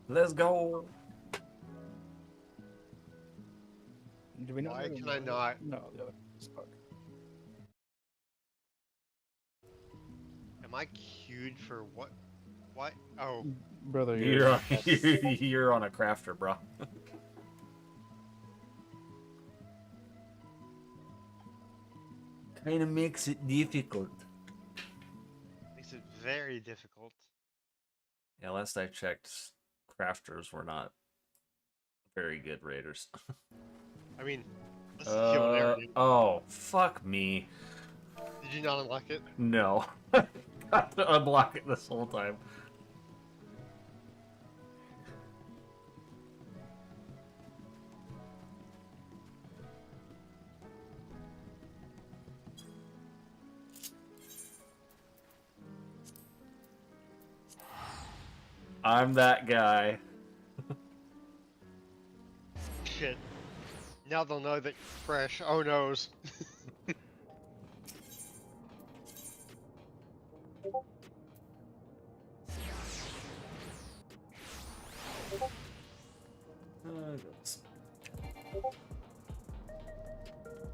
Let's go. Do we know? Why can I not? No, the other fuck. Am I queued for what? What? Oh, Brother, You're on, you're on a crafter, bro. Kind of makes it difficult. makes it very difficult. Yeah, last I checked, crafters were not very good raiders. I mean, this is kill narrative. Oh, fuck me. Did you not unlock it? No. Got to unblock it this whole time. I'm that guy. Shit. Now they'll know that you're fresh. Oh noes.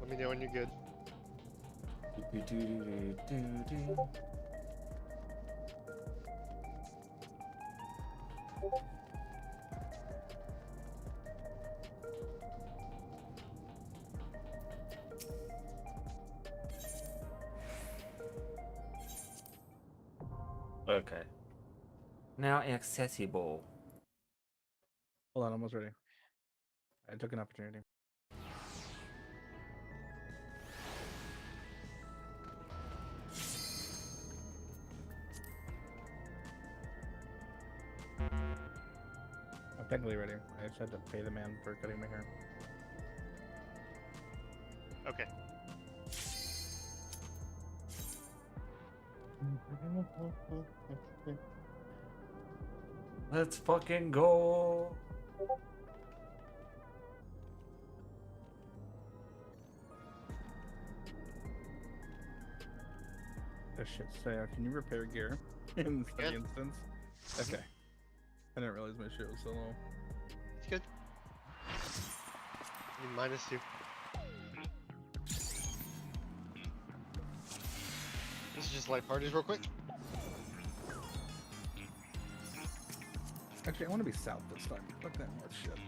Let me know when you're good. Okay. Now accessible. Hold on, almost ready. I took an opportunity. I'm technically ready. I just had to pay the man for cutting my hair. Okay. Let's fucking go. This shit say, can you repair gear in the Yeah. instance? Okay. I didn't realize my shit was so low. It's good. -2. This is just light parties real quick. Actually, I want to be south this time. Fuck that north shit.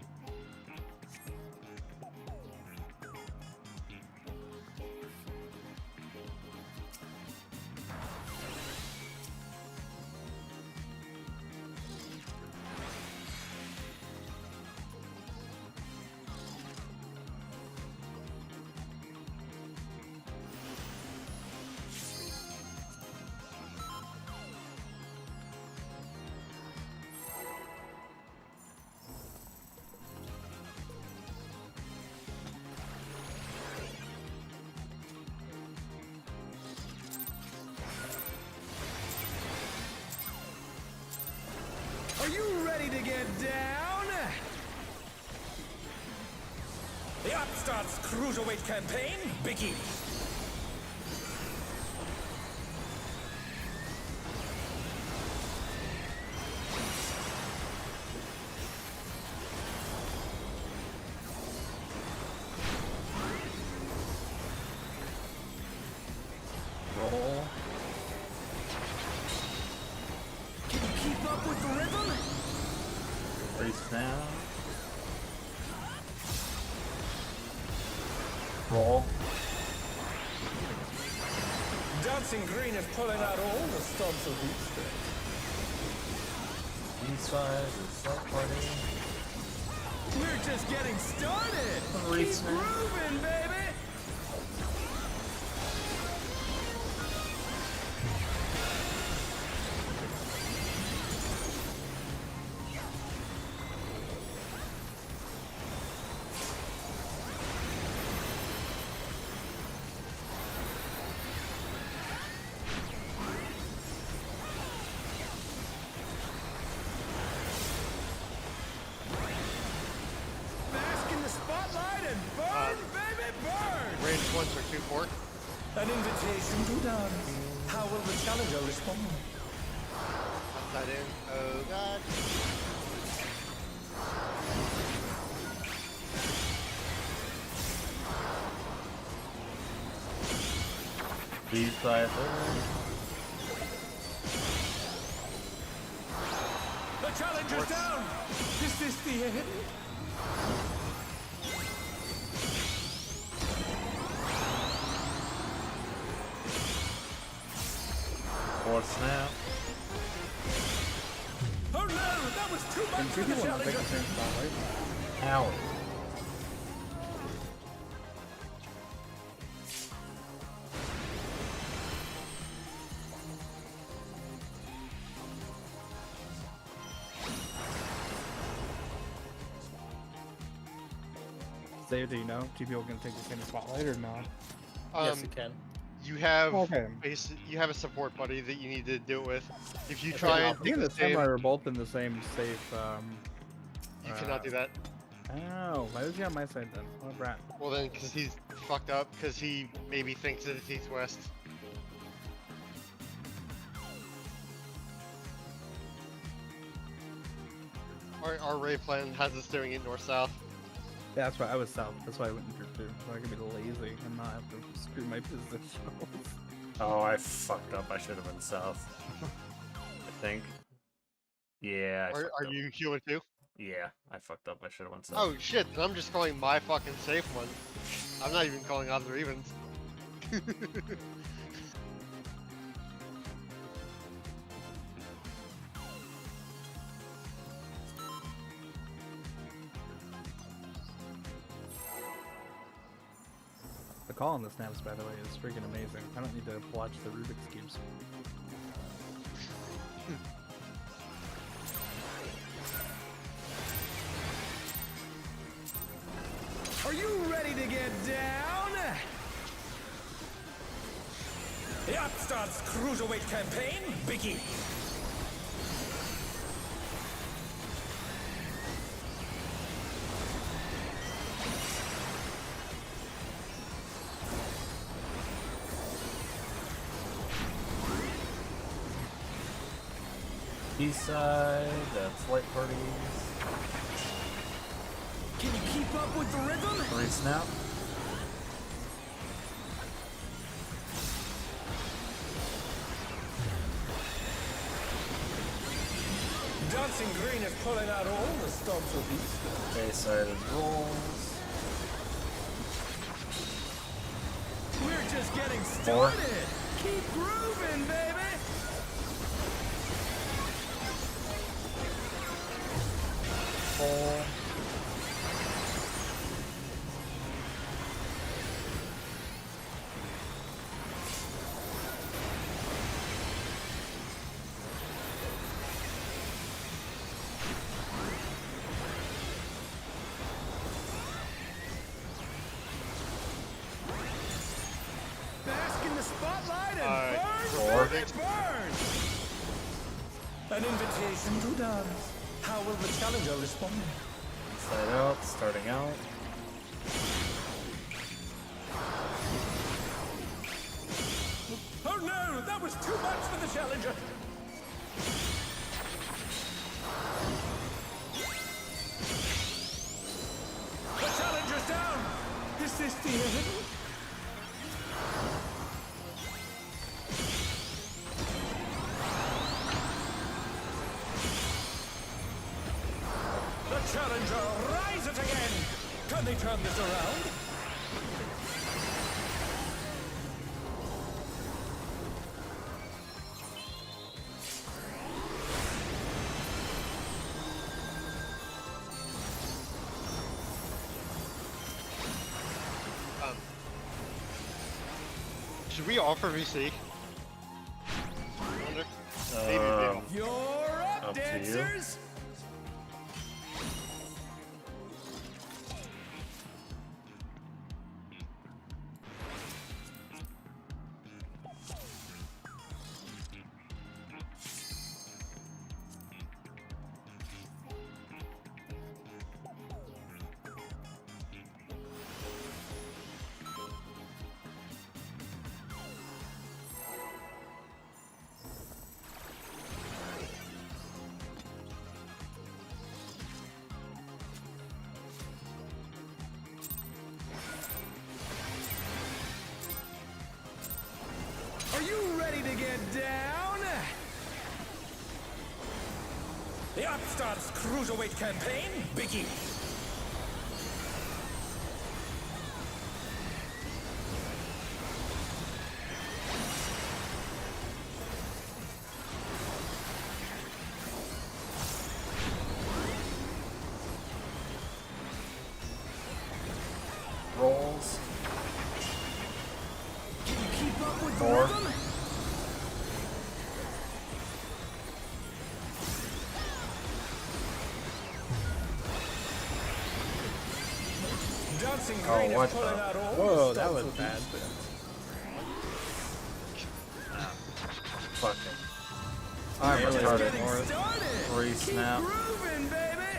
Are you ready to get down? The Upstarts Cruiserweight campaign begins. Roll. Can you keep up with the rhythm? Race down. Roll. Dancing Green is pulling out all the stops of each day. B-side is self party. We're just getting started. Race Keep now. grooving, baby. Bask in the spotlight and burn, baby, burn. Range 1s are 2-4. An invitation to dance. How will the challenger respond? Upside in. Oh god. Please try it. The challenger's down! Is this the end? Fourth snap. Oh no! That was too Can much two for the people not take challenger! the same spotlight? Ow. Say, do you know? Two people can take the same spotlight or not? Yes, you can. You have Okay. you have a support buddy that you need to do it with. If you Okay, try I'll and I take think the the same, samurai are both in the same safe. you cannot do that. Oh, why was he on my side then? What a brat. Well then, because he's fucked up, because he maybe thinks that it's east-west. Our raid plan has us doing it north-south. Yeah, that's why I was south. That's why I went in for two. So I can be lazy and not have to screw my position. Oh, I fucked up. I should have been south. I think. Yeah. I Are fucked up. you healer too? Yeah, I fucked up. I should have went south. Oh shit, then I'm just calling my fucking safe one. I'm not even calling odds or evens. The call on the snaps, by the way, is freaking amazing. I don't need to watch the Rubik's Cubes. Are you ready to get down? The Upstart's Cruiserweight campaign begins! East side, flight parties. Can you keep up with the rhythm? 3 snap. Dancing Green is pulling out all the stops with these. Base side is rolls. We're just getting 4. started! Keep grooving, baby! Full. Bask in the spotlight and Alright, burn, 4. baby, burn! An invitation to dance. How will the challenger respond? Side out, starting out. Oh no, that was too much for the challenger. The challenger's down. Is this the end? The challenger rises again. Can they turn this around? Should we offer VC? Wonder? Maybe we Um, do. You're up, Up to you. dancers! Upstart's Cruiserweight campaign begins. Rolls. Can you keep up with the 4. rhythm? Dancing Oh, Green what is pulling the- out all Whoa, the that stops was with bad. each spin. Fuck it. I'm Really Just retarded. getting North. started. 3 Keep snap. grooving, baby.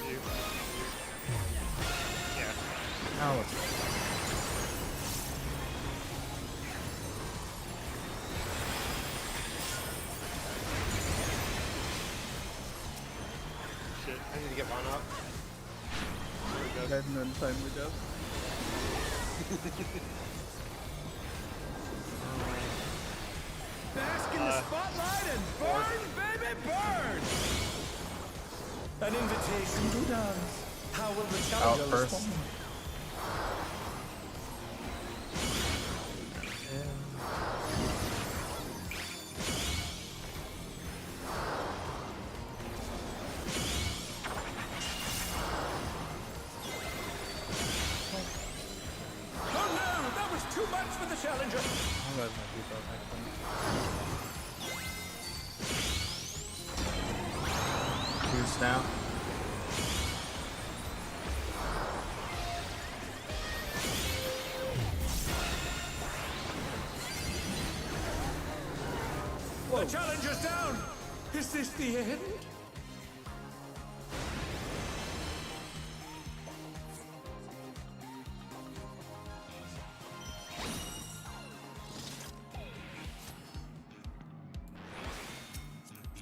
You. Yeah. Oh, it's Shit. I need to get mine up. There we go. Guys, no time we go. Bask in the spotlight and burn, baby, burn. An invitation to dance. How will the challenger first. respond? Oh no, that was too much for the challenger. I'm glad my default next one. 2 snap. The challenger's down. Is this the end?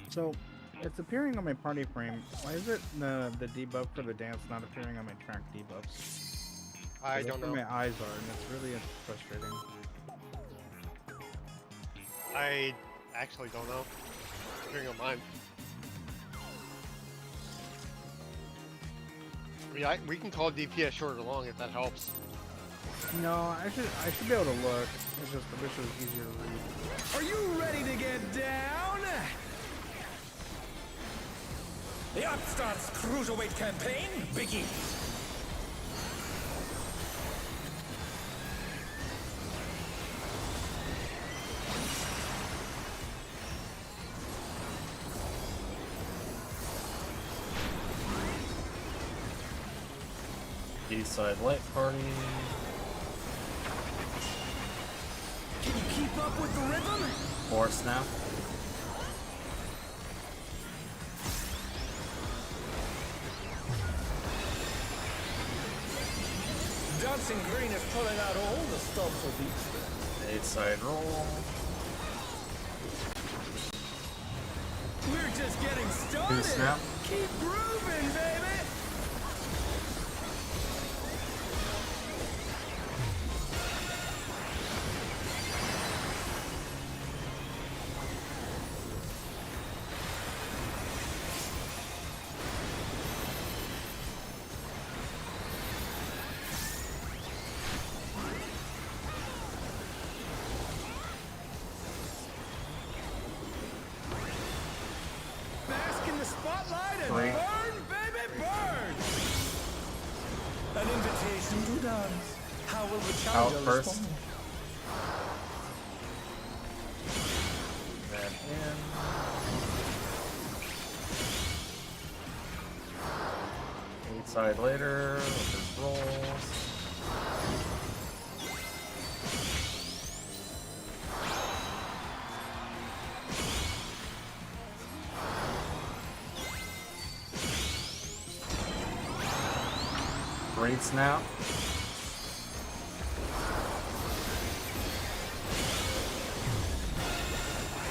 So, it's appearing on my party frame. Why is it the debuff for the dance not appearing on my track debuffs? I That's don't where know. my eyes are, and it's really frustrating. I actually don't know. Hearing on mine. I mean, we can call DPS short or long if that helps. No, I should be able to look. It's just I wish it was easier to read. Are you ready to get down? The Upstart's Cruiserweight campaign begins. East side light party. Can you keep up with the rhythm? 4 snap. Dancing Green is pulling out all the stops of each spin. 8 side roll. We're just getting 2 started. snap. Keep grooving, baby. Bask in the spotlight and 3. burn, baby, burn. An invitation to dance. How will the challenger first. respond? Then in. 8 side later with his rolls. Great snap.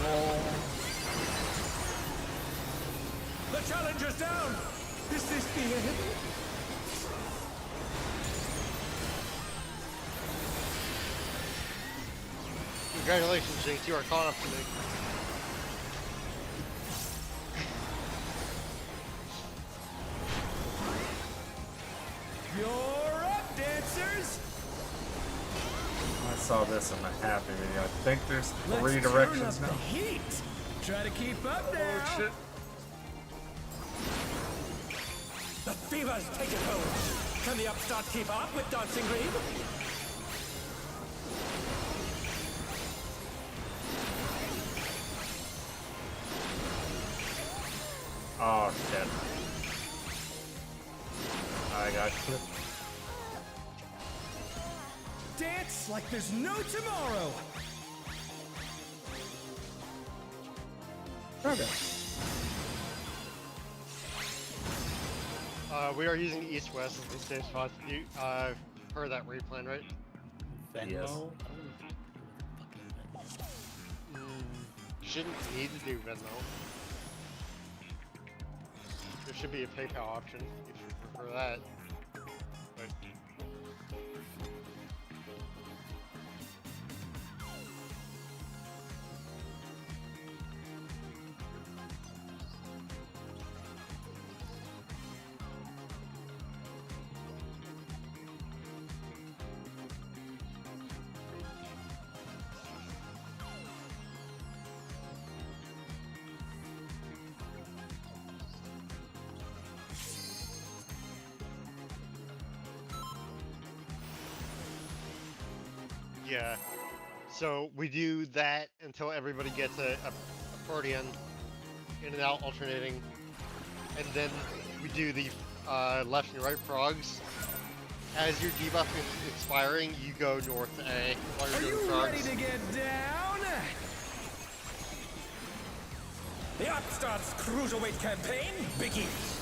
Roll. The challenger's down. Is this the end? Congratulations, Jinx. You are caught up to me. You're up, dancers! I saw this in the happy video. I think there's Let's 3 turn directions up now. the heat. Try to keep up now. Oh shit. The fever's taken hold. Can the upstart keep up with Dancing Green? Oh shit. I got clipped. Dance like there's no tomorrow. Okay. We are using east-west as the safe spots. You heard that replan, right? Yes. Shouldn't need to do Venmo. There should be a PayPal option if you prefer that. But yeah. So we do that until everybody gets a accordion in and out alternating. And then we do the left and right frogs. As your debuff is expiring, you go north to A while you're Are doing you frogs. ready to get down? The Upstarts Cruiserweight campaign begins.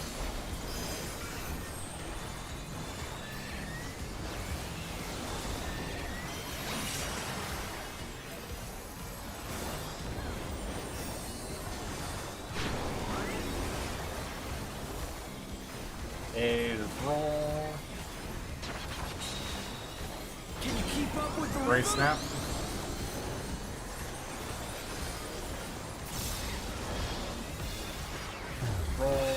A roll. Can you keep up with the Great rhythm? snap. Roll.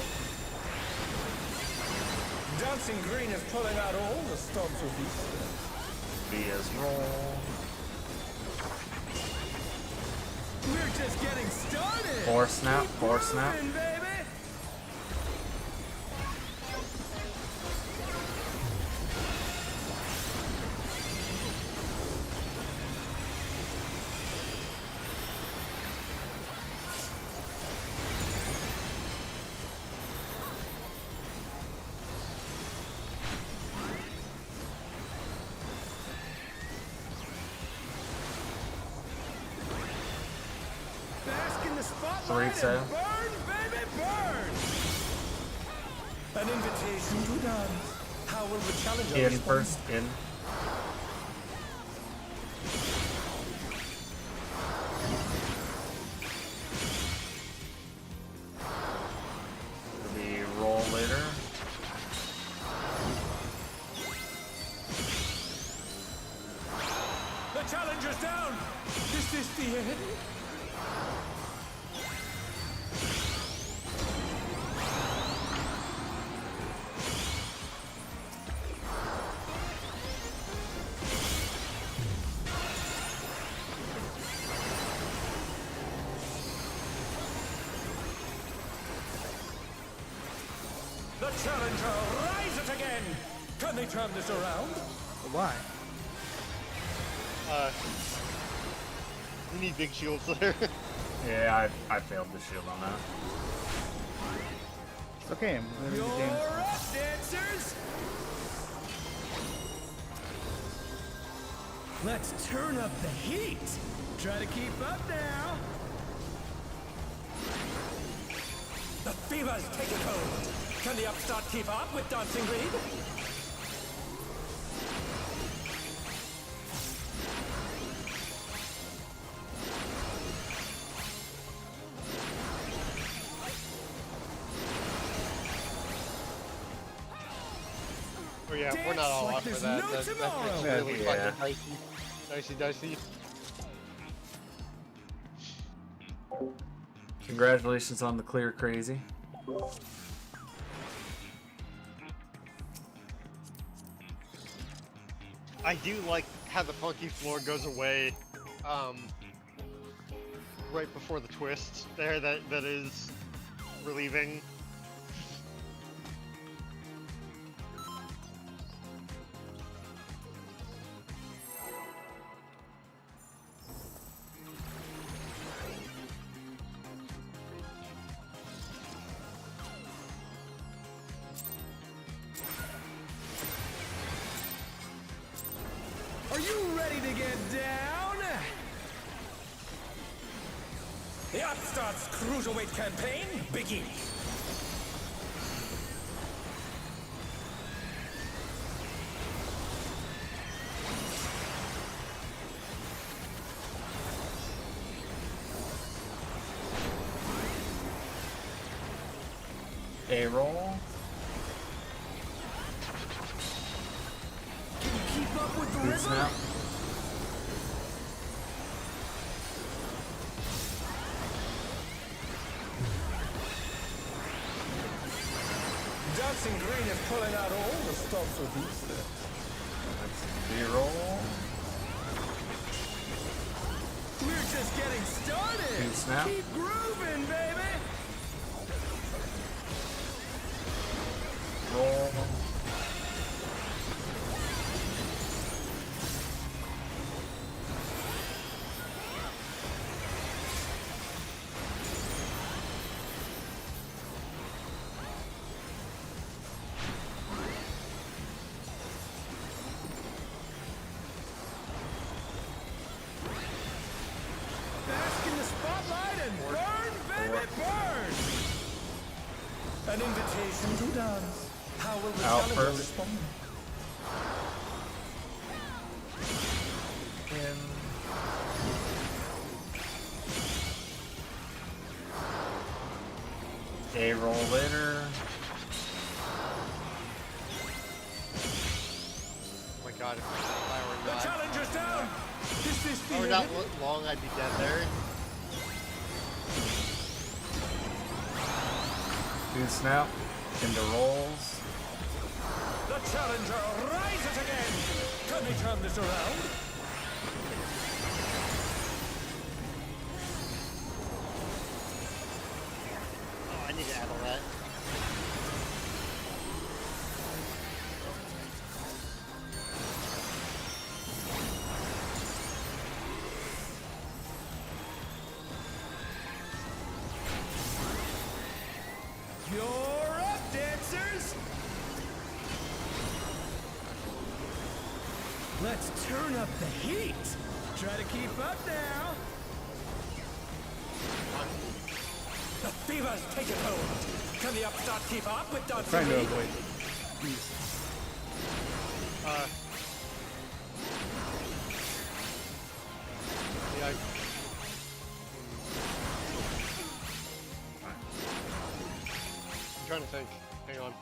Dancing Green is pulling out all the stops with these. B is roll. We're just getting started. 4 snap. Keep 4 snap. moving, baby. Bask in the spotlight Three, and burn, baby, burn. An invitation to dance. How will the challenger In respond? first. In. It'll be roll later. The challenger's down. Is this the end? The challenger rises again. Can they turn this around? Why? You need big shields there. Yeah, I failed the shield on that. It's okay. I'm learning You're to dance. up, dancers. Let's turn up the heat. Try to keep up now. The fever's taken hold. Can the upstart keep up with Dancing Green? Oh yeah, we're not Dance all like up for there's that. no That's tomorrow. really Yeah. fucking dicey. Dicey. Congratulations on the clear, crazy. I do like how the funky floor goes away, right before the twist there. That is relieving. Are you ready to get down? The Upstarts Cruiserweight campaign begins. A-roll. Can you keep up with the Good rhythm? snap. Dancing Green is pulling out all the stops with these steps. B-roll. We're just getting started. Good snap. Keep grooving, baby. Roll. Bask in the spotlight and burn, baby, burn. An invitation to dance. How will the Out challenger first. respond? In. A-roll later. Oh my god, if I The were not, challenger's down. Is this if the I were end? not long, I'd be dead there. Good snap. Into rolls. The challenger rises again. Can they turn this around? Oh, I need to add all that. You're up, dancers. Let's turn up the heat. Try to keep up now. The fever's taken hold. Can the upstart keep up with Dancing Trying to Green? avoid these. Yeah, I'm trying to think. Hang on.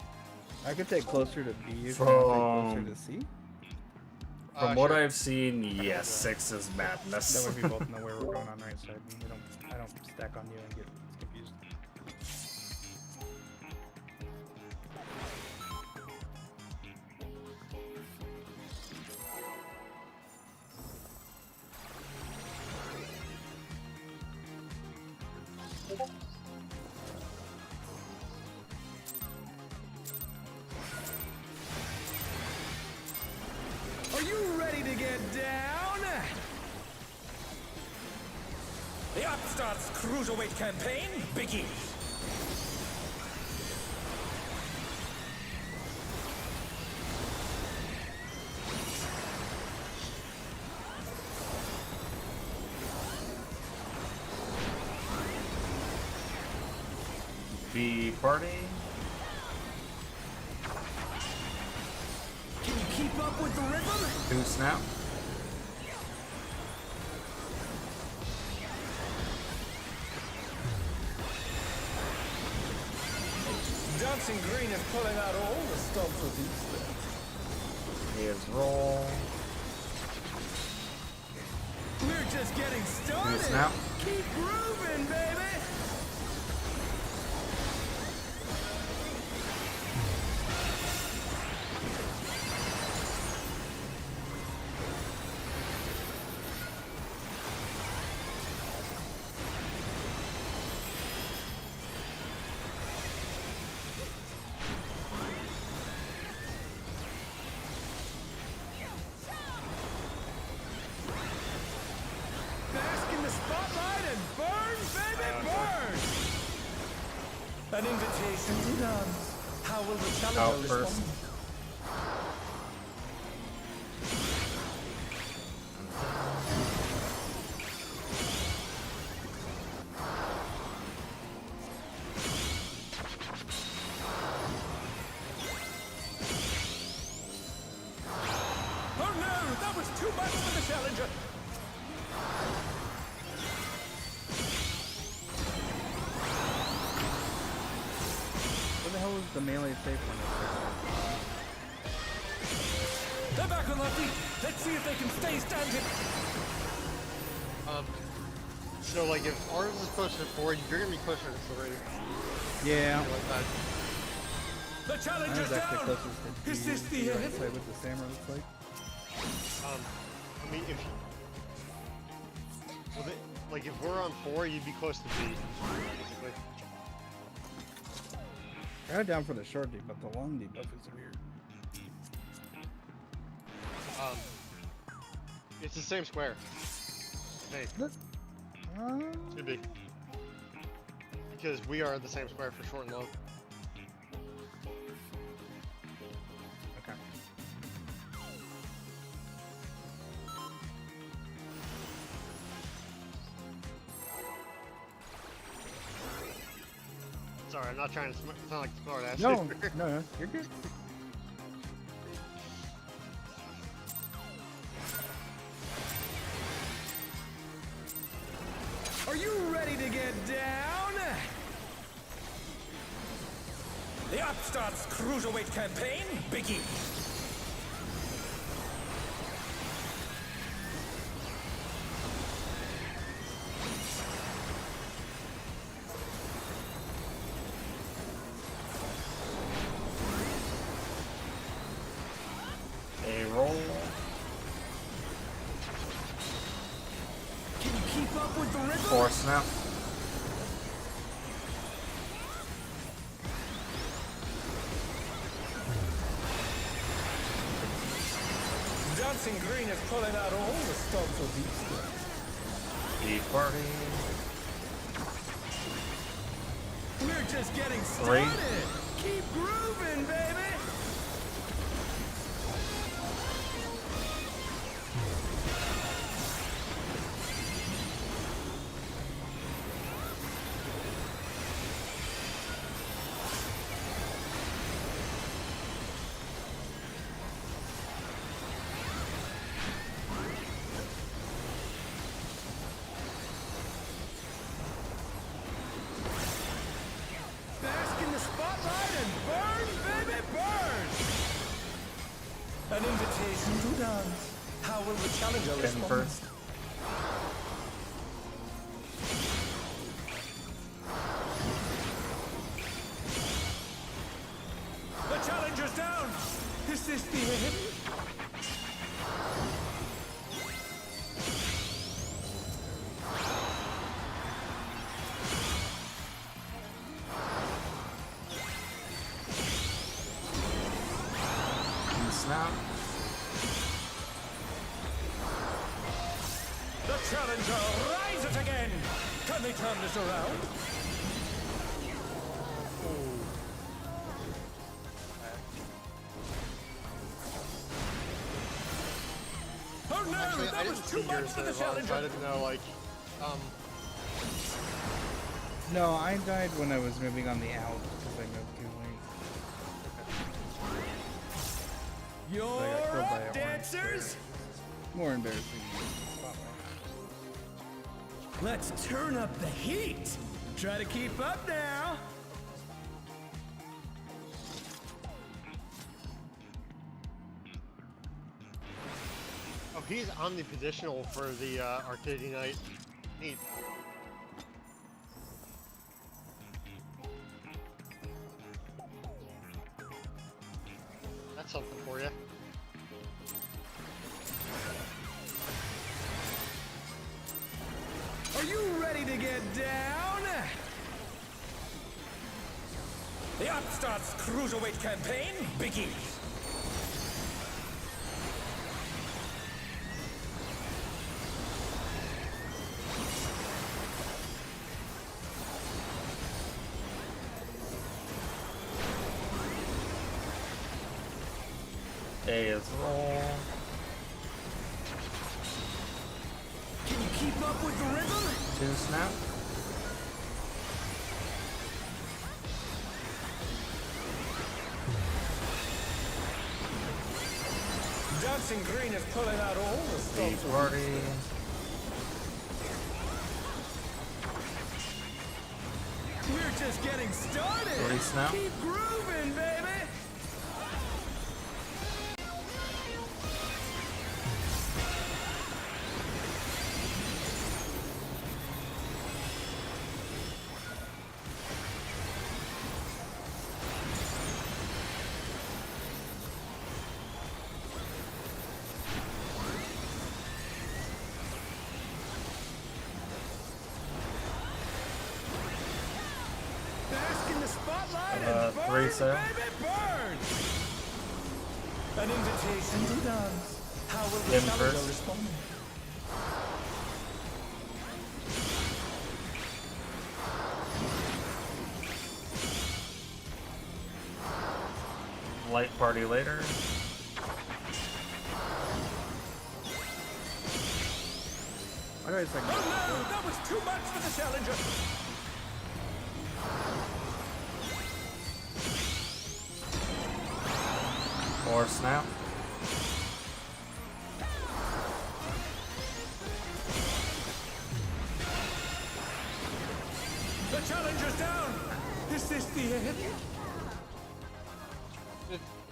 I could take closer to B if you want to take From- closer to C. From what Sure. I've seen, yes, 6 is That madness. way we both know where we're going on right side. And I don't stack on you and get confused. Are you ready to get down? The Upstarts Cruiserweight campaign begins. B party. Can you keep up with the rhythm? Good snap. Dancing Green is pulling out all the stops with these steps. Here's roll. We're just getting started. Good snap. Keep grooving, baby. An invitation to dance. How will the challenger Out respond? first. Oh no, that was too much for the challenger. Where the hell is the melee safe one? They're back on their feet. Let's see if they can stay standing. So like if ours is closer to 4, you're gonna be closer to 3. Yeah. Like that. The Mine's challenger's actually down. closest to Is this the right end? side with the samurai looks like. I mean, if well, like if we're on 4, you'd be close to B. Basically. I got down for the short debuff, but the long debuff is weird. It's the same square. Hey, should be. Because we are the same square for short and long. Okay. Sorry, I'm not trying to sound like a smart ass. No, no, you're good. Are you ready to get down? The Upstarts Cruiserweight campaign begins. A roll. Can you keep up with the rhythm? Force now. Dancing Green is pulling out all the stops of these skills. The party. We're just getting Three. started. Keep grooving, baby. Bask in the spotlight and burn, baby, burn! An invitation to dance. How will the challenger Pin respond? first. The challenger's down! Is this the end? And snap. The challenger rises again! Can they turn this around? Oh no! Actually, I that was didn't too see much yours for the very well, so I challenger! didn't know, like, No, I died when I was moving on the out because I moved too late. You're I got killed by up, a dancers! More embarrassing. Spotlight. Let's turn up the heat! Try to keep up now! oh, he's omnipositional for the Arcade Night. Neat. That's something for you. Are you ready to get down? The Upstarts Cruiserweight campaign begins. A is roll. Can you keep up with the rhythm? 2 snap. Dancing Green is pulling out all the B stops. party. We're just getting started. 3 snap. Keep grooving, baby. Bask in the spotlight and burn, 3 sir. baby, burn. An invitation to dance. How will the Him challenger first. respond? Light party later. Why do I say Oh no, that was too much for the challenger. Or snap. The challenger's down. Is this the end?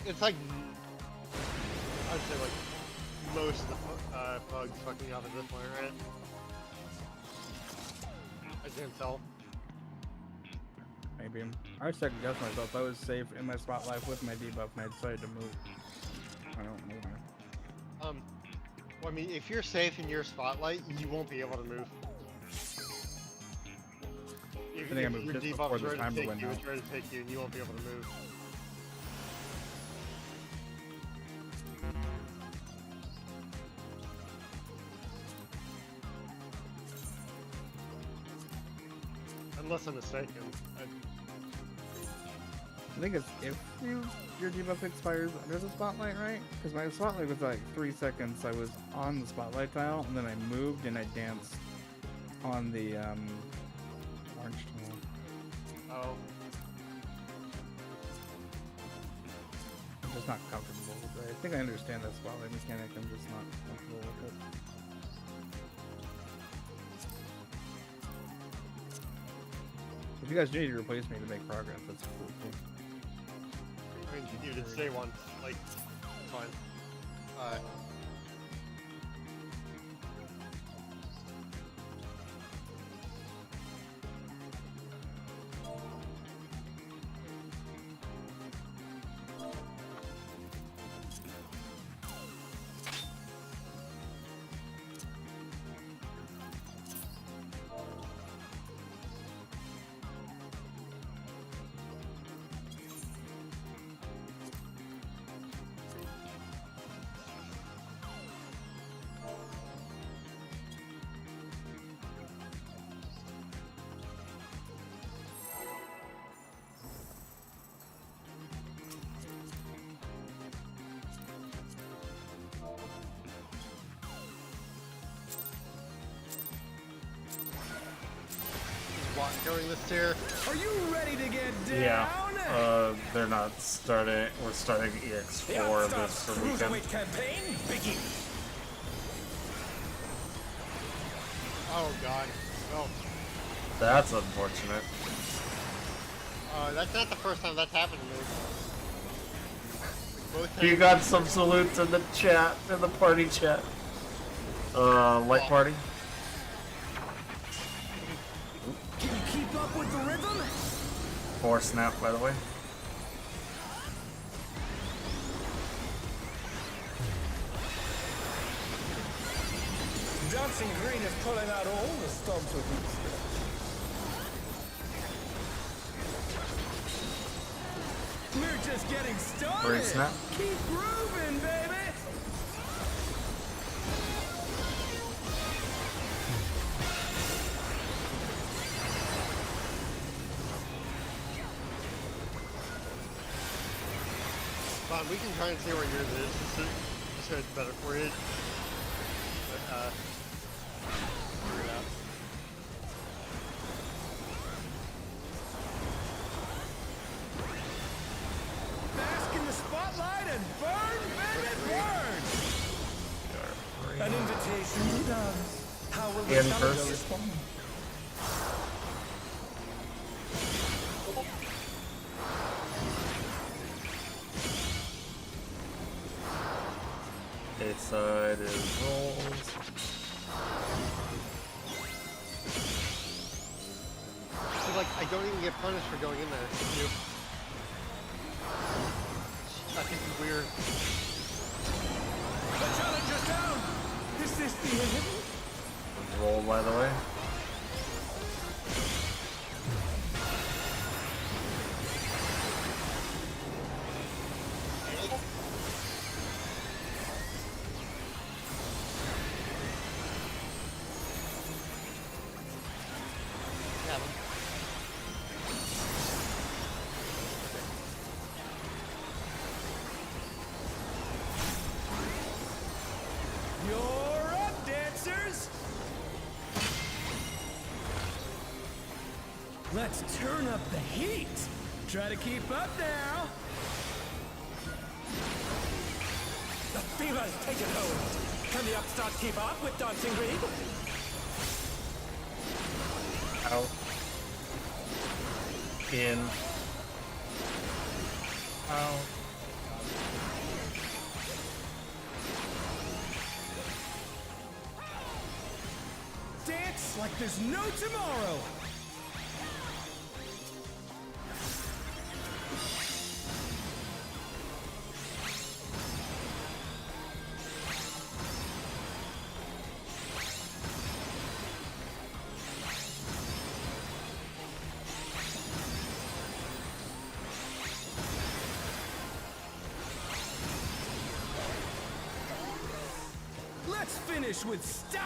It's like, I'd say like most of the bugs fucking up at this point, right? I can't tell. maybe? I second guessed myself. I was safe in my spotlight with my debuff and I decided to move. I don't know why. Well, I mean, if you're safe in your spotlight, you won't be able to move. I think I moved your just debuff before is the ready to timer take went you, out. it's ready to take you, and you won't be able to move. Unless I'm mistaken. I think it's if your debuff expires under the spotlight, right? Because my spotlight was like 3 seconds. I was on the spotlight tile, and then I moved and I danced on the orange tile. Oh. I'm just not comfortable with it. I think I understand that spotlight mechanic. I'm just not comfortable with it. If you guys need to replace me to make progress, that's cool too. I mean, you did say one. Like, fine. Watt during this tier. Are you ready to get down? Yeah. They're not starting. We're starting EX4 The this Upstart weekend. Cruiserweight campaign begins. Oh god. Well, That's unfortunate. that's not the first time that's happened to me. Both You times- got some salutes in the chat, in the party chat. Light party. Can you keep up with the rhythm? 4 snap, by the way. Dancing Green is pulling out all the stops with him. We're just getting started. 3 snap. Keep grooving, baby. Fine, we can try and see where yours is, just so it's better for you. But, figure it out. Bask in the spotlight and burn, baby, burn! An invitation to dance. How will the In challenger person. respond? A side is rolls. See, like, I don't even get punished for going in there. You. I think it's weird. The challenger's down! Is this the end? Roll, by the way. Yeah, man. You're up, dancers! Let's turn up the heat! Try to keep up now! The fever's taken hold! Can the upstarts keep up with Dancing Green? Out. In. Out. Dance like there's no tomorrow! Let's finish with style!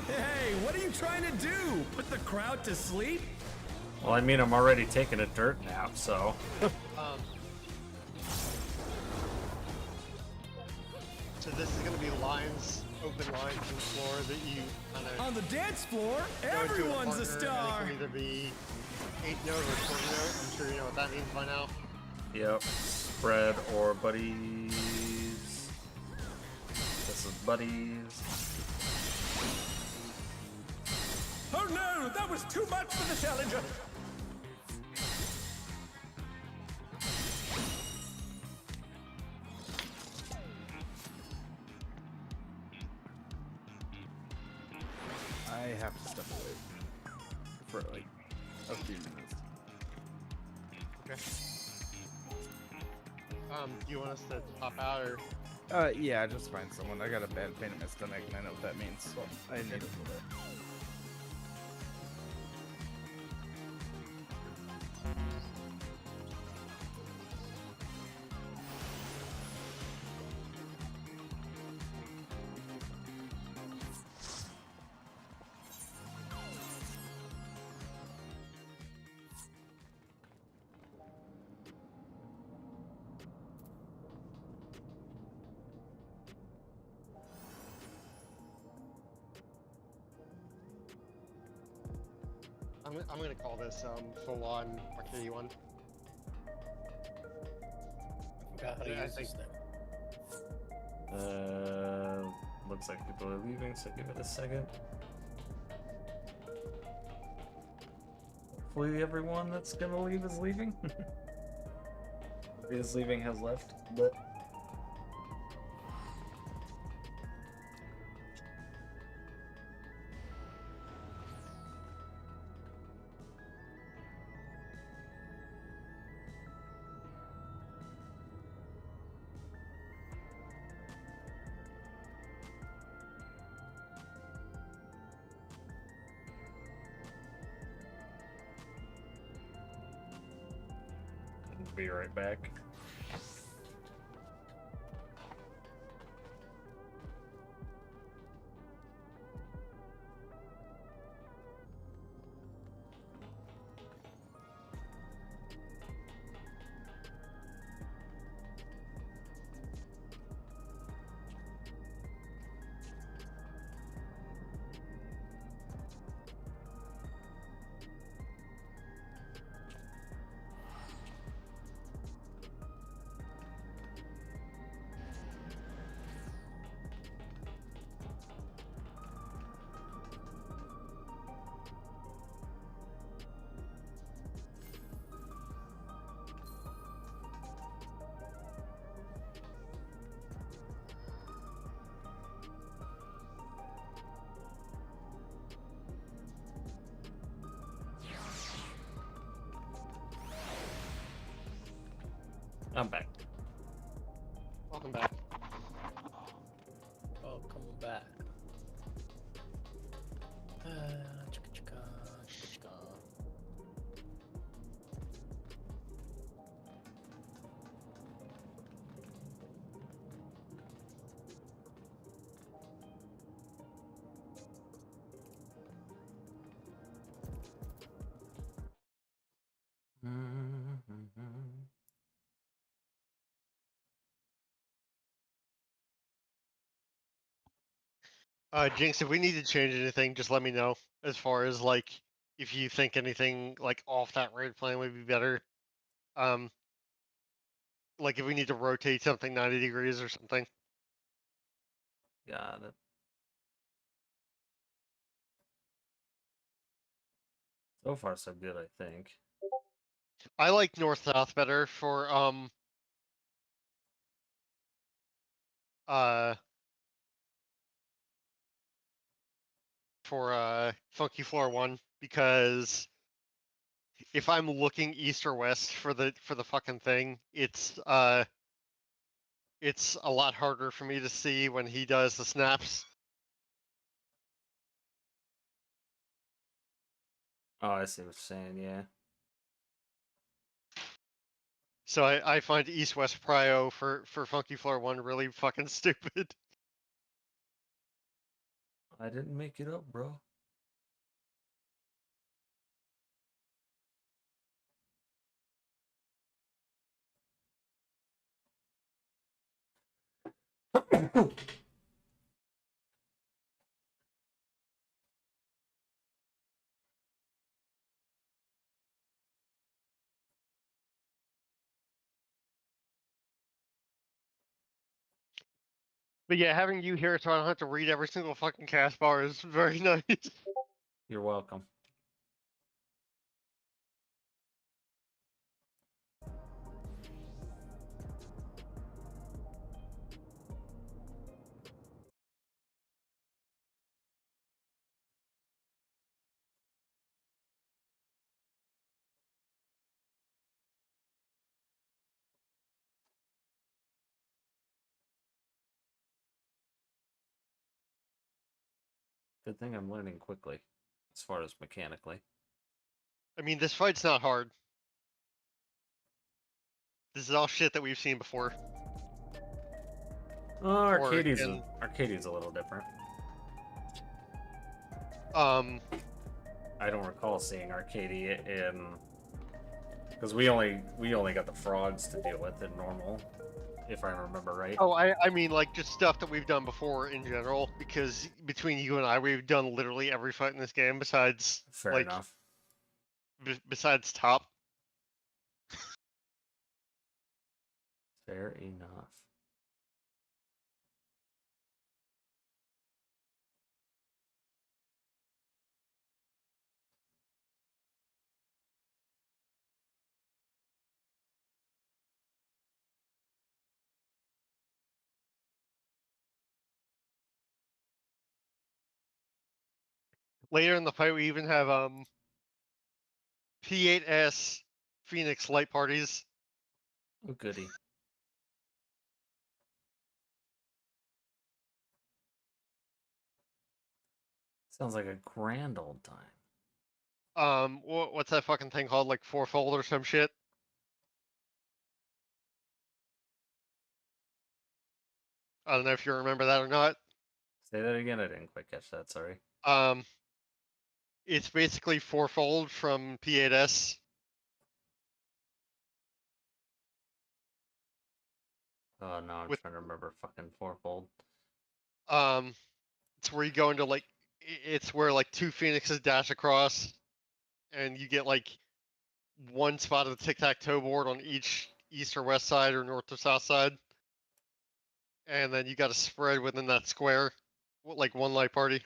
Hey, what are you trying to do? Put the crowd to sleep? Well, I mean, I'm already taking a dirt nap, so. So this is gonna be lines, open lines on the floor that you kind of On the dance floor, go into with everyone's a partner, star! And it can either be 8th note or 20th note. I'm sure you know what that means by now. Yep. Spread or buddies. This is buddies. Oh no, that was too much for the challenger! I have to step away for like a few minutes. Okay. Do you want us to pop out or? Yeah, just find someone. I got a bad pain in my stomach, and I know what that means. So I need a little bit. I'm gonna call this full on arcade one. I think Looks like people are leaving, so give it a second. Hopefully everyone that's gonna leave is leaving. Who is leaving has left, but be right back. I'm back. Welcome back. Welcome back. Chicka chicka, chicka chicka. Mm-hmm. Jinx, if we need to change anything, just let me know. As far as like, if you think anything like off that raid plan would be better. Like if we need to rotate something 90 degrees or something. Got it. So far, so good, I think. I like north-south better for uh Funky Floor 1 because if I'm looking east or west for the fucking thing, it's a lot harder for me to see when he does the snaps. Oh, I see what you're saying. Yeah. So I find east-west prio for Funky Floor 1 really fucking stupid. I didn't make it up, bro. But yeah, having you here so I don't have to read every single fucking cast bar is very nice. You're welcome. Good thing I'm learning quickly, as far as mechanically. I mean, this fight's not hard. This is all shit that we've seen before. Arcadie's in- Arcadie's a little different. I I don't recall seeing Arcadie in because we only got the frogs to deal with in normal, if I remember right. Oh, I mean, like, just stuff that we've done before in general, because between you and I, we've done literally every fight in this game besides, Fair like, enough. besides top. Fair enough. Later in the fight, we even have, P8S Phoenix light parties. Oh, goody. Sounds like a grand old time. What's that fucking thing called? Like, fourfold or some shit? I don't know if you remember that or not. Say that again. I didn't quite catch that. Sorry. It's basically fourfold from P8S. Oh no, I'm With- trying to remember fucking fourfold. It's where you go into, like, it's where, like, two phoenixes dash across, and you get, like, one spot of the tic-tac-toe board on each east or west side or north or south side. And then you got to spread within that square, like one light party.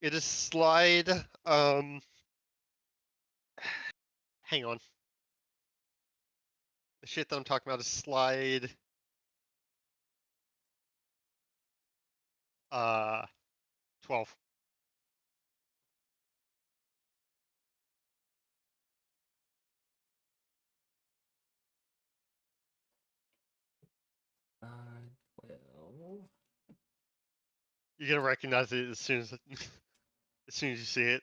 It is slide, hang on. The shit that I'm talking about is slide, 12. You're gonna recognize it as soon as as soon as you see it.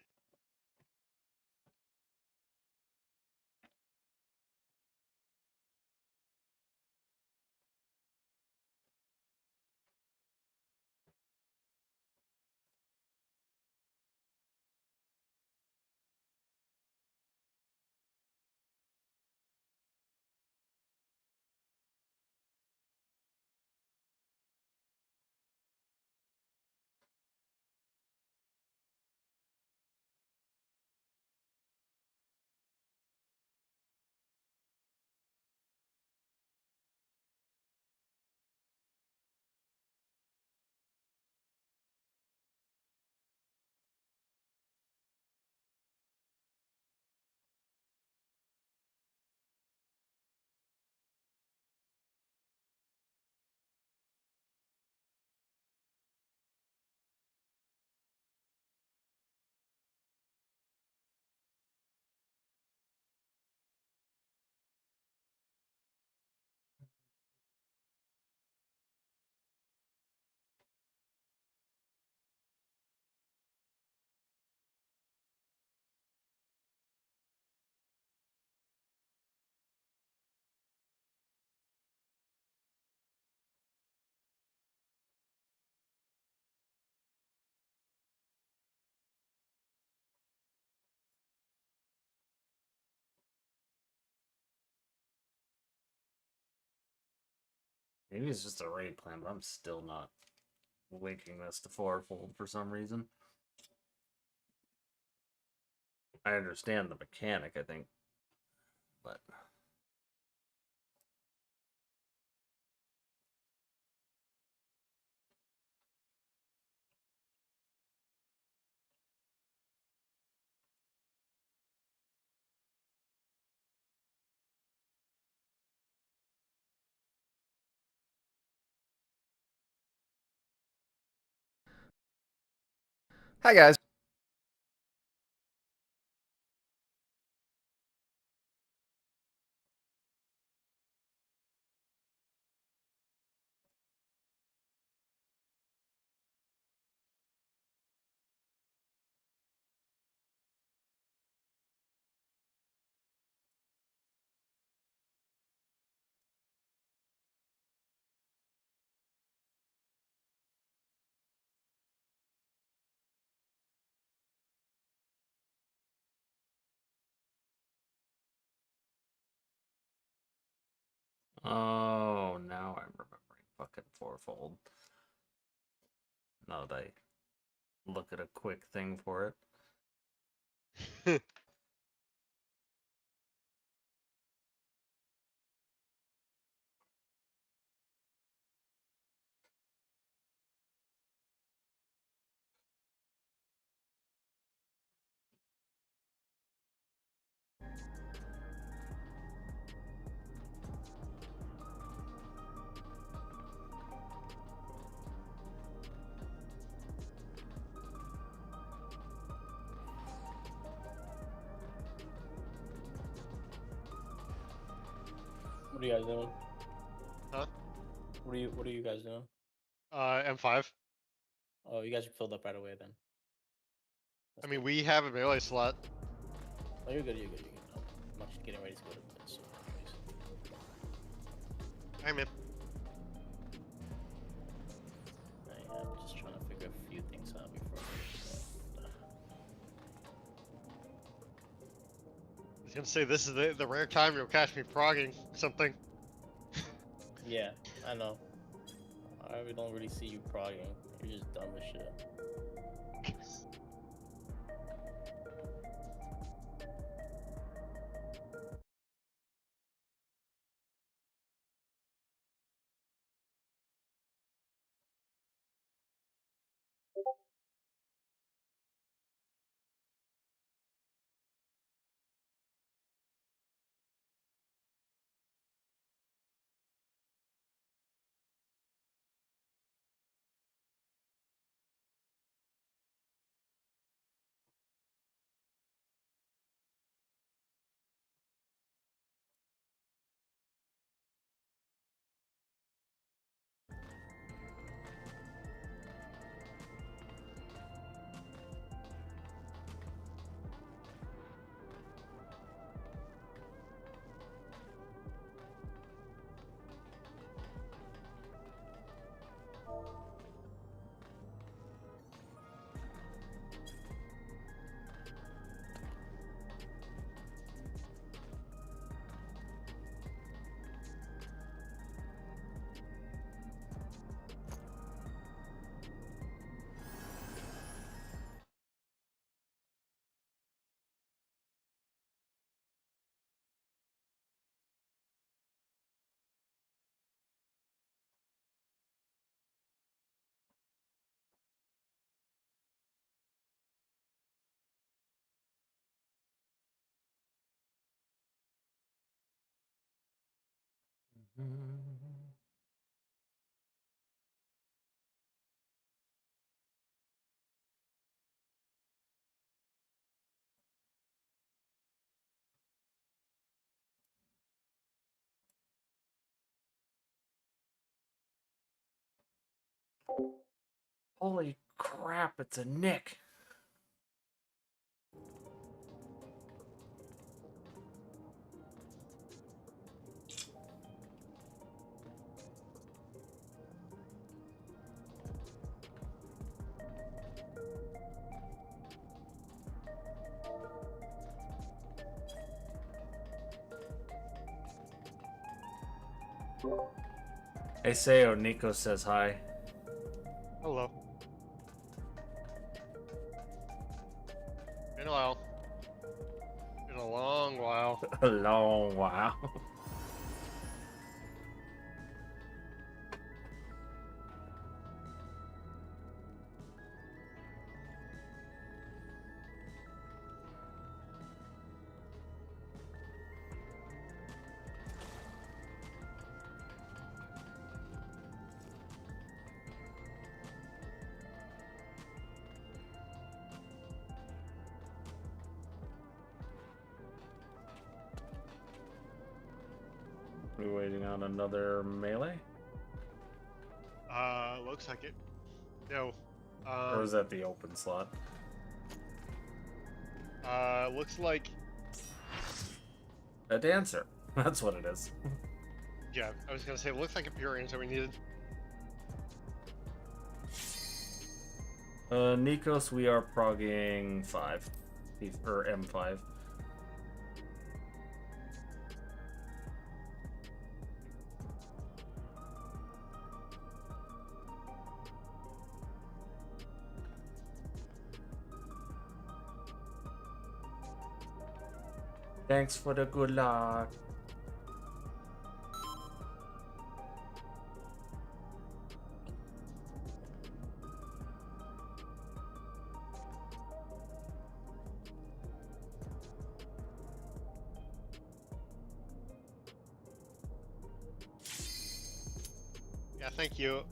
Maybe it's just a raid plan, but I'm still not linking this to fourfold for some reason. I understand the mechanic, I think, but Hi guys. oh, now I'm remembering fucking fourfold. Now that I look at a quick thing for it. What are you guys doing? Huh? What are you guys doing? M5. Oh, you guys are filled up right away then. I mean, we have a melee slot. Oh, you're good. You're good. You're good. I'm actually getting ready to go to bed. So, I'm in. I'm just trying to figure a few things out before. I was gonna say this is the rare time you'll catch me progging something. Yeah, I know. I don't really see you progging. You're just dumb as shit. Holy crap, it's a Nick. Hey, Sayo, Nico says hi. Hello. Been a while. Been a long while. A long while. We waiting on another melee? Looks like it. No. Or is that the open slot? Looks like, A dancer. That's what it is. yeah, I was gonna say, looks like Empyreans that we needed. Nikos, we are progging 5. Or M5. Thanks for the good luck. Yeah, thank you.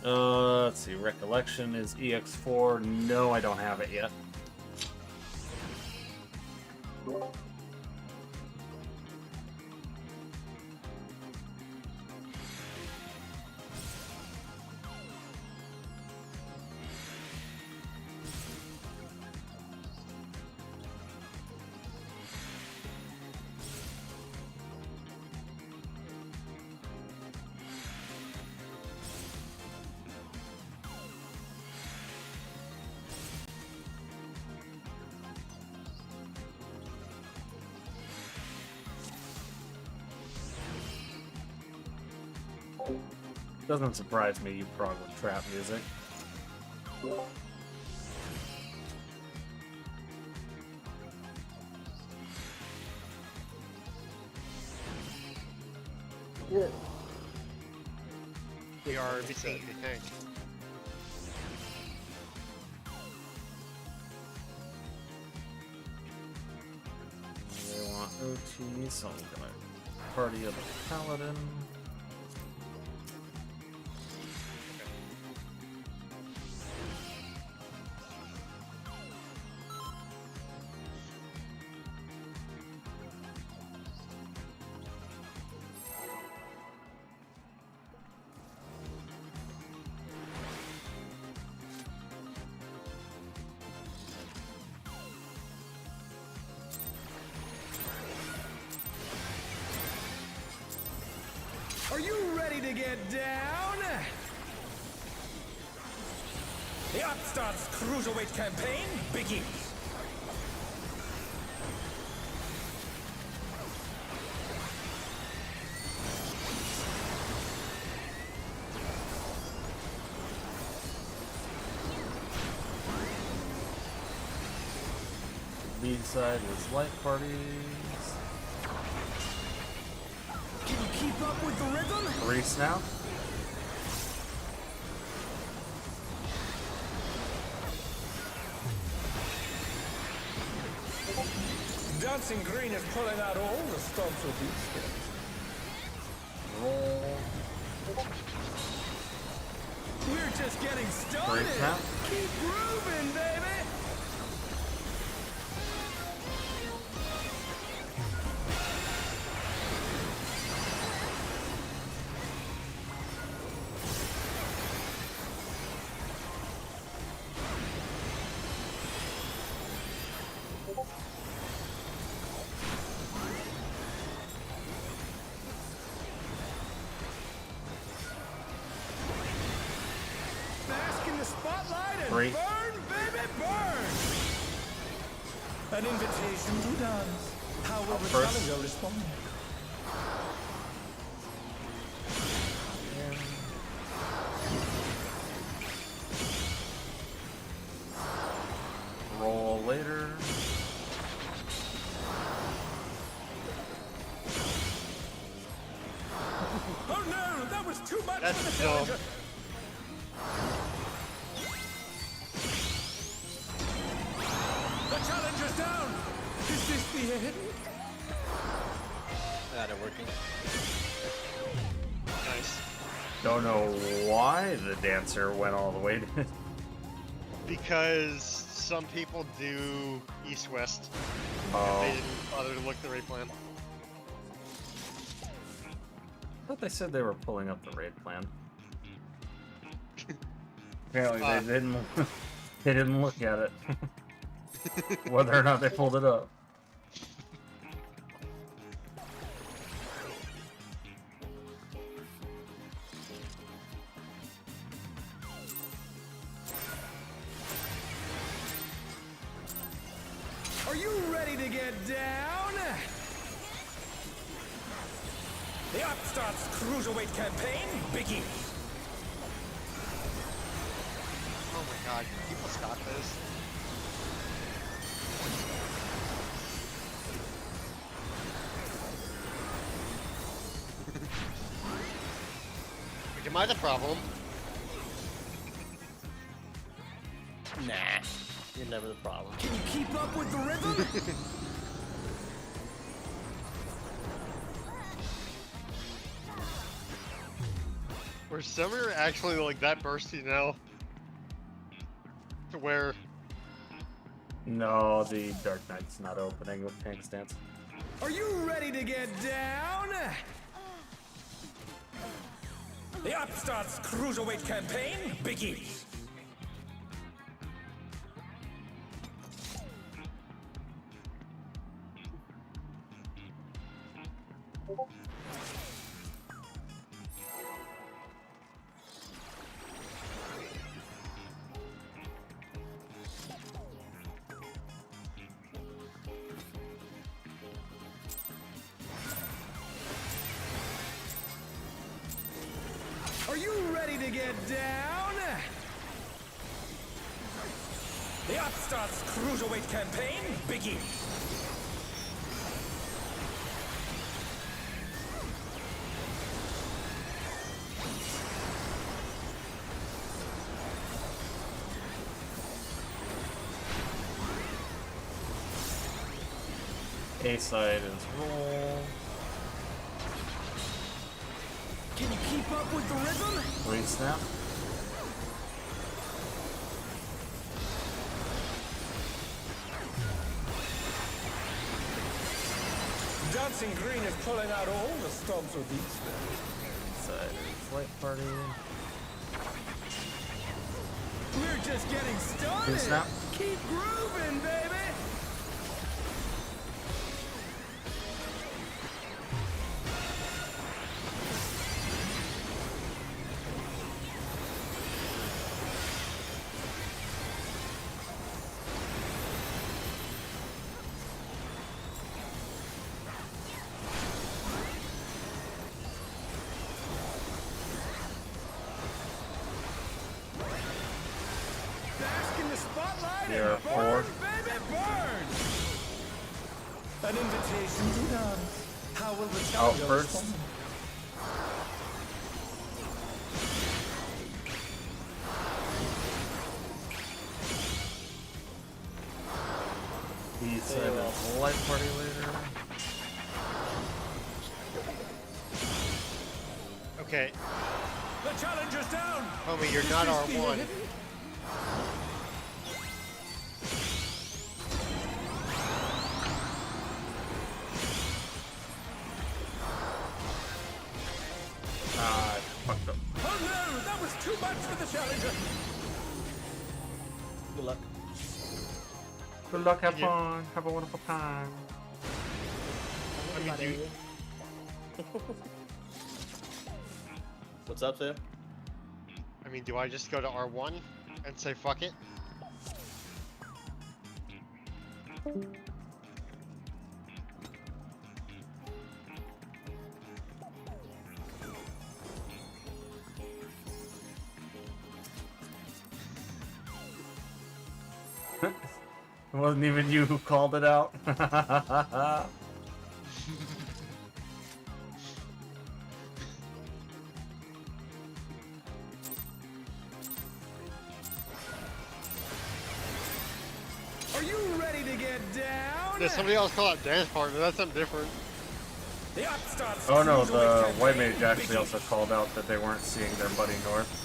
Let's see. Recollection is EX4. No, I don't have it yet. Doesn't surprise me you prog with trap music. We are missing the tank. They want OT, so I'm gonna party of the paladin. Are you ready to get down? The Upstarts Cruiserweight campaign begins. B side is light parties. Can you keep up with the rhythm? Reese now. Dancing Green is pulling out all the stops with these skills. Roll. We're just getting started. Reese now. Keep grooving, baby. Bask in the spotlight and Three. burn, baby, burn! An invitation to dance. How will the first. challenger respond? Roll later. Oh no, that was too much That's for the dumb. challenger. The challenger's down. Is this the end? Got it working. Nice. Don't know why the dancer went all the way to Because some people do east-west. They Oh, didn't bother to look the right plan. I thought they said they were pulling up the raid plan. Apparently Ah. they didn't. They didn't look at it. Whether or not they pulled it up. Are you ready to get down? The Upstarts Cruiserweight campaign begins. Oh my god, can people stop this? Like, am I the problem? Nah, you're never the problem. Can you keep up with the rhythm? Were Summer actually like that bursty now? To where No, the Dark Knight's not opening with Tank's Dance. Are you ready to get down? The Upstarts Cruiserweight campaign begins. Are you ready to get down? The Upstarts Cruiserweight campaign begins. A side is roll. Can you keep up with the rhythm? Resnap. Dancing Green is pulling out all the stops with these. Side is light party. We're just getting started. Snap. Keep grooving, baby. Bask in the spotlight There are and burn, four. baby, burn. An invitation to dance. How will the Out challenger first. respond? He said a light party later. Okay, The challenger's down. homie, you're not R1. Ah, I fucked up. Oh no, that was too much for the challenger. Good luck. Good luck, have Can you- fun, have a wonderful time. I mean, dude, What's up, Sam? I mean, do I just go to R1 and say fuck it? It wasn't even you who called it out. Are you ready to get down? There's somebody else call it dance partner. That's something different. The upstarts Oh no, cruiserweight the campaign white mage actually begins. also called out that they weren't seeing their buddy North.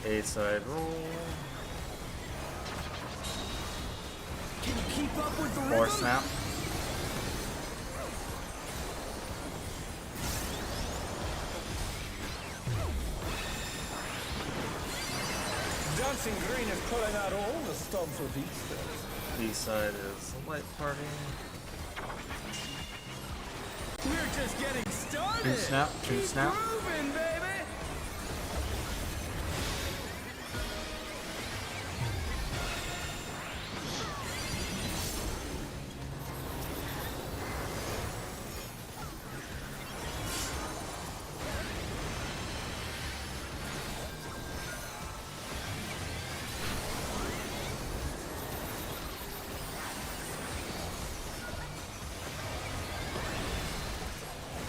A-side roll. Can you keep up with the Or rhythm? snap. Dancing Green is pulling out all the stops with these days. B-side is light party. We're just getting started. Two snap, two Keep snap. grooving, baby.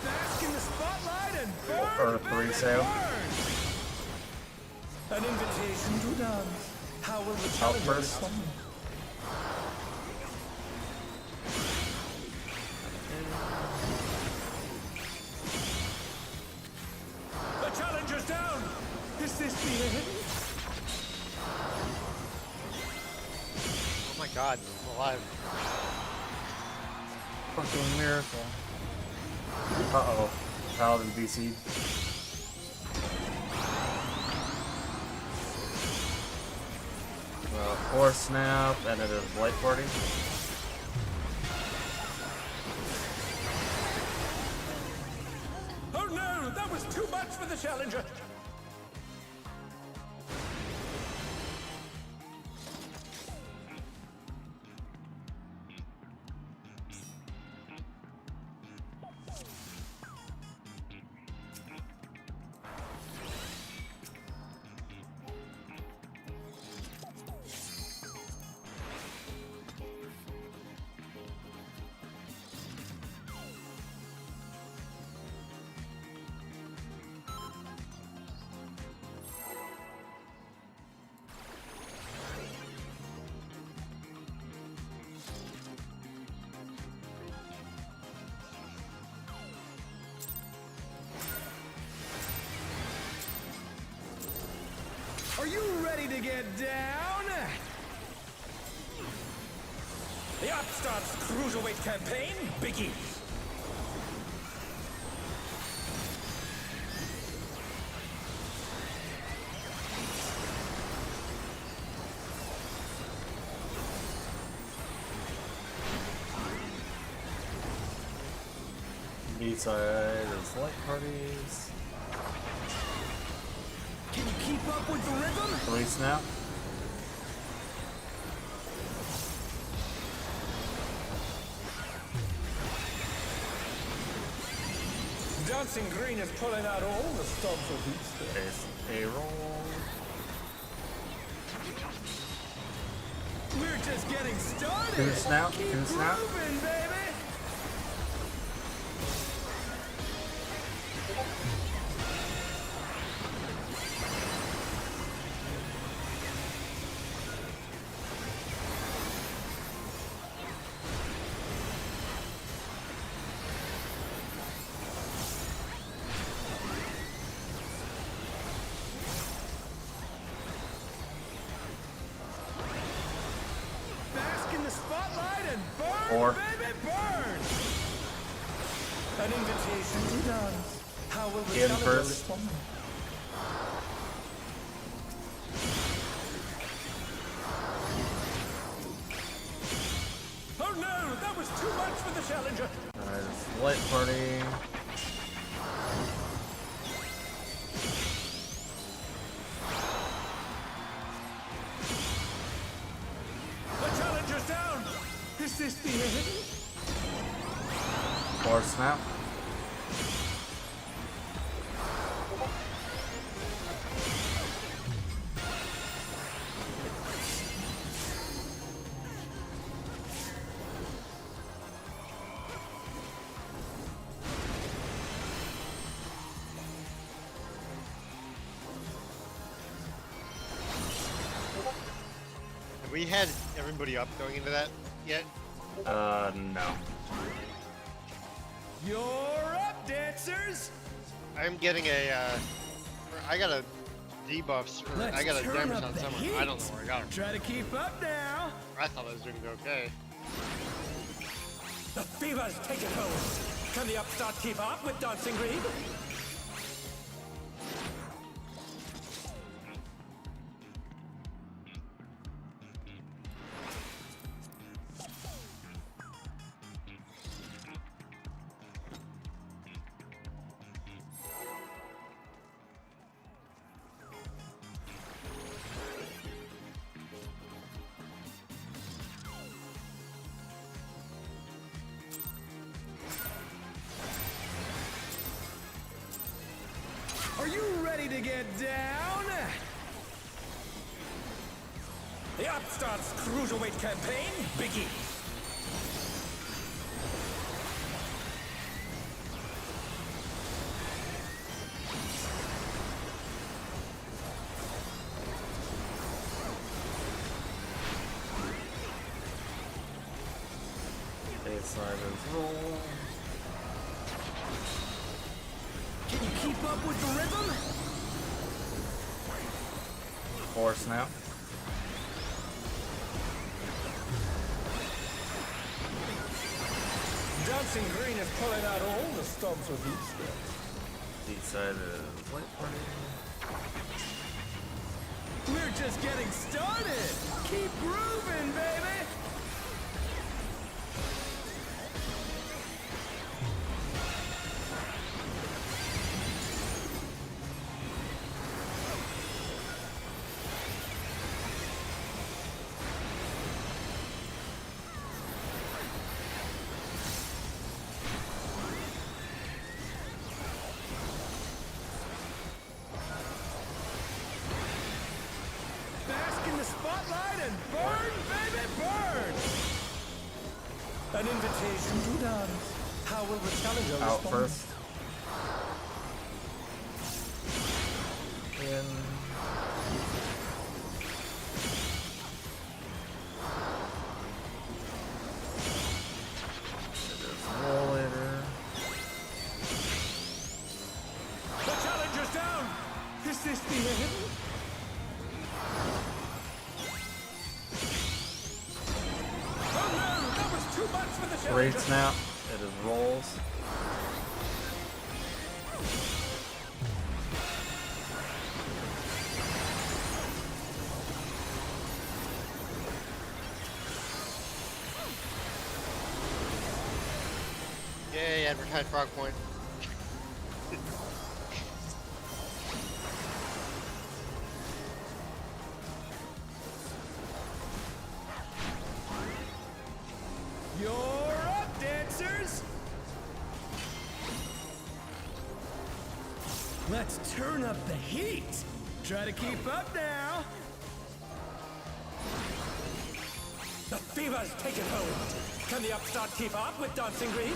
Bask in the spotlight and burn, Or three baby, sail. burn. An invitation to dance. How will the Out challenger first. respond? The challenger's down. Is this the end? Oh my god, I'm alive. Fucking miracle. Uh-oh. Paladin BC. Four snap, and it is light party. Oh no, that was too much for the challenger. Are you ready to get down? The Upstarts Cruiserweight campaign begins. B-side is light parties. Can you keep up with the rhythm? Three snap. Dancing Green is pulling out all the stops of these steps. It's a roll. We're just getting started. Can you snap? Keep Can you snap? grooving, baby. Bask in the spotlight and burn, Four. baby, burn. An invitation to dance. How will the In challenger first. respond? Oh no, that was too much for the challenger. Light party. The challenger's down. Is this the end? Or snap. Have we had everybody up going into that yet? No. You're up, dancers. I'm getting I got a debuffs, or I got a turn damage up on the someone. heat. I don't know where I got them. Try to keep up now. I thought I was doing okay. The fever's taken hold. Can the upstart keep up with Dancing Green? Are you ready to get down? The Upstart's Cruiserweight campaign begins. Baseline is roll. Can you keep up with the rhythm? Or snap. Dancing Green is pulling out all the stops with each step. Each side is light party. We're just getting started. Keep grooving, baby. Bask in the spotlight and burn, baby, burn! An invitation to dance. How will the challenger Out respond? first. In. It is roll later. The challenger's down! Is this the end? Oh no! That was too much for the Great challenger! snap. It is rolls. Yay, advertised frog point. You're up, dancers! Let's turn up the heat. Try to keep up now. The fever's taken hold. Can the upstart keep up with Dancing Green?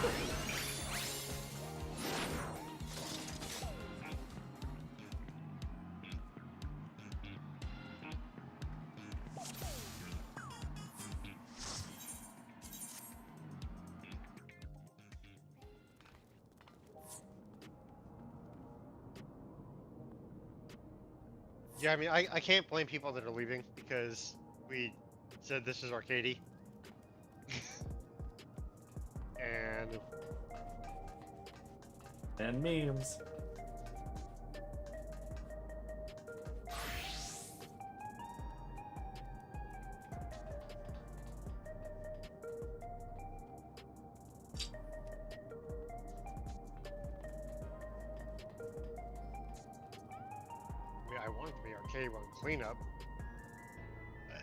Yeah, I mean, I can't blame people that are leaving because we said this is arcadey. And memes. I mean, I want it to be arcade run cleanup. But...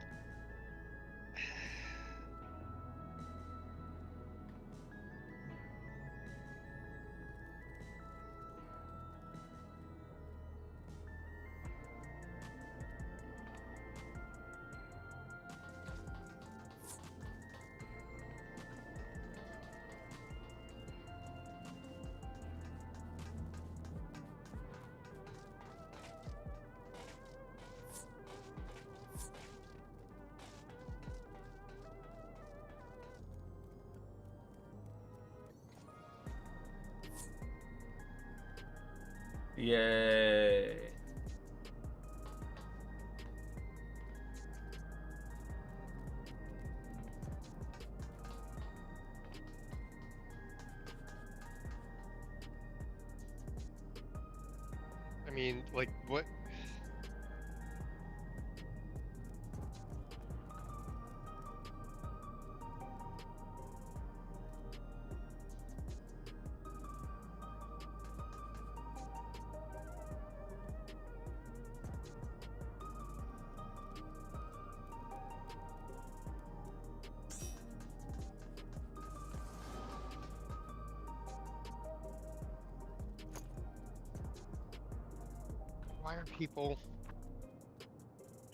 Yay. I mean, like, what? Why are people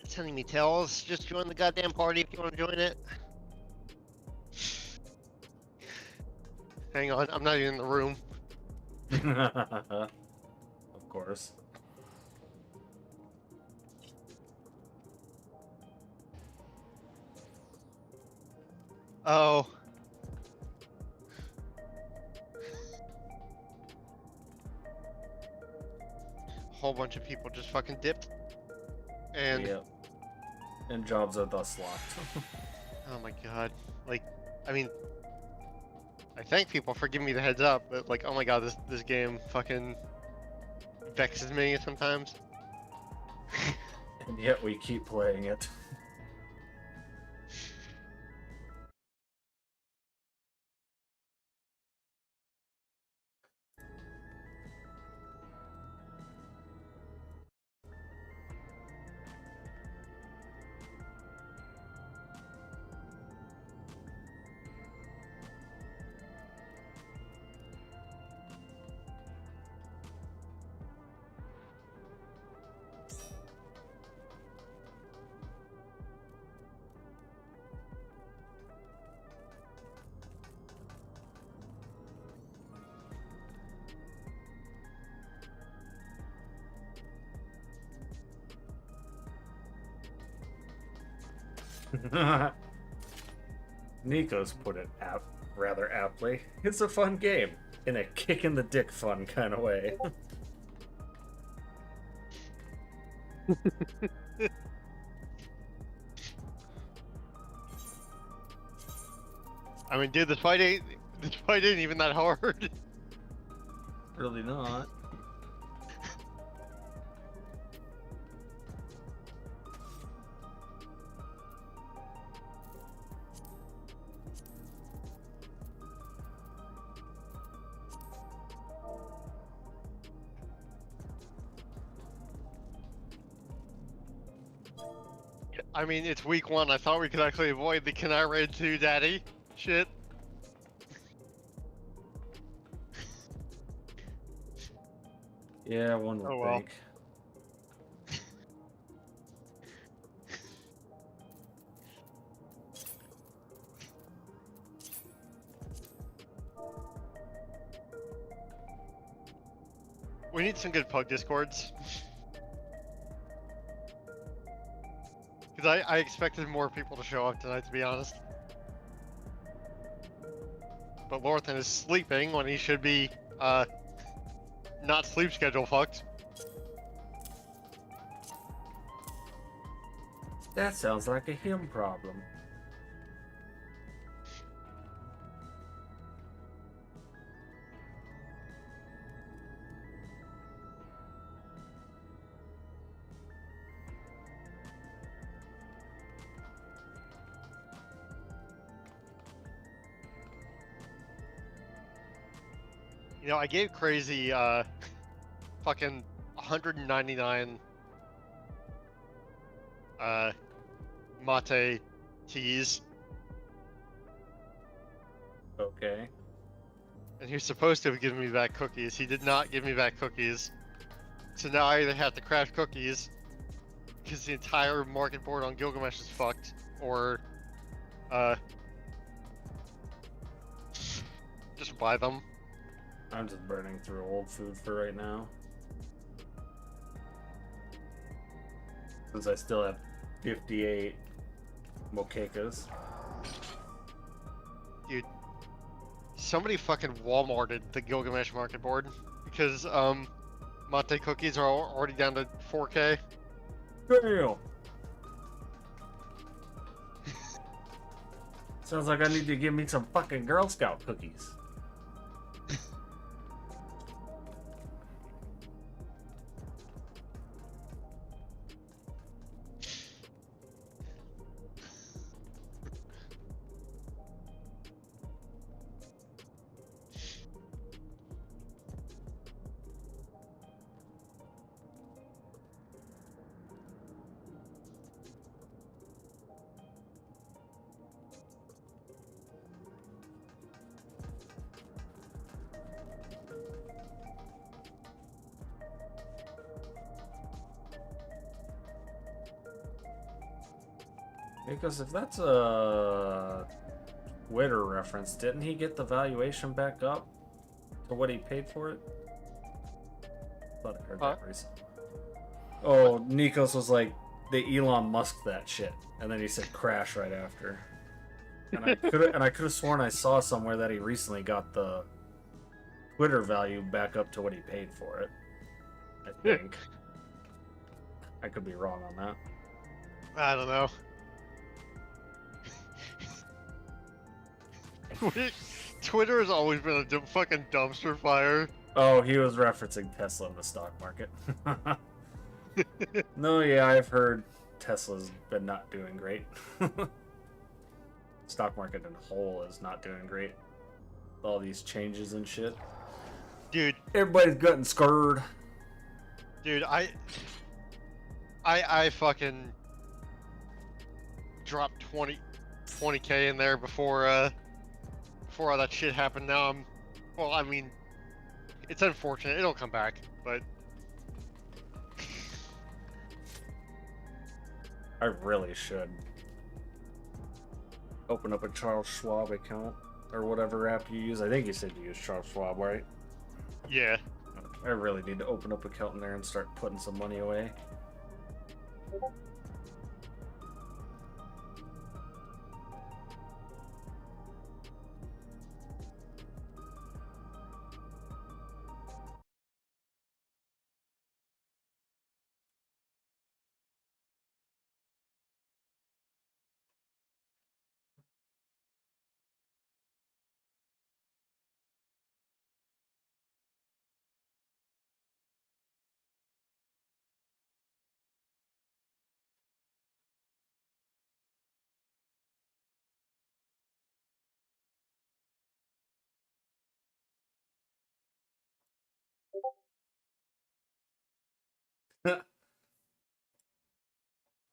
sending me tells? Just join the goddamn party if you want to join it. Hang on, I'm not even in the room. Of course. Oh. A whole bunch of people just fucking dipped. And Yep. And jobs are thus locked. oh my god. Like, I mean, I thank people for giving me the heads up, but like, oh my god, this game fucking vexes me sometimes. And yet we keep playing it. Nico's put it rather aptly. It's a fun game, in a kick in the dick fun kind of way. I mean, dude, this fight ain't even that hard. Really not. I mean, it's week 1. I thought we could actually avoid the "Can I raid too, Daddy?" shit. Yeah, one would Oh, well. think. We need some good pug discords. Because I expected more people to show up tonight, to be honest. But Lorthan is sleeping when he should be, not sleep schedule fucked. That sounds like a him problem. You know, I gave Crazy, fucking 199, mate teas, Okay. and he was supposed to have given me back cookies. He did not give me back cookies. So now I either have to craft cookies, because the entire market board on Gilgamesh is fucked, or, just buy them. I'm just burning through old food for right now. Since I still have 58 mokekas. Dude, somebody fucking Walmarted the Gilgamesh market board, because, mate cookies are already down to 4K. Damn! Sounds like I need to give me some fucking Girl Scout cookies. Because if that's a Twitter reference, didn't he get the valuation back up to what he paid for it? Thought I heard that recently. Oh, Nikos was like, they Elon Musk that shit, and then he said crash right after. And I could have sworn I saw somewhere that he recently got the Twitter value back up to what he paid for it. I think. I could be wrong on that. I don't know. Twitter has always been a fucking dumpster fire. Oh, he was referencing Tesla in the stock market. No, yeah, I've heard Tesla's been not doing great. Stock market in whole is not doing great. All these changes and shit. Dude, Everybody's getting scared. dude, I fucking dropped 20K in there before all that shit happened. Now well, I mean, it's unfortunate. It'll come back, but I really should open up a Charles Schwab account or whatever app you use. I think you said you use Charles Schwab, right? yeah. I really need to open up an account in there and start putting some money away.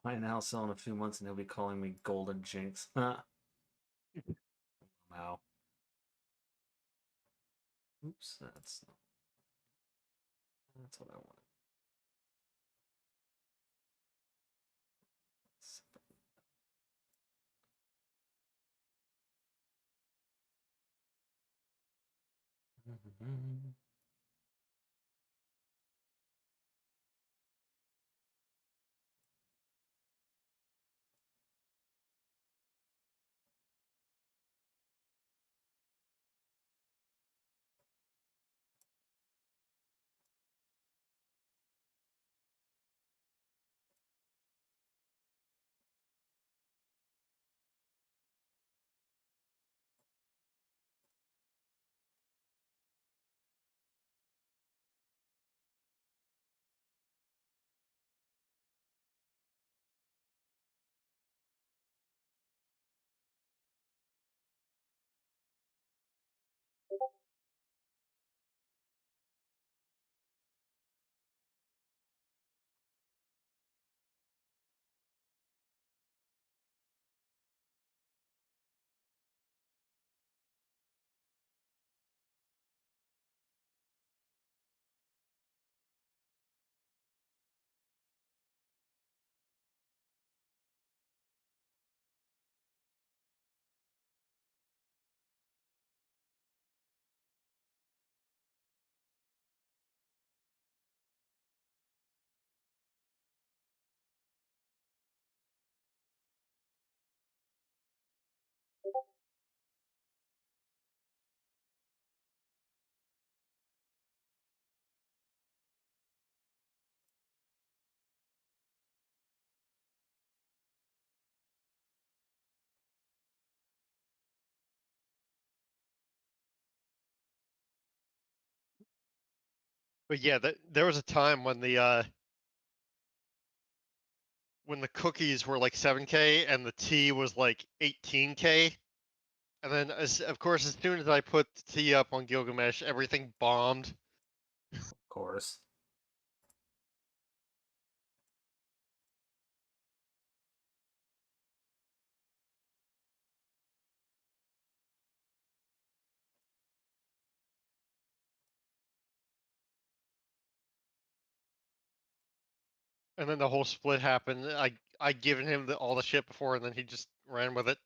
Buy an house sell in a few months and he'll be calling me Golden Jinx. Wow. Oops, that's That's what I want. But yeah, there was a time when the cookies were like 7K and the tea was like 18K. And then, of course, as soon as I put the tea up on Gilgamesh, everything bombed. Of course. And then the whole split happened. I'd given him all the shit before, and then he just ran with it.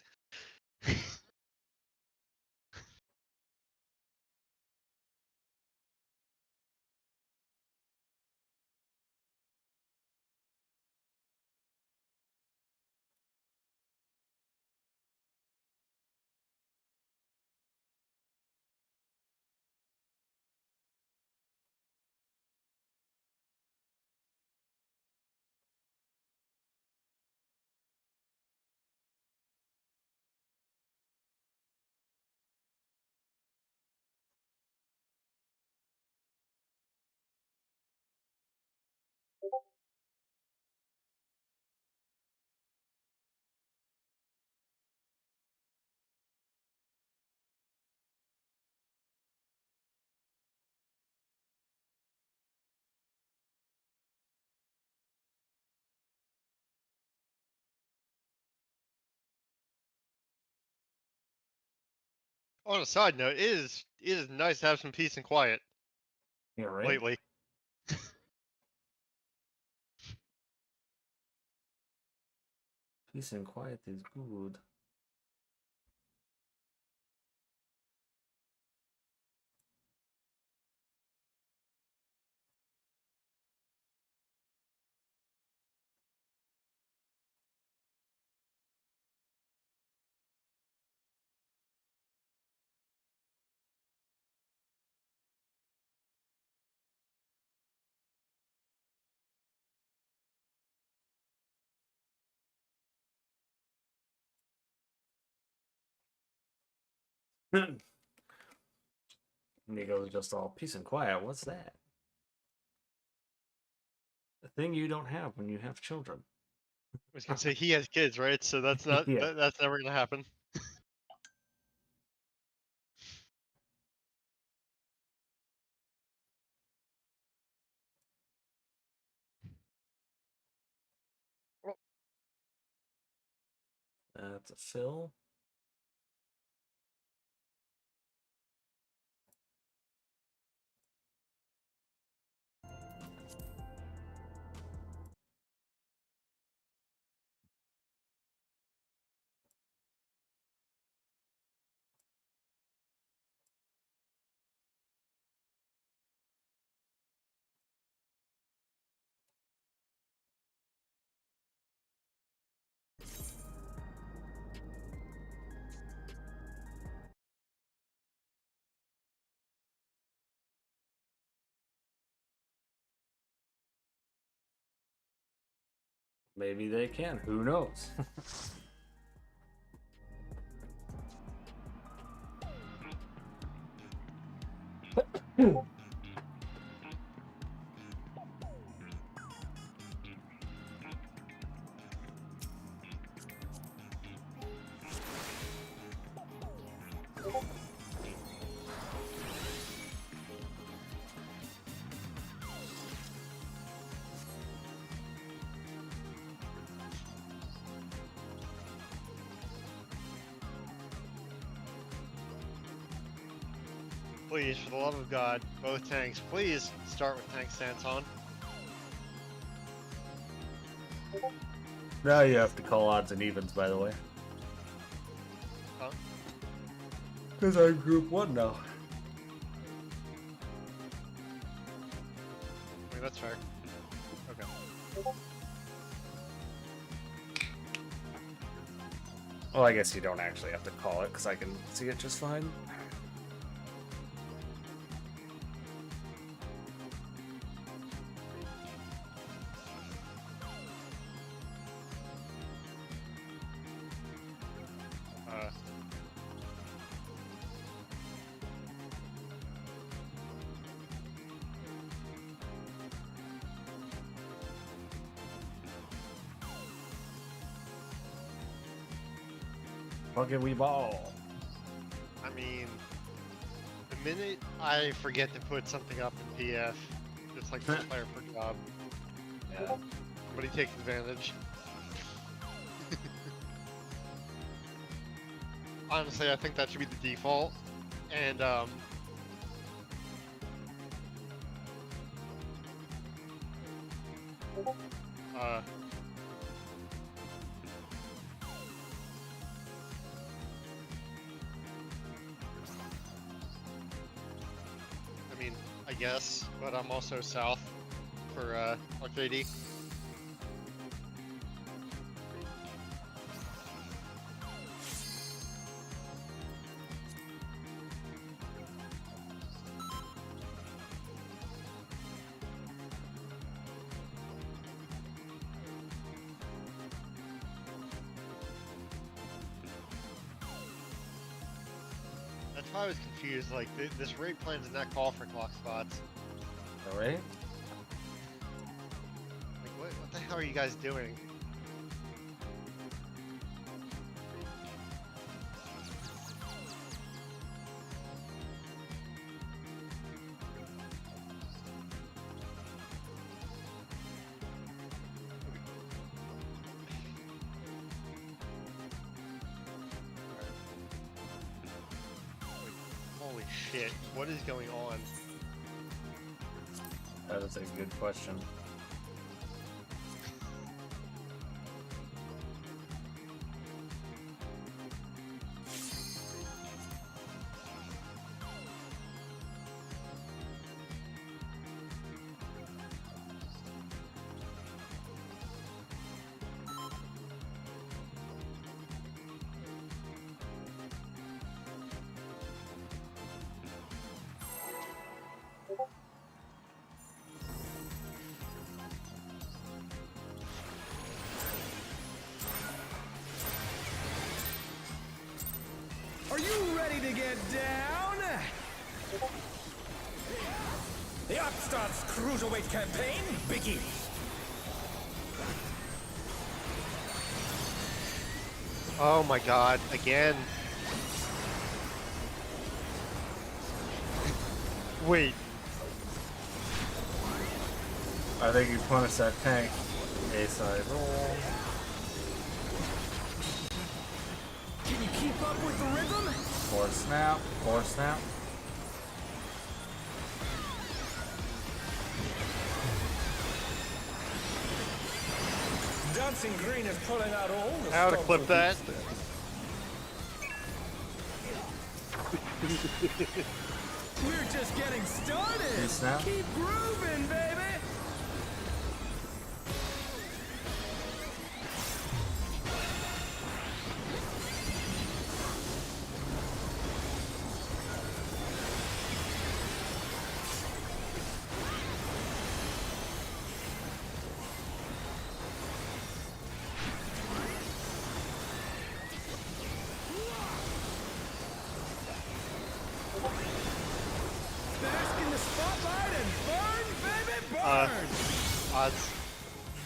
On a side note, it is nice to have some peace and quiet Yeah, right? lately. Peace and quiet is good. Nico's just all peace and quiet. What's that? The thing you don't have when you have children. I was gonna say he has kids, right? So that's not Yeah. that's never gonna happen. That's a fill. Maybe they can. Who knows? Please, for the love of God, both tanks, please start with tank stance on. Now you have to call odds and evens, by the way. Huh? Because I'm group 1 now. I mean, that's fair. Okay. Well, I guess you don't actually have to call it, because I can see it just fine. Fucking we ball. I mean, the minute I forget to put something up in PF, it's like first player per job. Yeah. Somebody takes advantage. Honestly, I think that should be the default. And I mean, I guess, but I'm also south for RKD. That's why I was confused. Like, this rate plan does not call for clock spots. Alright. Like, what the hell are you guys doing? Holy shit, what is going on? That is a good question. Are you ready to get down? The Upstarts Cruiserweight campaign begins. Oh my god, again. Wait, I think you punish that tank. A-side roll. Can you keep up with the rhythm? Force snap. Force snap. Dancing Green is pulling out all the how to stops clip of that? We're just getting started. Snap. Keep grooving, baby. spotlight and burn, baby, burn! Odds.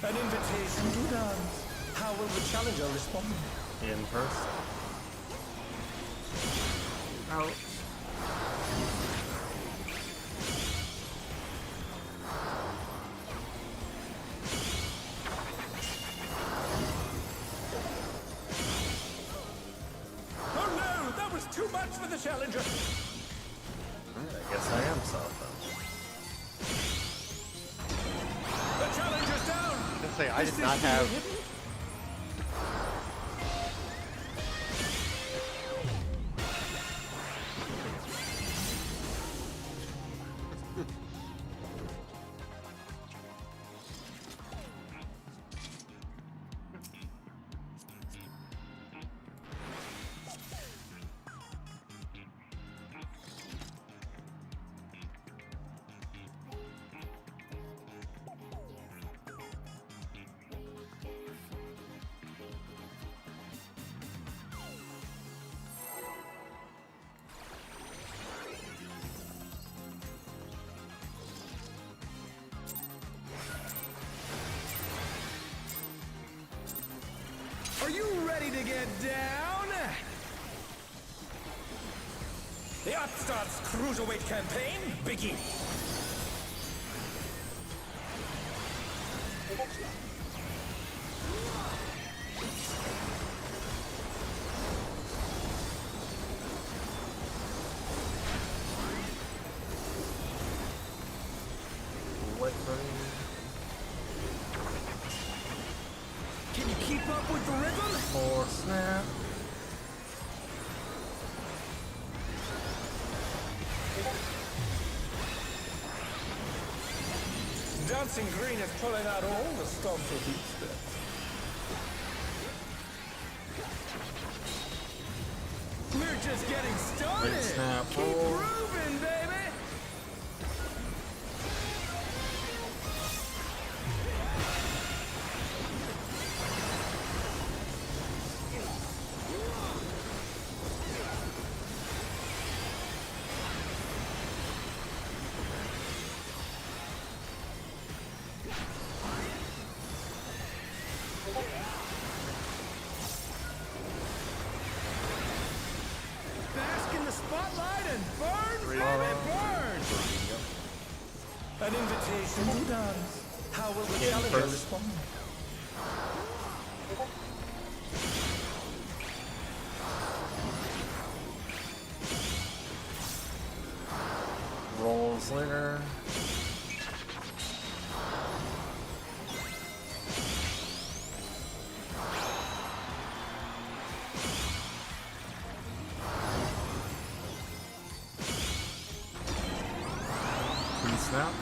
An invitation to dance. How will the challenger respond? In person. Out. Oh no, that was too much for the challenger. I guess I am soft then. The challenger's down. I was gonna say, I did not have. Are you ready to get down? The Upstart's Cruiserweight campaign begins. Can you keep up with the rhythm? Or snap. Dancing Green is pulling out all the stops with each step. We're just getting started. Big snap, Keep roll. grooving, baby. Bask in the spotlight and burn, baby, burn! An invitation to dance. How will the challenger first. respond? Rolls later. Snap.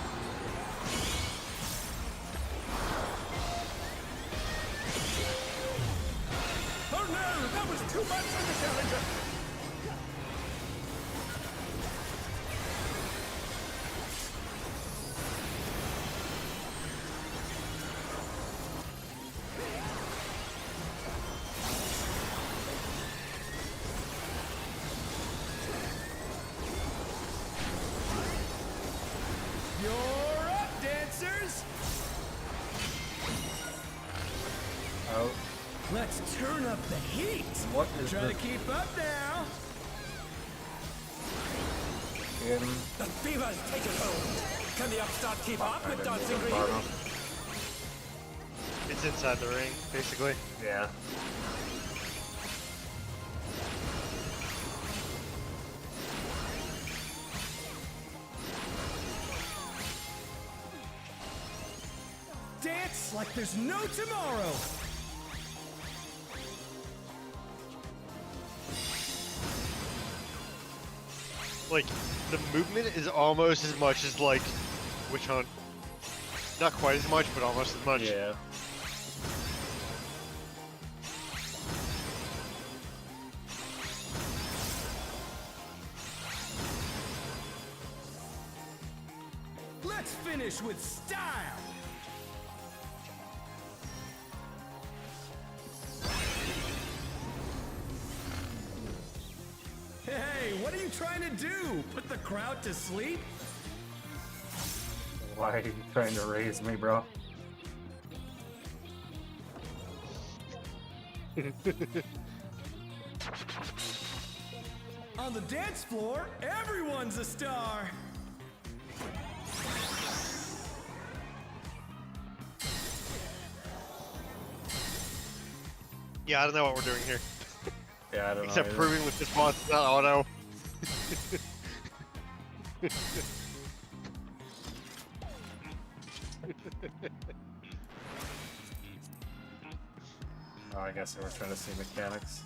Oh no, that was too much for the challenger. You're up, dancers! Out. Let's turn up the heat! What is Try to this? keep up now! In. The fever's taken hold! Can the Upstart keep up with Dancing Green? Bottom. It's inside the ring, basically. Yeah. Dance like there's no tomorrow! Like, the movement is almost as much as, like, Witch Hunt. Not quite as much, but almost as much. Yeah. Let's finish with style! Hey, what are you trying to do? Put the crowd to sleep? Why are you trying to raise me, bro? On the dance floor, everyone's a star. Yeah, I don't know what we're doing here. Yeah, I don't Except know. proving that this boss is not auto. Oh, I guess they were trying to see mechanics.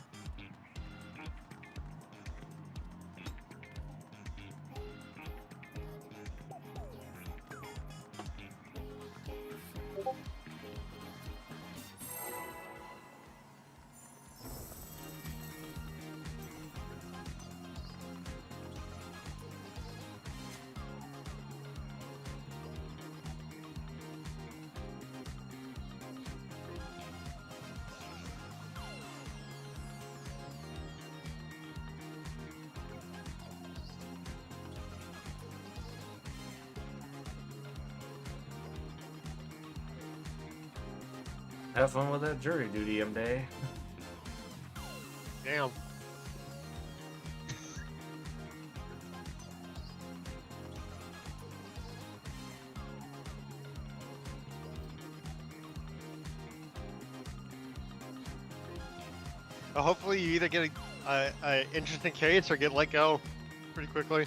Have fun with that jury duty, M-Day. Damn. Well, hopefully you either get a interesting case or get let go pretty quickly.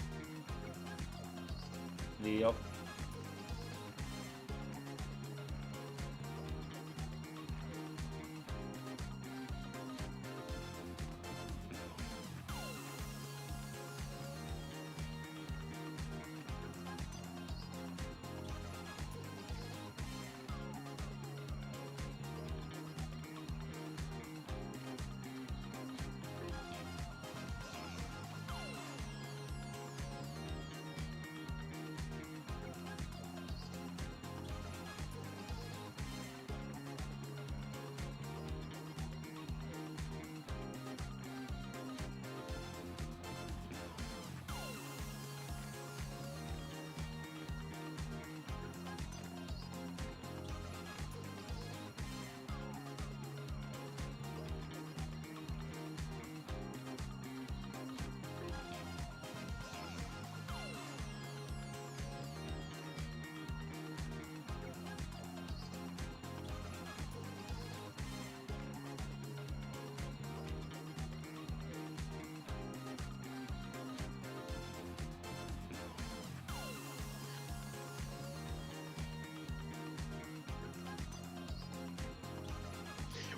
Yep.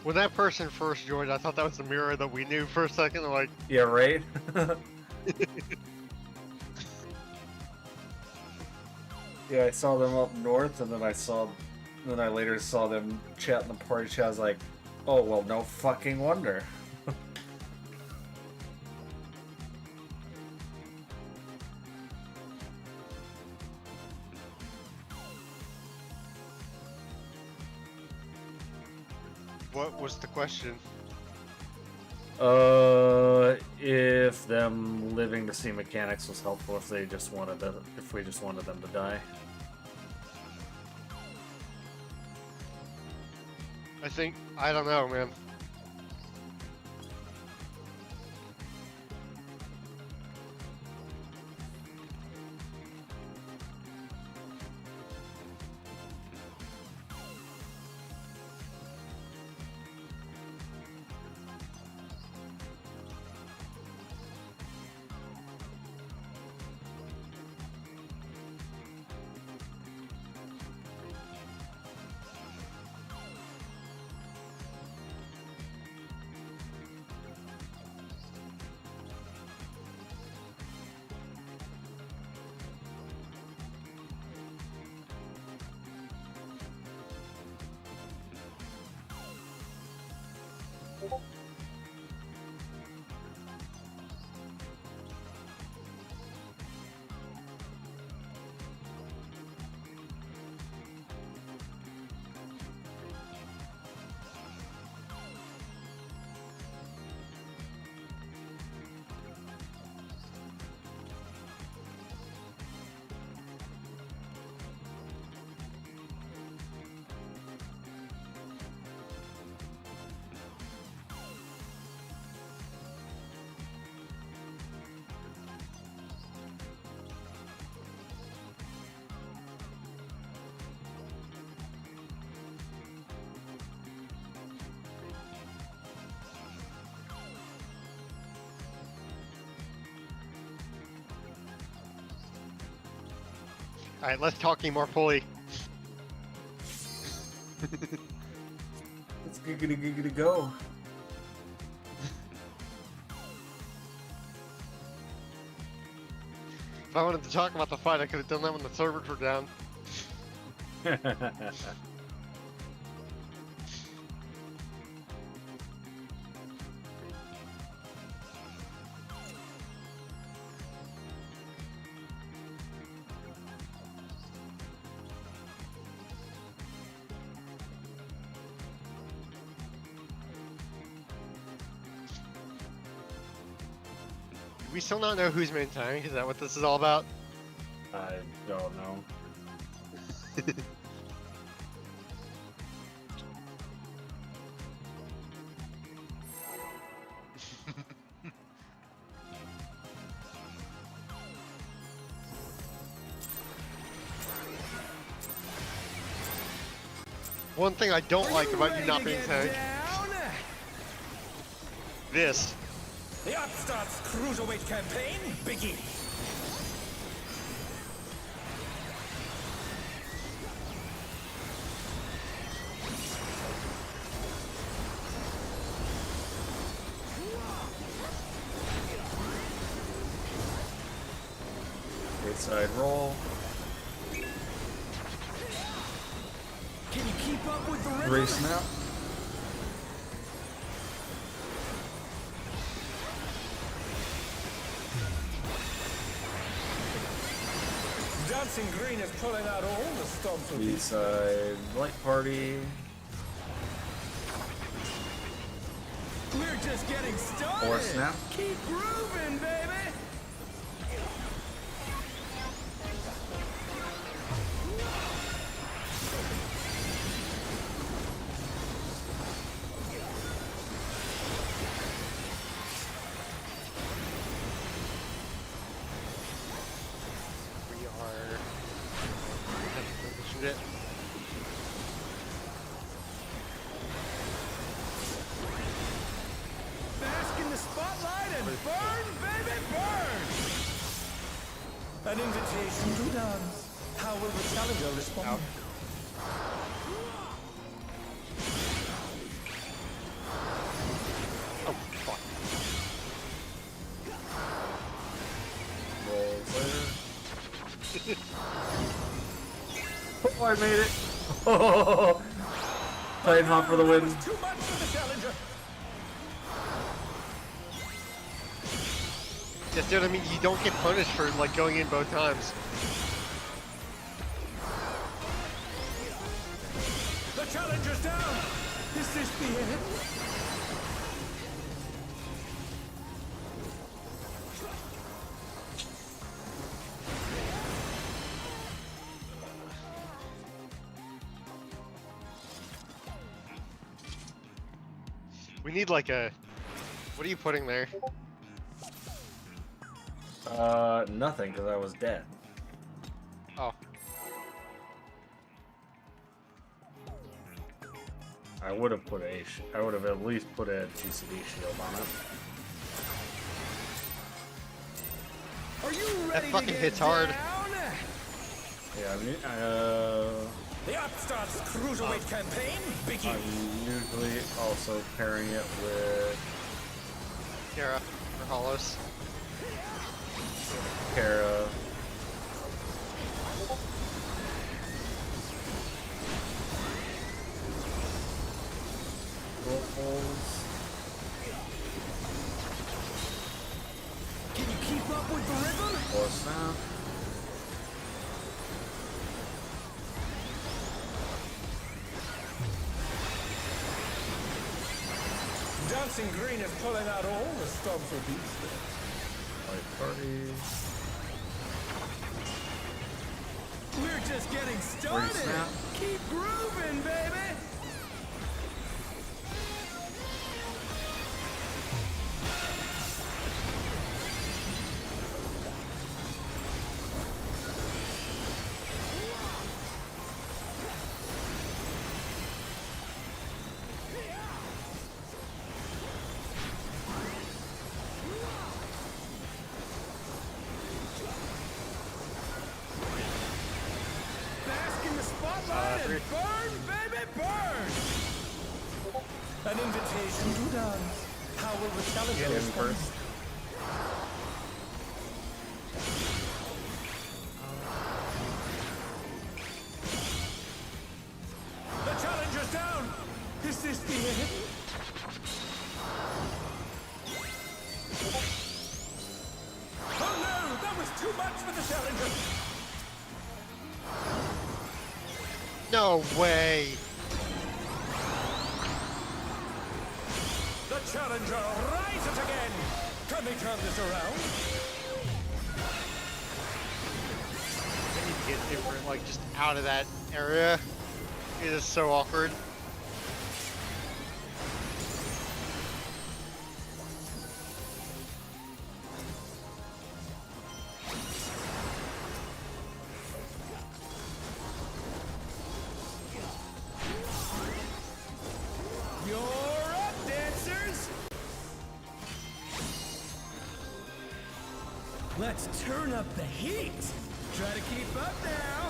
When that person first joined, I thought that was the mirror that we knew for a second. I'm like, Yeah, right? Yeah, I saw them up north, and then I later saw them chat in the party chat. I was like, oh, well, no fucking wonder. what was the question? If them living to see mechanics was helpful, if we just wanted them to die. I don't know, man. Alright, let's talking more fully. Let's giggity go. If I wanted to talk about the fight, I could have done that when the servers were down. We still not know who's main tank. Is that what this is all about? I don't know. One thing I don't like about you not being tank. This. The Upstarts Cruiserweight campaign begins. Side roll. Can you keep up with the rhythm? 3 snap. Dancing Green is pulling out all the stops with B-side light party. We're just getting started. 4 snap. Keep grooving, baby. We are. Have positioned it. Bask in the spotlight and burn, baby, burn! An invitation to dance. How will the challenger respond? Oh, fuck. Rolls later. Oh, I made it. Oh, Titan Hawk for the win. Too much for the challenger. Just dude, I mean, you don't get punished for like going in both times. The challenger's down. Is this the end? We need like a. What are you putting there? Nothing, because I was dead. Oh, I would have put I would have at least put a TCD shield on it. Are you that ready fucking to get hits hard. down? Yeah, I mean, The Upstarts Cruiserweight campaign begins. I'm usually also pairing it with Kara or Hollows. Kara. Rolls. Can you keep up with the rhythm? Or snap. Dancing Green is pulling out all the stops with these. Light party. We're just getting started. snap. Keep grooving, baby. hungry. burn, baby, burn! An invitation to dance. How will the challenger Get him respond? first. The challenger's down! Is this the end? Oh no! That was too much for the challenger! No way. The challenger rises again! Can they turn this around? I need to get different, like, just out of that area. It is so awkward. You're up, dancers! Let's turn up the heat! Try to keep up now!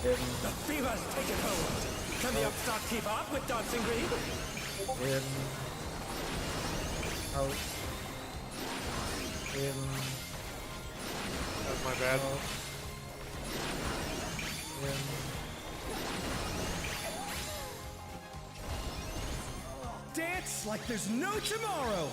In, The fever's taken hold! Can the upstart keep up with Dancing Green? in, out, in, That's my bad. out, in. Dance like there's no tomorrow!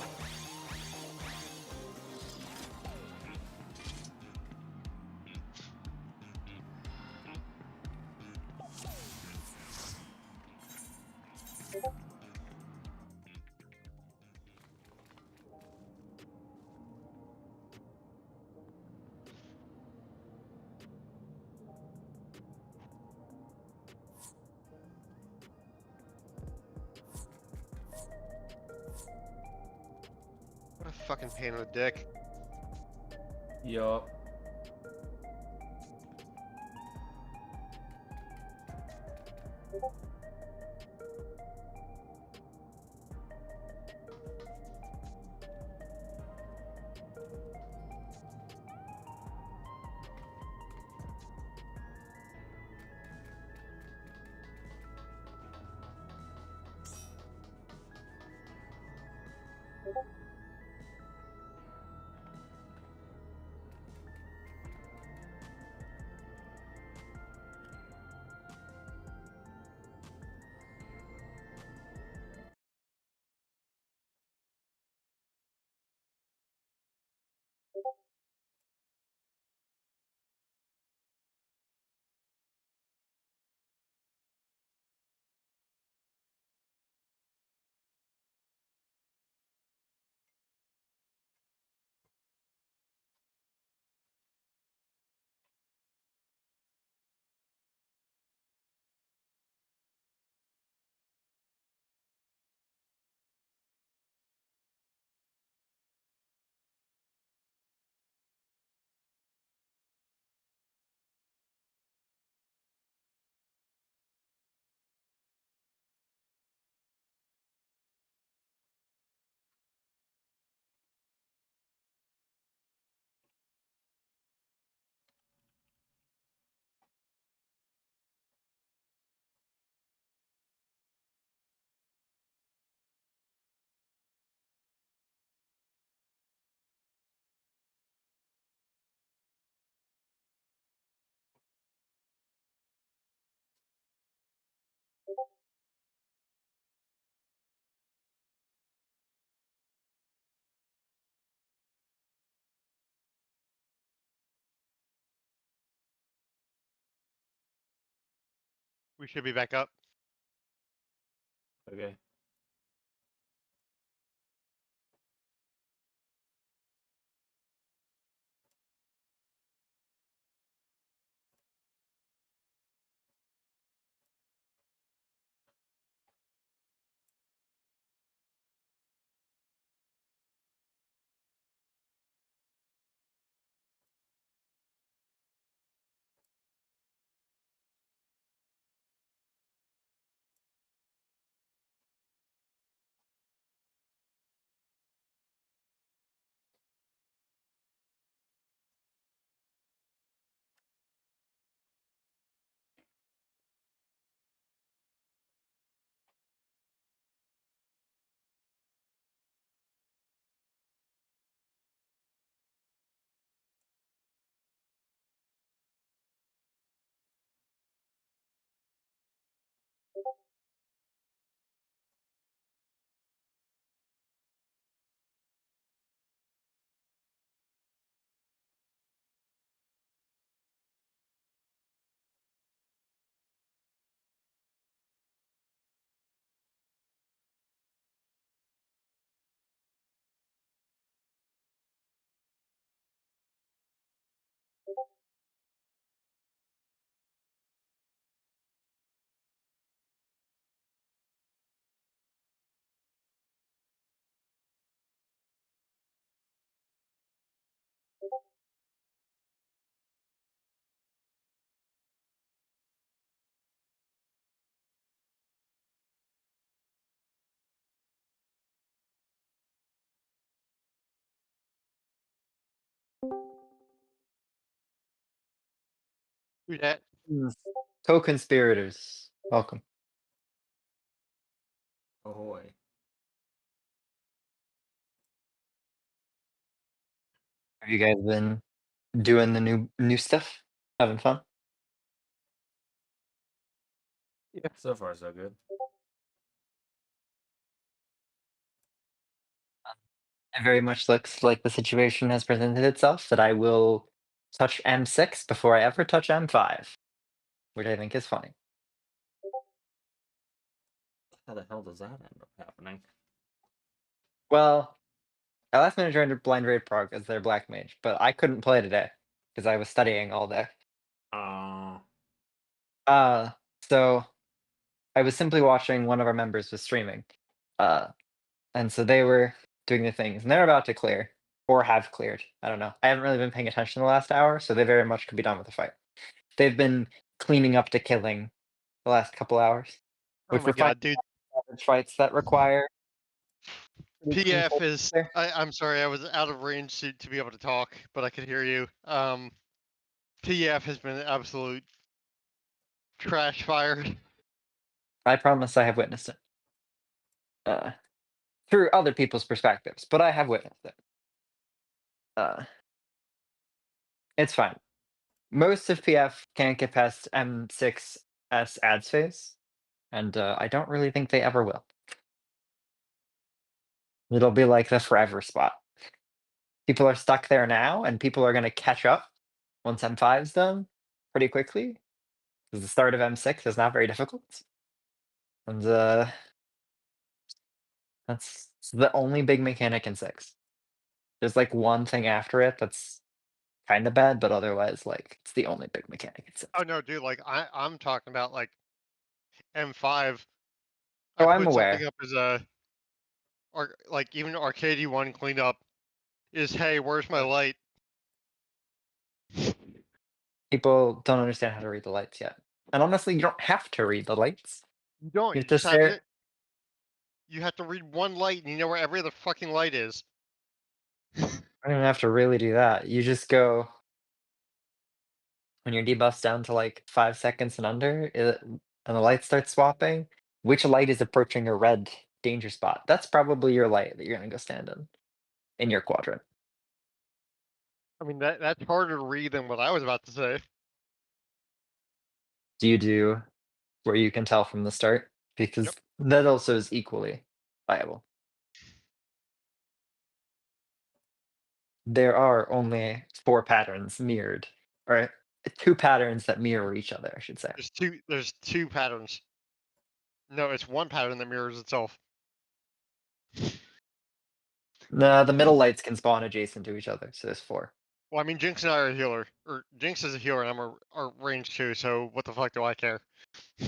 What a fucking pain in the dick. Yup. We should be back up. Okay. Who dat? Co-conspirators, welcome. Ahoy. Have you guys been doing the new stuff? Having fun? So far, so good. It very much looks like the situation has presented itself that I will touch M6 before I ever touch M5, which I think is funny. How the hell does that end up happening? Well, I last minute joined Blind Raid Prague as their black mage, but I couldn't play today because I was studying all day. So I was simply watching one of our members was streaming. And so they were doing the things, and they're about to clear or have cleared. I don't know. I haven't really been paying attention the last hour, so they very much could be done with the fight. They've been cleaning up to killing the last couple hours, Oh which my we're god, dude. fights that require. PF is. there. I'm sorry, I was out of range to be able to talk, but I could hear you. PF has been an absolute trash fire. I promise I have witnessed it. Through other people's perspectives, but I have witnessed it. It's fine. Most of PF can't get past M6S ads phase, and I don't really think they ever will. It'll be like the forever spot. People are stuck there now, and people are going to catch up once M5's done pretty quickly, because the start of M6 is not very difficult. And that's the only big mechanic in 6. There's like one thing after it that's kind of bad, but otherwise, like, it's the only big mechanic in 6. Oh no, dude, like I'm talking about like M5. Oh, I I'm put aware. something up as a like even Arcade 1 cleaned up is hey, where's my light? People don't understand how to read the lights yet. And honestly, you don't have to read the lights. You don't, You you have to just have to stare. you have to read one light and you know where every other fucking light is. I don't even have to really do that. You just go when your debuff's down to like 5 seconds and under, and the light starts swapping. Which light is approaching a red danger spot? That's probably your light that you're gonna go stand in your quadrant. I mean that's harder to read than what I was about to say. Do you do where you can tell from the start? Because Yep. that also is equally viable. There are only 4 patterns mirrored, or 2 patterns that mirror each other, I should say. There's two patterns. No, it's one pattern that mirrors itself. No, the middle lights can spawn adjacent to each other, so there's 4. Well, I mean, Jinx and I are a healer, or Jinx is a healer, and I'm a range too. So what the fuck do I care?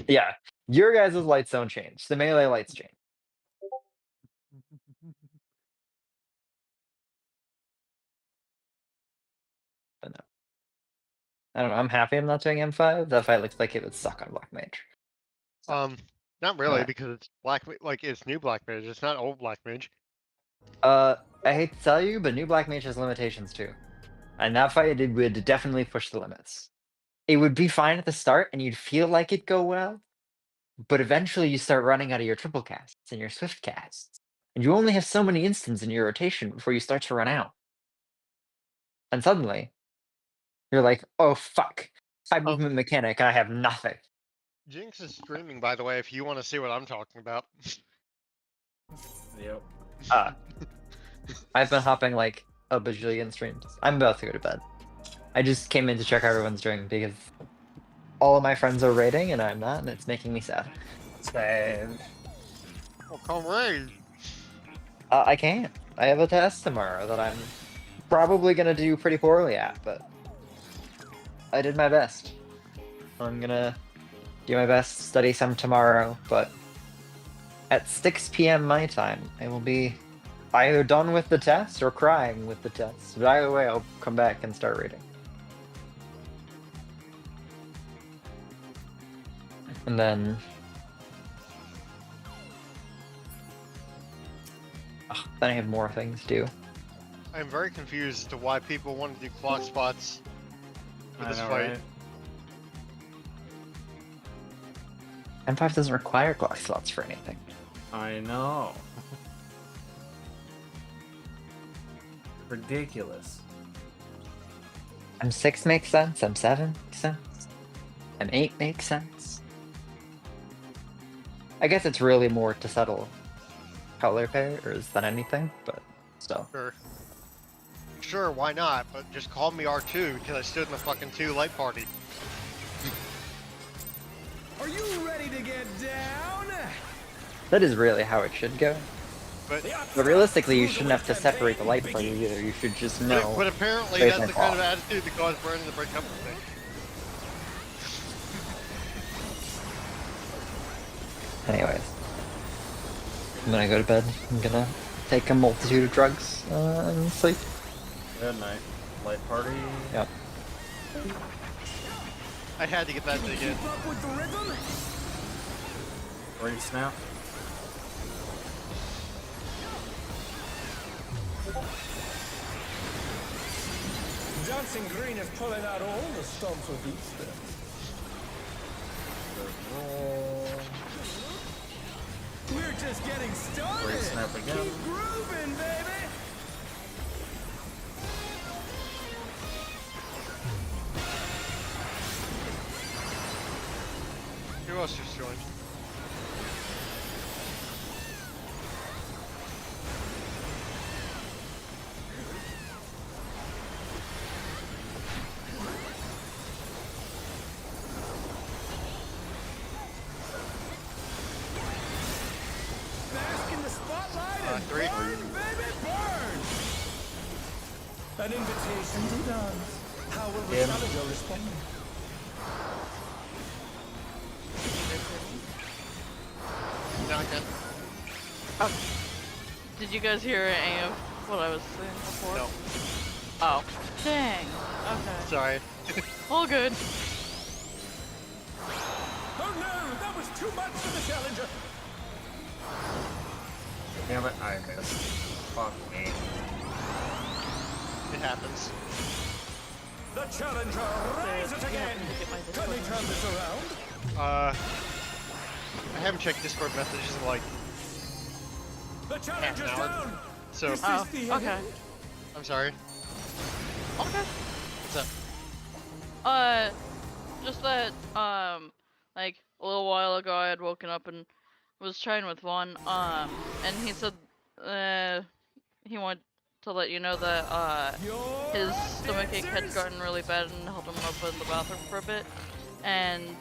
Yeah, your guys' lights don't change. The melee lights change. But no. I don't know. I'm happy I'm not doing M5. That fight looks like it would suck on Black Mage. Not really, Alright. because it's like it's new Black Mage. It's not old Black Mage. I hate to tell you, but new Black Mage has limitations too. And that fight it would definitely push the limits. It would be fine at the start and you'd feel like it'd go well, but eventually you start running out of your triple casts and your swift casts. And you only have so many instants in your rotation before you start to run out. And suddenly, you're like, oh fuck, high movement mechanic, and I have nothing. Jinx is streaming, by the way, if you want to see what I'm talking about. Yep. I've been hopping like a bajillion streams. I'm about to go to bed. I just came in to check how everyone's doing because all of my friends are raiding and I'm not, and it's making me sad. Same. Oh, come raid. I can't. I have a test tomorrow that I'm probably gonna do pretty poorly at, but I did my best. I'm gonna do my best, study some tomorrow, but at 6 p.m. my time, I will be either done with the test or crying with the test. But either way, I'll come back and start reading. And then... then I have more things to do. I'm very confused as to why people want to do clock spots for I this know, fight. right? M5 doesn't require clock slots for anything. I know. Ridiculous. M6 makes sense, M7 makes sense, M8 makes sense. I guess it's really more to settle color pairs than anything, but still. Sure. Sure, why not? But just call me R2 because I stood in the fucking 2 light party. Are you ready to get down? That is really how it should go. But But realistically, you shouldn't have to separate the light party either. You should just know. but apparently there's that's no the kind of clock. attitude that caused Brandon to break up with me. Anyways, I'm gonna go to bed. I'm gonna take a multitude of drugs and sleep. Good night. Light party. Yep. I had to get that thing in. Keep up with the rhythm? Ring snap. Dancing Green is pulling out all the stops with these steps. Good roll. We're just getting started. Ring snap again. Keep grooving, baby. Who else just joined? Bask in the spotlight and 3. burn, baby, burn. An invitation to dance. How will the Yeah. challenger respond? Not again. Did you guys hear any of what I was saying before? No. Oh. Dang. Okay. Sorry. All good. Oh no, that was too much for the challenger. Damn it, I missed. Fuck me. It happens. The challenger rises again. Can they turn this around? I haven't checked Discord messages in like The challenger's hour. down. so. This Oh, is the okay. end. I'm sorry. Okay. What's up? Just that, like, a little while ago I had woken up and was chatting with one, and he said, he wanted to let you know that, his stomachache had gotten really bad and held him up in the bathroom for a bit, and,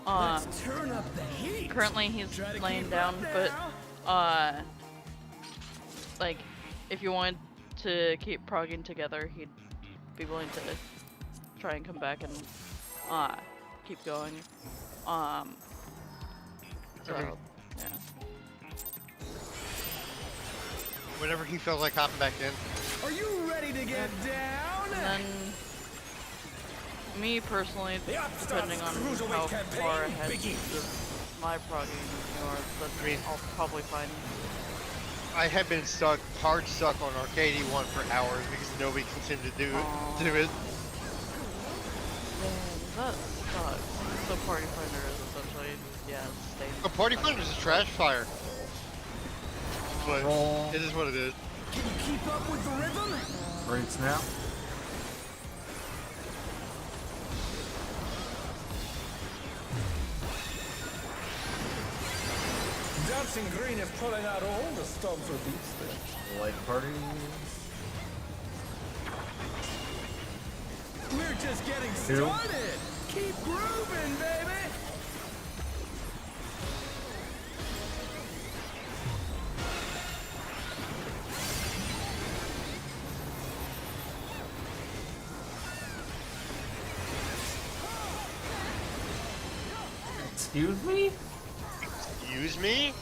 Let's turn up the heat. currently he's Try to laying keep down, up but, now. like, if you wanted to keep progging together, he'd be willing to try and come back and, keep going. So, Okay. yeah. Whenever he feels like hopping back in. Are you ready to get down? And then, me personally, The Upstarts depending on Cruiserweight how campaign far ahead begins. of my progging you are, then I mean- I'll probably find. I have been hard stuck on Arcade 1 for hours because nobody can seem to do it. Man, that sucks. So Party Finder is essentially, yeah, staying. A Party Finder is a trash fire. But Roll. it is what it is. Can you keep up with the rhythm? Ring snap. Dancing Green is pulling out all the stops with these steps. Light party. We're just getting 2. started. Keep grooving, baby. Excuse me? Excuse me?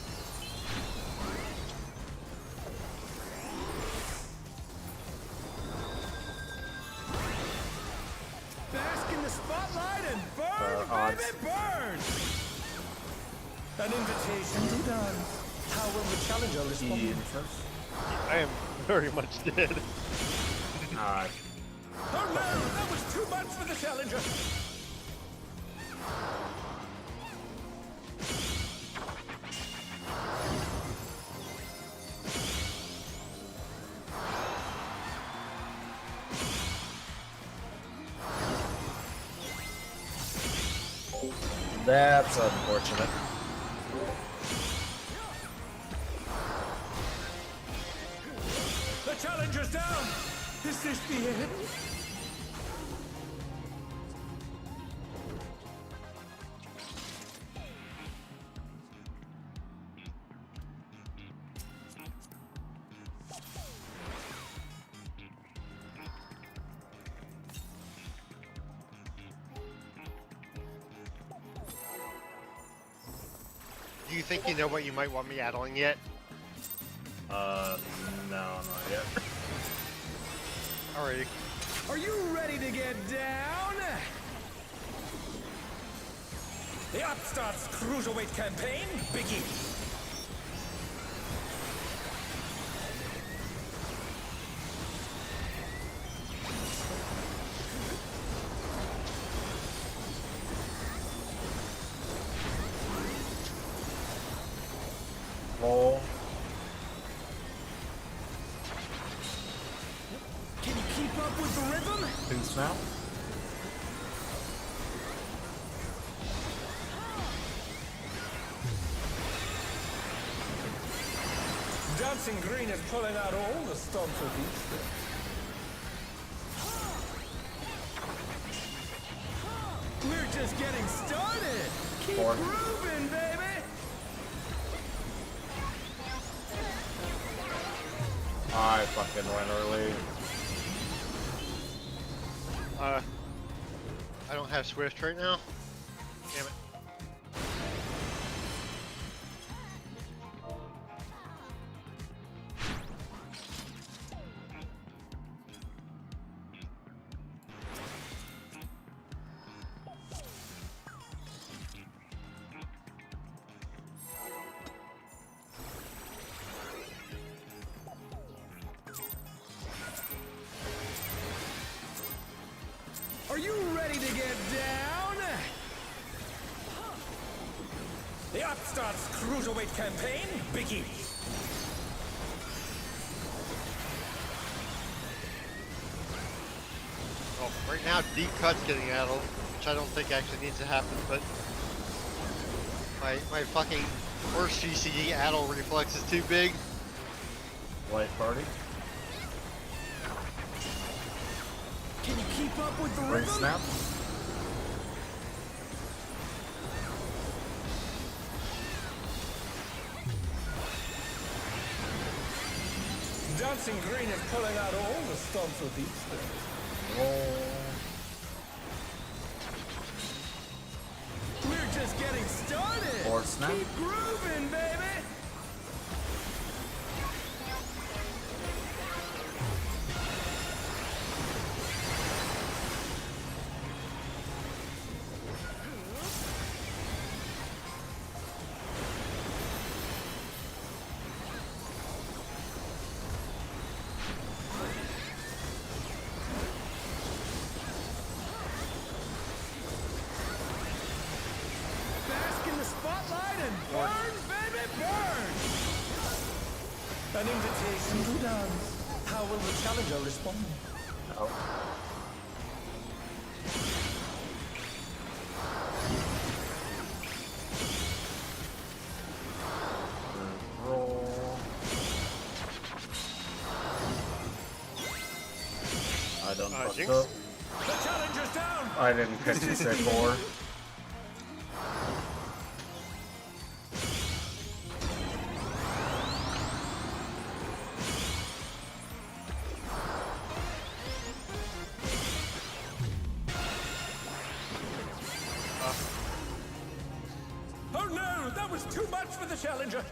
Bask in the spotlight and burn, odds. baby, burn. An invitation to dance. How will the challenger respond? E in first. I am very much dead. Ah, Oh no, that was too much for the challenger. That's unfortunate. The challenger's down! Is this the end? Do you think you know what you might want me addling yet? No, not yet. Alrighty. Are you ready to get down? The Upstarts Cruiserweight campaign begins! Roll. Can you keep up with the rhythm? Two snap. Dancing Green is pulling out all the stops of each. We're just getting started! Keep Four. grooving, baby! I fucking went early. I don't have Swift right now. Damn it. Are you ready to get down? The Upstarts Cruiserweight campaign begins! Well, right now deep cut's getting addled, which I don't think actually needs to happen, but my fucking worst GCD addle reflex is too big. Light party. Can you keep up with the Ring rhythm? snap. Dancing Green is pulling out all the stops with each. Roll. We're just getting started! Four snap. Keep grooving, baby! Bask in the spotlight and burn, baby, burn! An invitation to dance. How will the challenger respond? Oh. Roll. I done fucked Jinx? up. The challenger's down! I didn't catch you say 4. Oh no, that was too much for the challenger!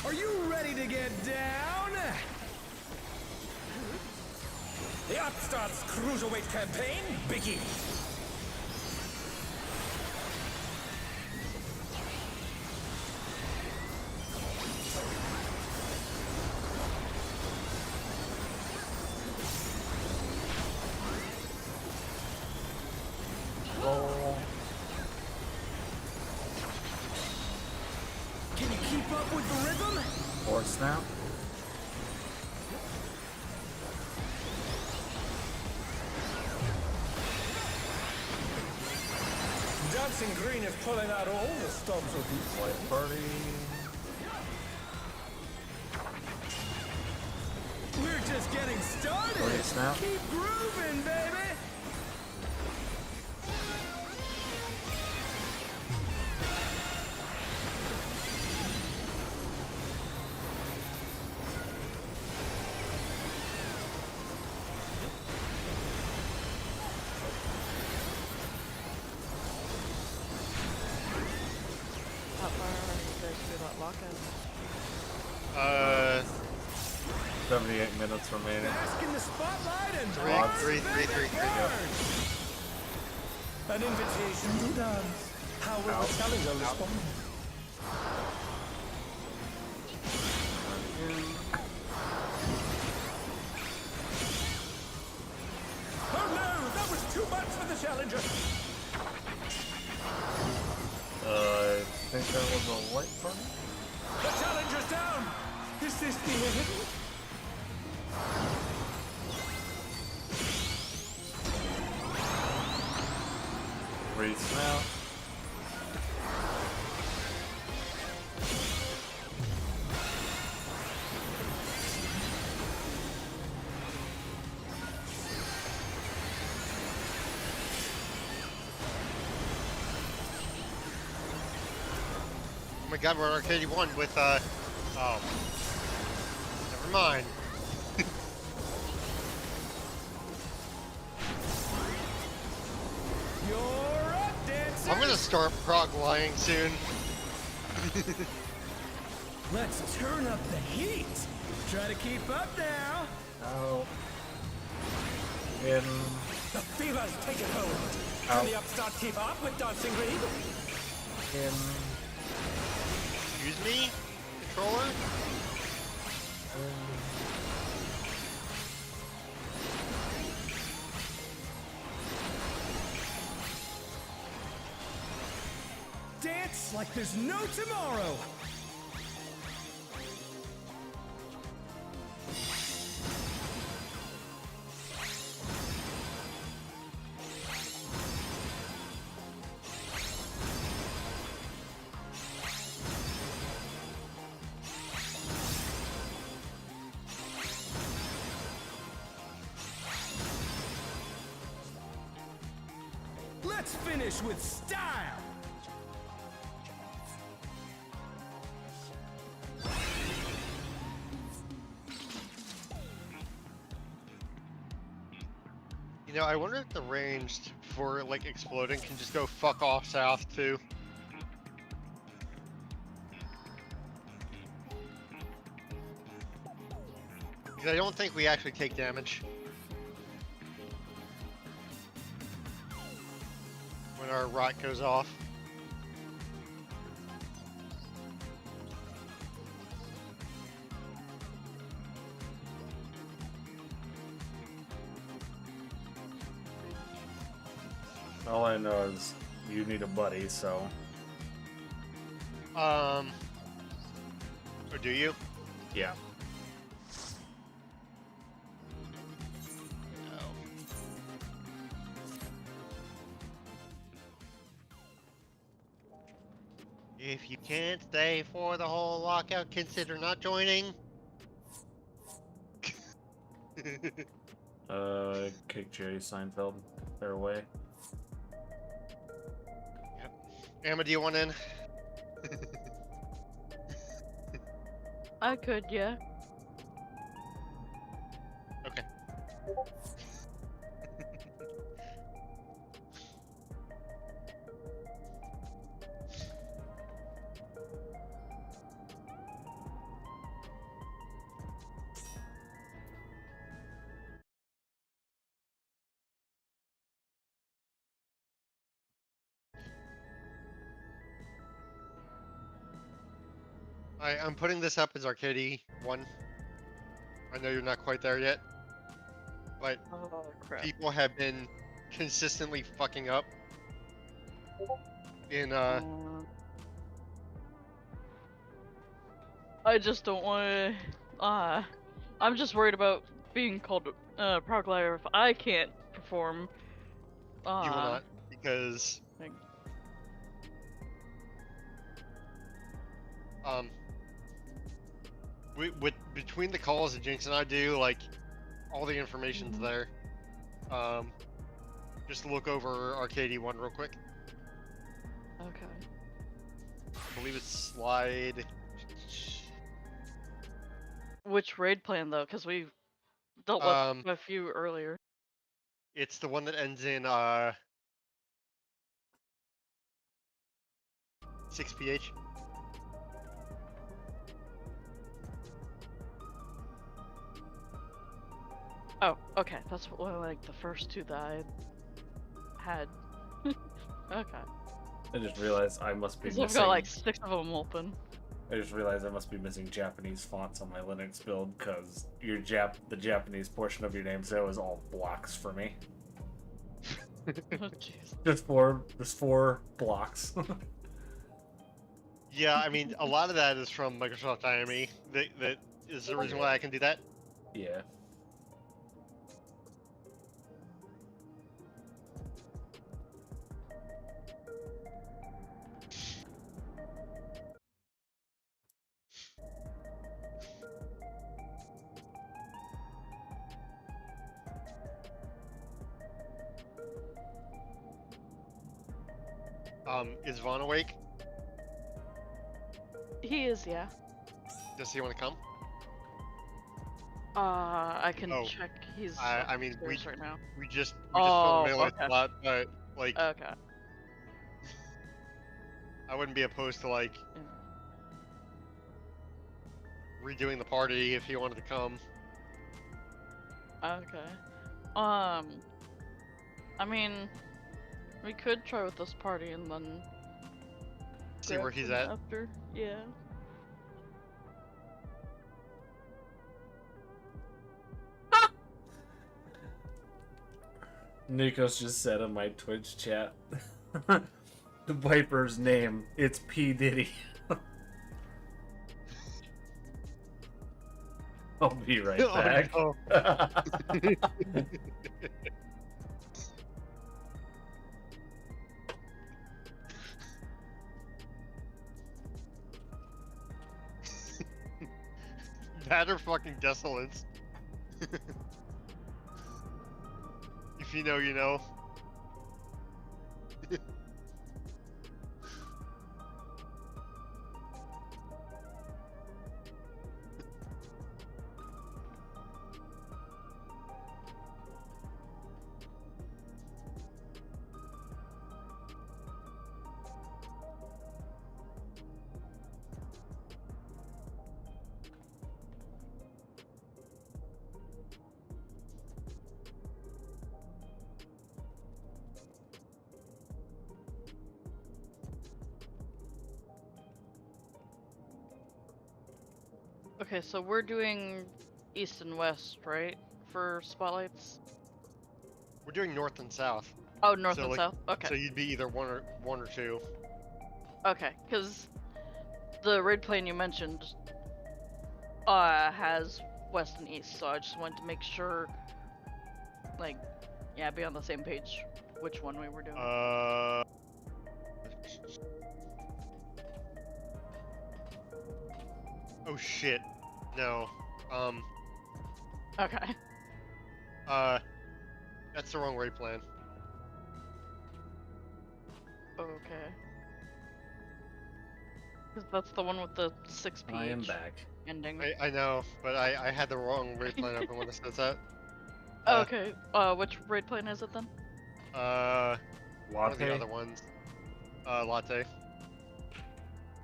Are you ready to get down? The Upstarts Cruiserweight campaign begins. Roll. Can you keep up with the rhythm? Or snap. Dancing Green is pulling out all the stops with you. White party. We're just getting started. Great snap. Keep grooving, baby. How far are you guys through that lockout? 78 minutes remaining. Bask in the spotlight and Three. an invitation to dance. How will the challenger respond? Oh no, that was too much for the challenger. I think that was a white party. The challenger's down. Is this the end? Great snap. Oh my god, we're Arcade 1 with, oh. Never mind. You're up, dancer. I'm gonna start prog lying soon. Let's turn up the heat. Try to keep up now. Out. In. The fever's taken hold. Out. Can the upstart keep up with Dancing Green? In. Excuse me, controller? Dance like there's no tomorrow. Let's finish with style. You know, I wonder if the range for, like, exploding can just go fuck off south, too. Because I don't think we actually take damage when our rot goes off. All I know is you need a buddy, so. Or do you? Yeah. If you can't stay for the whole lockout, consider not joining. Kick Jerry Seinfeld their way. Emma, do you want in? I could, yeah. Okay. I'm putting this up as Arcady 1. I know you're not quite there yet, but Oh crap. people have been consistently fucking up in I just don't want to. I'm just worried about being called prog liar if I can't perform. you will not, because Like- with between the calls that Jinx and I do, like all the information's there. Just look over Arcady 1 real quick. Okay. I believe it's slide. Which raid plan though? Because we dealt with a few earlier. It's the one that ends in 6ph. Oh, okay. That's what, like the first two that I had. Okay. I just realized I must be Because I've missing. got like 6 of them open. I just realized I must be missing Japanese fonts on my Linux build because the Japanese portion of your name so is all blocks for me. Oh, jeez. Just four blocks. Yeah, I mean, a lot of that is from Microsoft IME. That is the reason why I can do that. Yeah. Is Vaughn awake? He is, yeah. Does he want to come? I can Oh, check. He's I mean, upstairs right now. We just Oh, filled the melee okay. slot, but like Okay. I wouldn't be opposed to like Yeah. redoing the party if he wanted to come. Okay. I mean, we could try with this party and then See grab where he's him at. after. Yeah. Nikos just said in my Twitch chat, the Viper's name, it's P. Diddy. I'll be right Oh, back. no. That or fucking Desolence. If you know, you know. Okay, so we're doing east and west, right? For spotlights? We're doing north and south. Oh, north So, and like, south? Okay. So you'd be either one or two. Okay, because the raid plan you mentioned has west and east, so I just wanted to make sure, like, yeah, be on the same page which one we were doing. Oh shit. No. Okay. That's the wrong raid plan. Okay. Because that's the one with the 6 ph I am back. ending. I know, but I had the wrong raid plan open when this says that. Okay. Which raid plan is it then? One of the Latte? other ones. Latte.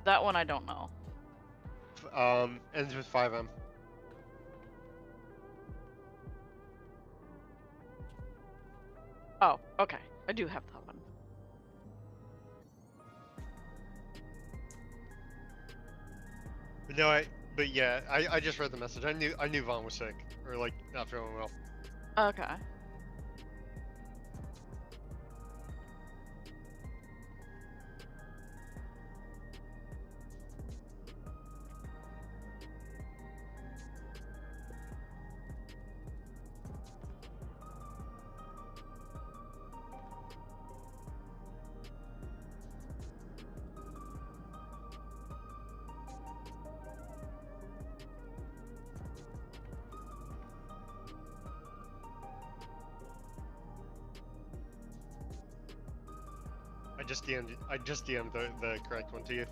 That one I don't know. Ends with 5M. Oh, okay. I do have that one. No, but yeah, I just read the message. I knew Vaughn was sick or like not feeling well. Okay. I just DM'd the correct one to you.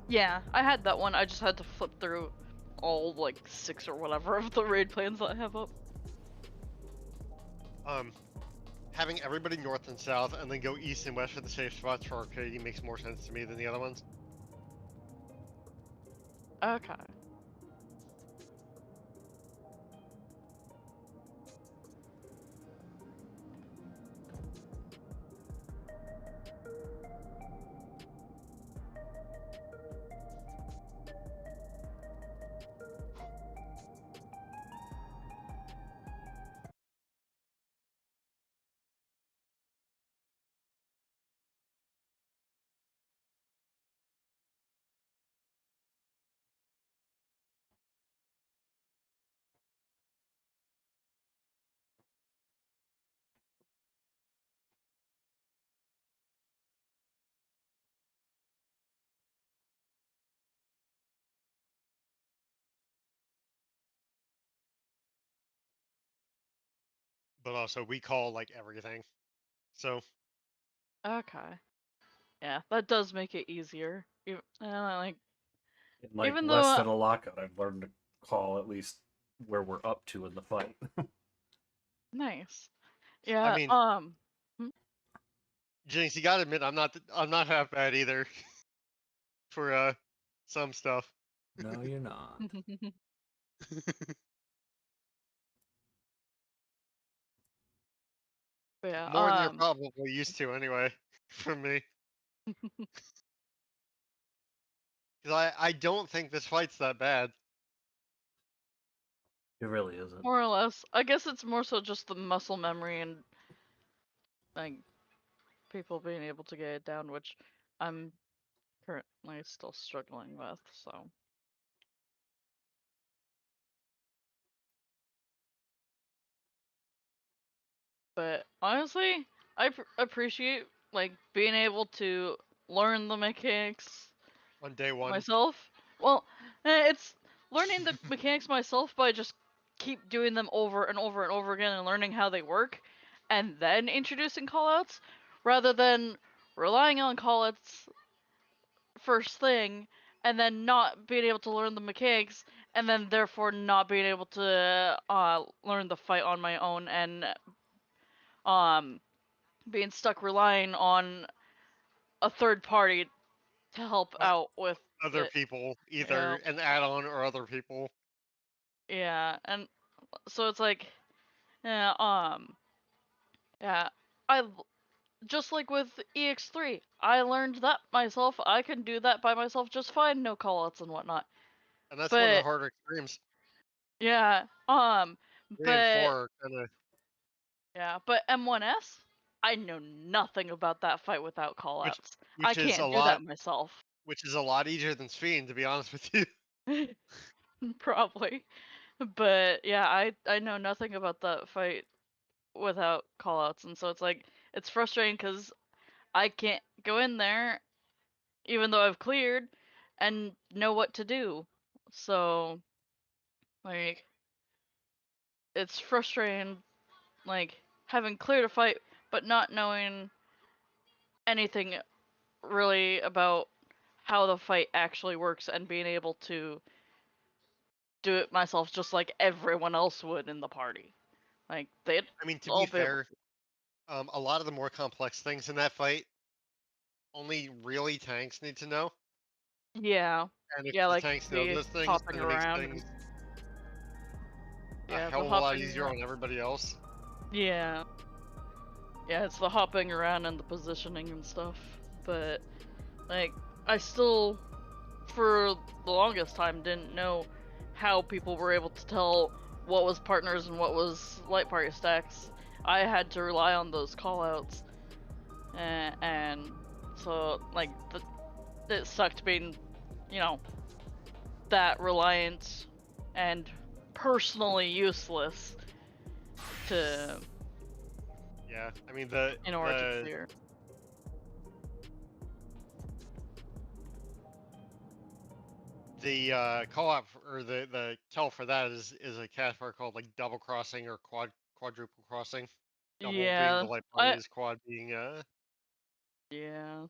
Yeah, I had that one. I just had to flip through all like 6 or whatever of the raid plans that I have up. Having everybody north and south, and then go east and west for the safe spots for arcade makes more sense to me than the other ones. Okay. But also, we call like everything. So Okay. Yeah, that does make it easier. Like, In like even less though than a lockout, I've learned to call at least where we're up to in the fight. nice. Yeah. I mean, hmm? Jinx, you gotta admit, I'm not half bad either. For some stuff. No, you're not. But yeah. More than you're probably used to, anyway. From me, because I don't think this fight's that bad. It really isn't. More or less. I guess it's more so just the muscle memory and like people being able to get it down, which I'm currently still struggling with. So. But honestly, I appreciate like being able to learn the mechanics On day one, myself. Well, it's learning the mechanics myself by just keep doing them over and over and over again and learning how they work, and then introducing callouts, rather than relying on callouts first thing and then not being able to learn the mechanics and then therefore not being able to learn the fight on my own and being stuck relying on a third party to help Uh, out with other it. people, either Yeah. an add-on or other people. Yeah, and so it's like, yeah, yeah, just like with EX3, I learned that myself. I can do that by myself just fine, no callouts and whatnot. And that's one of the But harder extremes. yeah, 3 and but 4 are kind of. yeah, but M1S, I know nothing about that fight without callouts. I Which is a can't do that lot. myself. Which is a lot easier than Sphene, to be honest with you. Probably. But yeah, I know nothing about that fight without callouts, and so it's like it's frustrating because I can't go in there even though I've cleared and know what to do. So like it's frustrating like having cleared a fight but not knowing anything really about how the fight actually works and being able to do it myself just like everyone else would in the party. Like they'd I mean, to all be be able. fair, a lot of the more complex things in that fight, only really tanks need to know. Yeah. And if Yeah, the like tanks know the those things, hopping then it makes around. things a Yeah, hell the of a lot hopping easier around. on everybody else. Yeah. Yeah, it's the hopping around and the positioning and stuff. But like I still for the longest time, didn't know how people were able to tell what was partners and what was light party stacks. I had to rely on those callouts, and so like it sucked being, you know, that reliant and personally useless to Yeah, I mean in order to clear. the call out or the tell for that is a cast mark called like double crossing or quadruple crossing. Double being Yeah, the light parties, quad being yeah.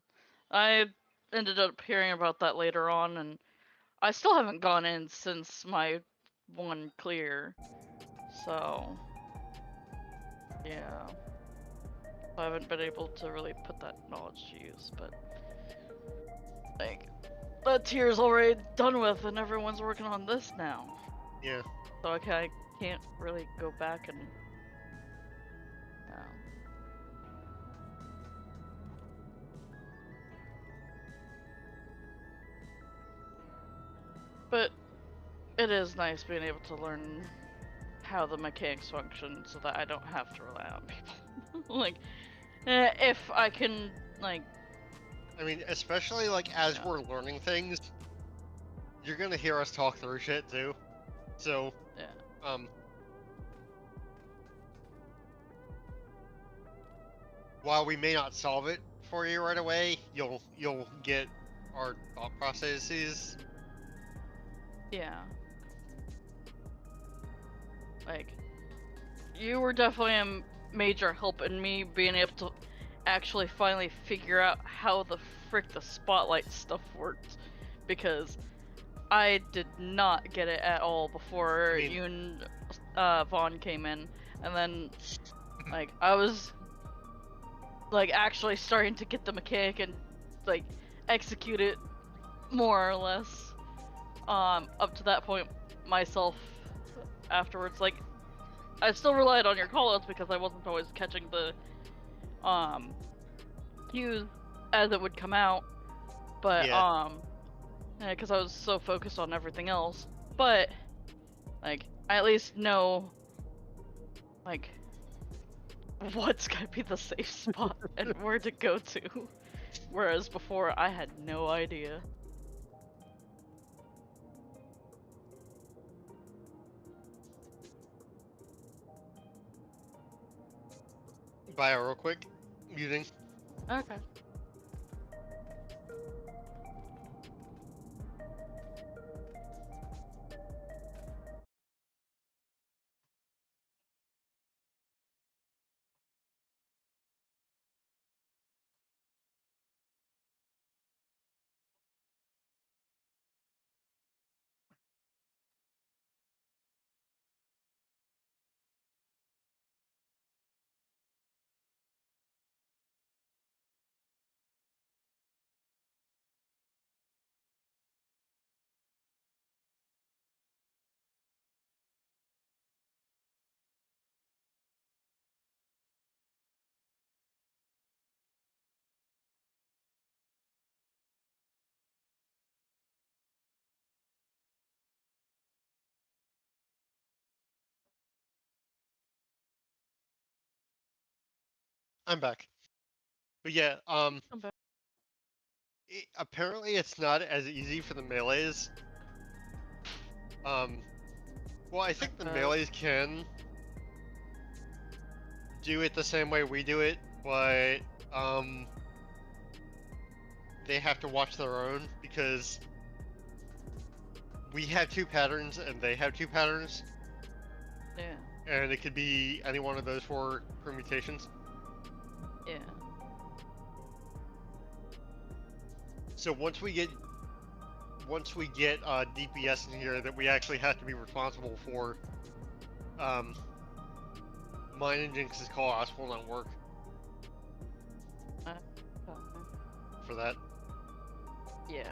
I ended up hearing about that later on, and I still haven't gone in since my one clear. So, yeah. I haven't been able to really put that knowledge to use, but like that tier's already done with, and everyone's working on this now. yeah. So I can't really go back and. But it is nice being able to learn how the mechanics function so that I don't have to rely on people. Like, if I can, like... I mean, especially, like, as we're learning things, you're gonna hear us talk through shit, too. So, yeah. While we may not solve it for you right away, you'll get our thought processes. Yeah. Like, you were definitely a major help in me being able to actually finally figure out how the frick the spotlight stuff worked, because I did not get it at all before you and Vaughn came in, and then like I was like actually starting to get the mechanic and like execute it more or less up to that point myself. Afterwards, like, I still relied on your callouts because I wasn't always catching the cues as it would come out, but because I was so focused on everything else. But like, I at least know like what's gonna be the safe spot and where to go to, whereas before I had no idea. Bio real quick. Muting. Okay. I'm back. But yeah, apparently it's not as easy for the melees. Well, I think the melees can do it the same way we do it, but they have to watch their own because we have two patterns and they have two patterns. Yeah. And it could be any one of those four permutations. Yeah. So once we get DPS in here that we actually have to be responsible for, mine and Jinx's call-outs will not work for that. Yeah.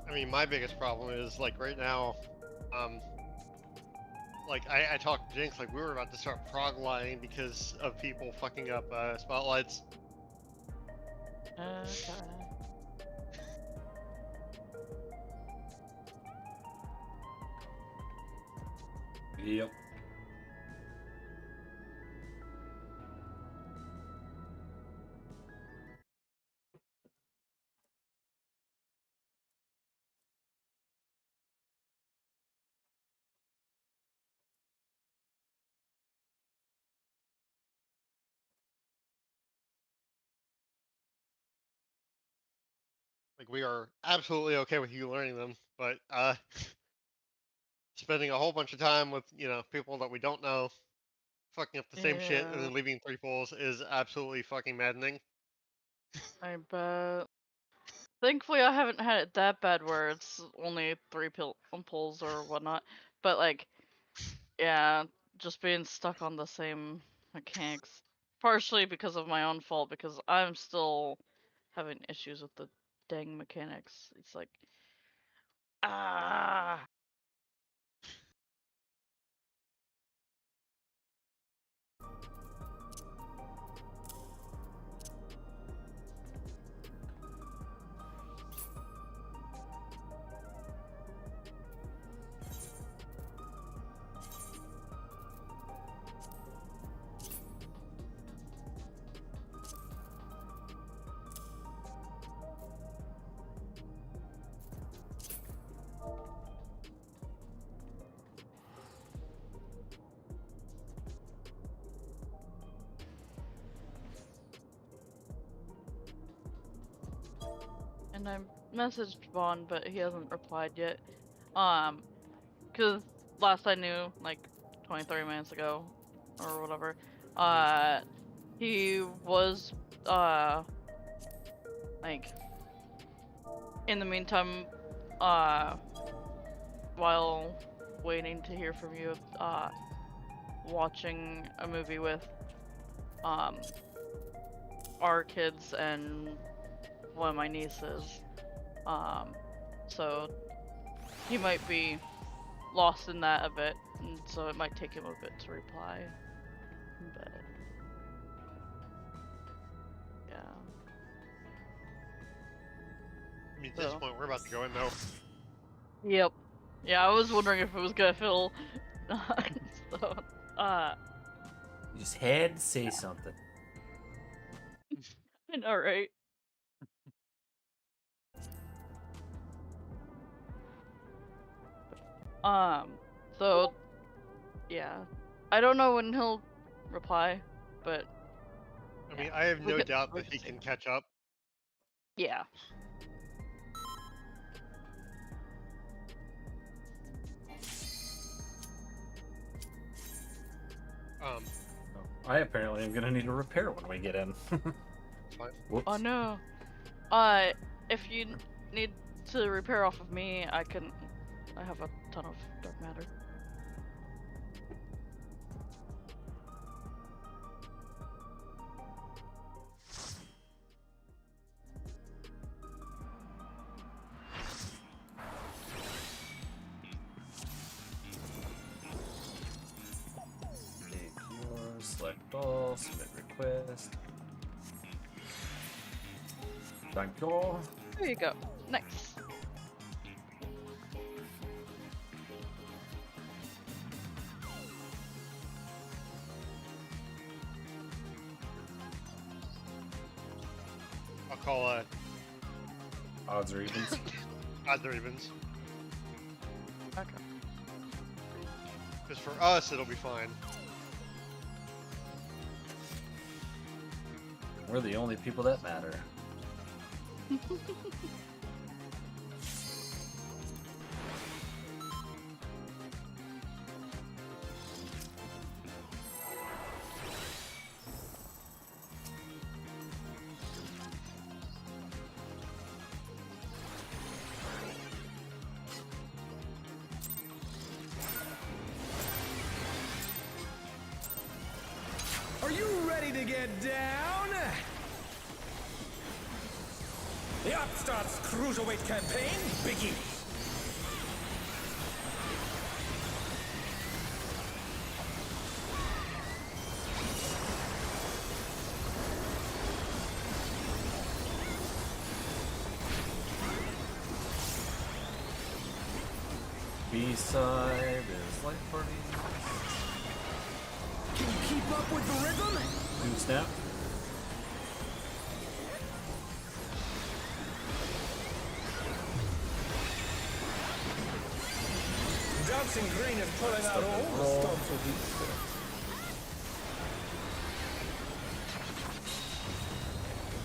I mean, my biggest problem is like right now, like I talked to Jinx like we were about to start prog lying because of people fucking up spotlights. Okay. Yep. Like we are absolutely okay with you learning them, but spending a whole bunch of time with people that we don't know, fucking up the same shit and Yeah, then leaving 3 pulls is absolutely fucking maddening. I bet. Thankfully, I haven't had it that bad where it's only 3 pulls or whatnot. But like, yeah, just being stuck on the same mechanics, partially because of my own fault, because I'm still having issues with the dang mechanics. It's like, ah. And I messaged Vaughn, but he hasn't replied yet. Cause last I knew, like 23 minutes ago, or whatever, he was, like, in the meantime, while waiting to hear from you, watching a movie with, our kids and one of my nieces. So he might be lost in that a bit, and so it might take him a bit to reply. But yeah. I mean, at this So. point, we're about to go in though. Yep. Yeah, I was wondering if it was gonna feel. So, You just had to say something. I know, right? So, yeah. I don't know when he'll reply, but I mean, I have we no could- doubt we that could he see. can catch up. Yeah. Um, I apparently am gonna need a repair when we get in. fine. Whoops. Oh no. If you need to repair off of me, I can. I have a ton of dark matter. Take yours, select all, submit request. Thank you. There you go. Nice. call Odds or evens? odds or evens. Okay. Because for us, it'll be fine. We're the only people that matter. Are you ready to get down? The Upstarts Cruiserweight campaign begins. B-side is light party. Can you keep up with the rhythm? Boom snap. Dancing Green is pulling out all the roll. stops for these.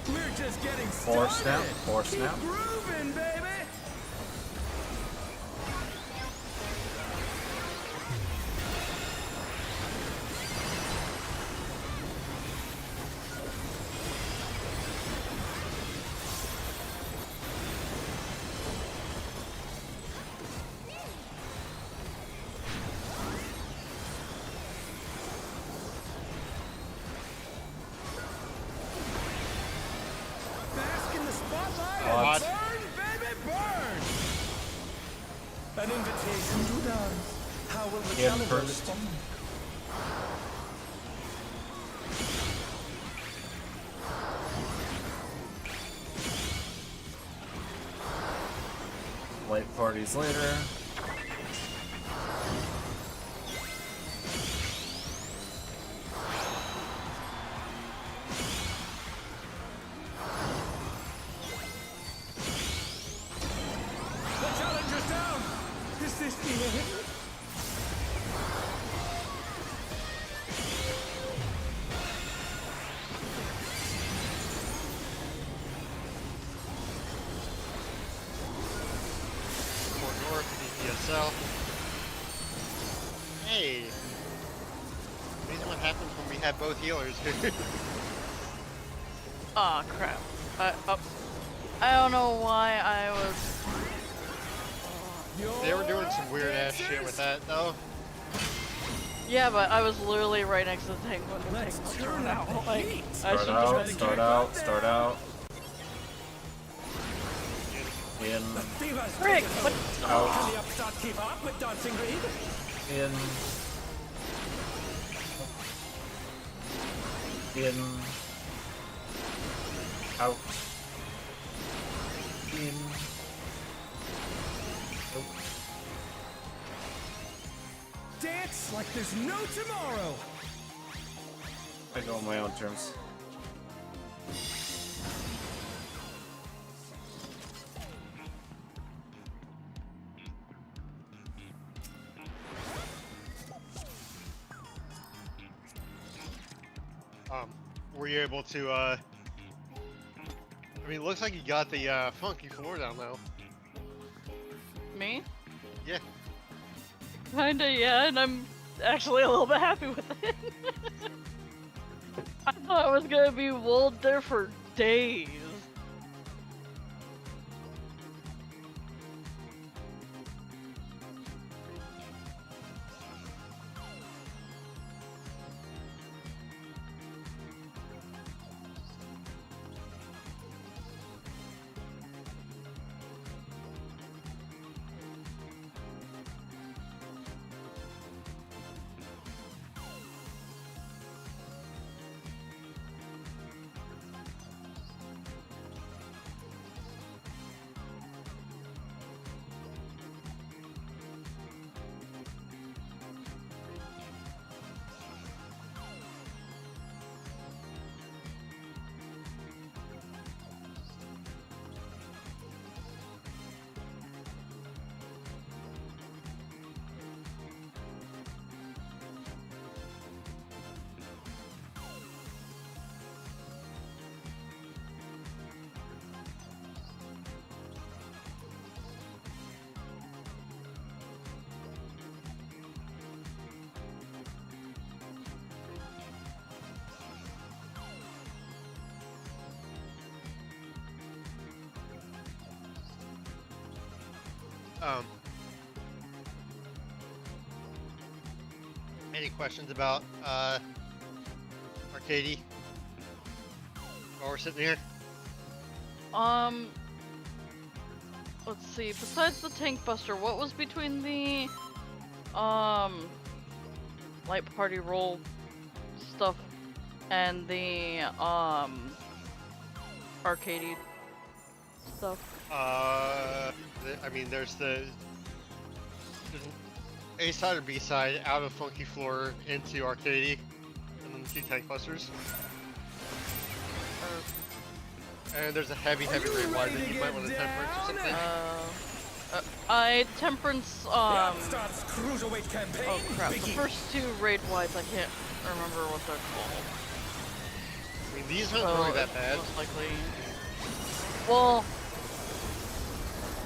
We're just getting started. Four snap. Keep grooving, baby. Bask in the spotlight Odds. and burn, baby, burn! An invitation to dance. How will the In challenger first. respond? Light parties later. The challenger's down! Is this the end? Fort North, DPSL. Hey! Amazing what happens when we have both healers here. Aw, crap. I don't know why I was. They were doing some weird ass shit with that, though. Yeah, but I was literally right next to the tank when the Let's tank was turn thrown up out. the Like, heat. I Start should out, have start out, start out. In, Fever's Frick, taken what? hold. Can the upstart keep up with Dancing Green? in, out, in, out. Dance like there's no tomorrow. I go on my own terms. Were you able to, I mean, it looks like you got the, funky floor down, though. Me? Yeah. Kinda, yeah, and I'm actually a little bit happy with it. I thought I was gonna be walled there for days. Any questions about Arcady while we're sitting here? Let's see. Besides the Tank Buster, what was between the Light Party roll stuff and the arcade stuff? I mean, there's an A side or B side out of Funky Floor into Arcady, and then the 2 Tank Busters. And there's a heavy raid wide that you might want to temperance or something. I temperance Starts cruiserweight campaign. oh crap, the first 2 raid wides I can't remember what they're called. I mean, these aren't So really that it's bad. most likely. Well,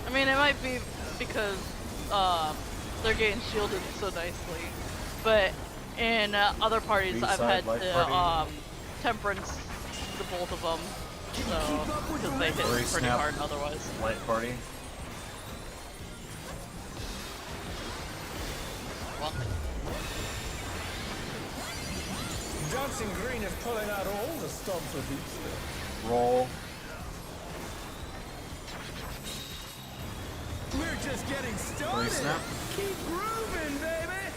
I mean, it might be because they're getting shielded so nicely, but in other parties I've B-side had Light to Party? temperance the both of them, so because they hit Three pretty snap. hard otherwise. Light party. Well, Dancing Green is pulling out all the stops with these. Roll. We're just getting started. snap. Keep grooving, baby.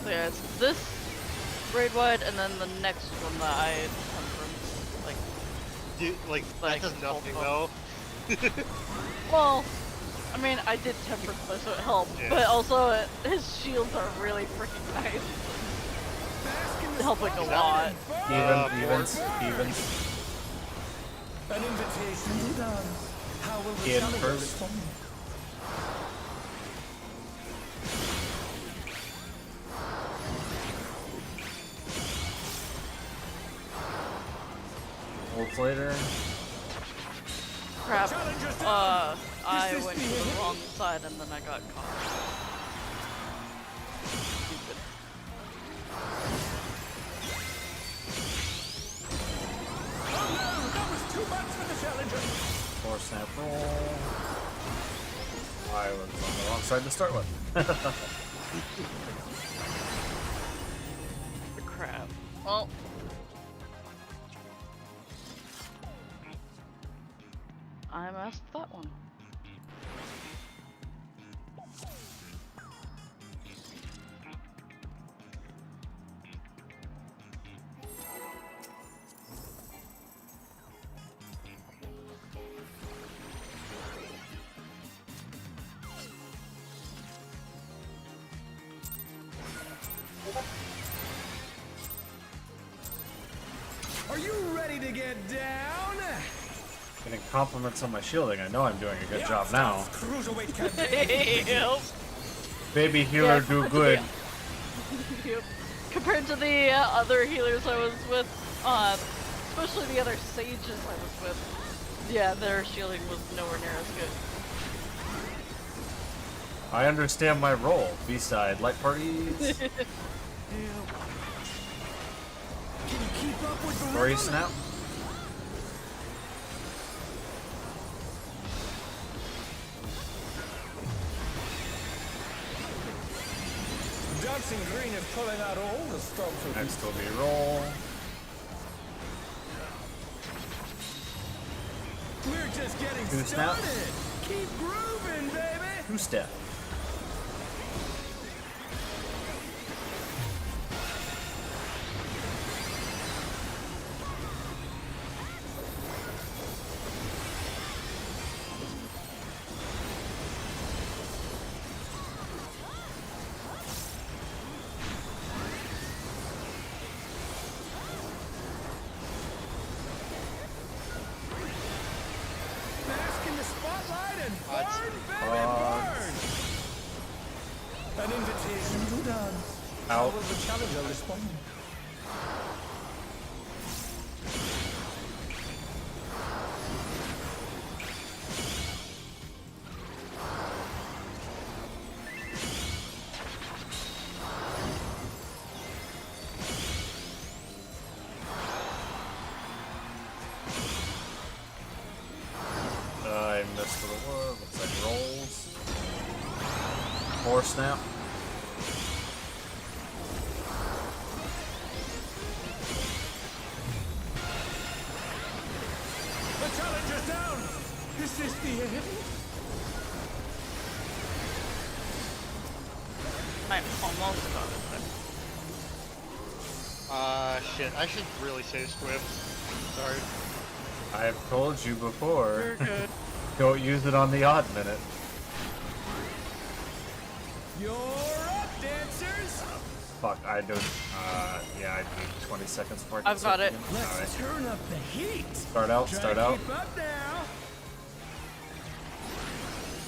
So yeah, it's this raid wide and then the next one that I temperance. Like, dude, like Like, that does nothing full- though. well, I mean, I did temperance though, so it helped, Yeah. but also his shields are really freaking nice. Helping a lot. Evens. An invitation to dance. How will the Ian challenger first. respond? Wolf later. Crap. Challenger's down. I This is went to the the end. wrong side and then I got caught. Stupid. Oh no, that was too much for the challenger. 4 snap roll. I was on the wrong side to start with. Crap. Well. I messed that one. Are you ready to get down? Getting compliments on my shielding. I know I'm doing a good job now. Cruiserweight campaign. Yep. Baby healer do compared to good. Yep. Compared to the other healers I was with, especially the other sages I was with, yeah, their shielding was nowhere near as good. I understand my role. B-side light parties. Can you keep up with the 3 rhythm? snap. Dancing Green is pulling out all the stops with Next will be roll. We're just getting 2 snap. started. Keep grooving, baby. 2 step. Bask in the spotlight and Odds. burn, baby, Odds. burn. An invitation to dance. How Out. will the challenger respond? More snap. The challenger's down! Is this the end? I'm almost done. Shit. I should really say Swift. Sorry. I've told you before. You're good. Don't use it on the odd minute. You're up, dancers! Fuck, I don't. Yeah, I need 20 seconds for it. I've got it. Let's Alright. turn up the heat! Start out, Try start to out. keep up now!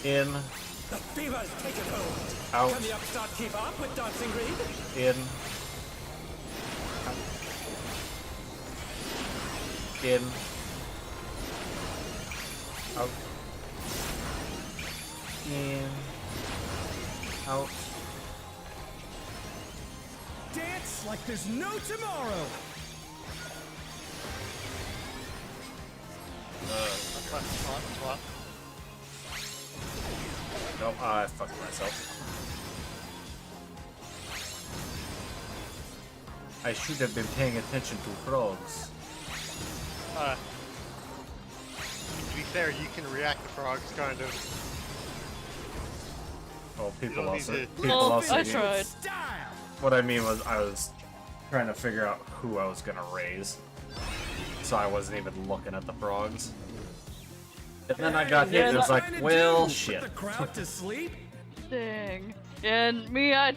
In, The fever's taken hold! out, Can the upstart keep up with Dancing Reed? in. In. Out. In. Out. Dance like there's no tomorrow! Swap. No, I fucked myself. I should have been paying attention to frogs. To be fair, you can react to frogs, kind of. Well, people don't need also. to- People Well, also. I do. tried. Style! What I mean was, I was trying to figure out who I was gonna raise, so I wasn't even looking at the frogs. And then I got hit, and it was like, well, shit. Put the crowd to sleep? Dang. And me, I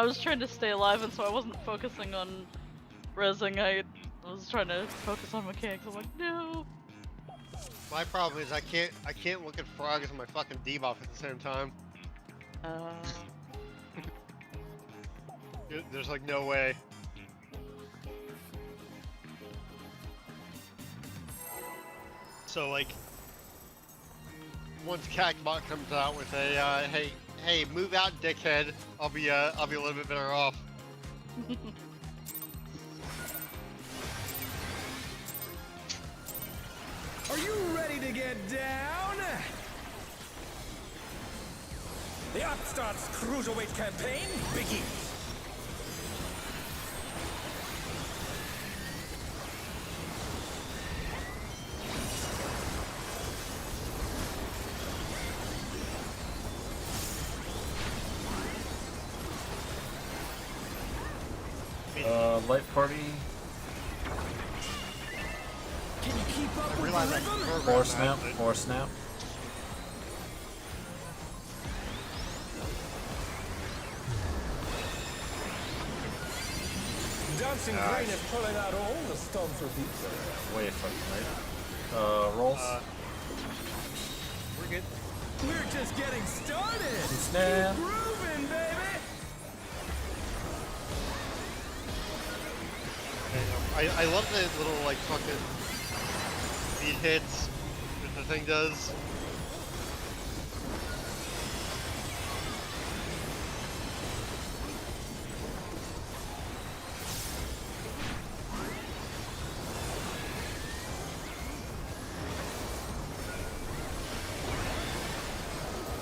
was trying to stay alive, and so I wasn't focusing on rezzing. I was trying to focus on mechanics. I was like, no. My problem is I can't look at frogs and my fucking debuff at the same time. There's like no way. So like, once Cactbot comes out with a hey, move out, dickhead, I'll be a little bit better off. Are you ready to get down? The Upstart's Cruiserweight campaign begins! Light party. Can you keep up I with realize the I can rhythm? program More that, snap, but- more snap. Dancing Gosh. Crane is pulling out all the stops with these. Way fucking late. Rolls. We're good. We're just getting started! Snap. Keep grooving, baby! I love the little like fucking speed hits that the thing does.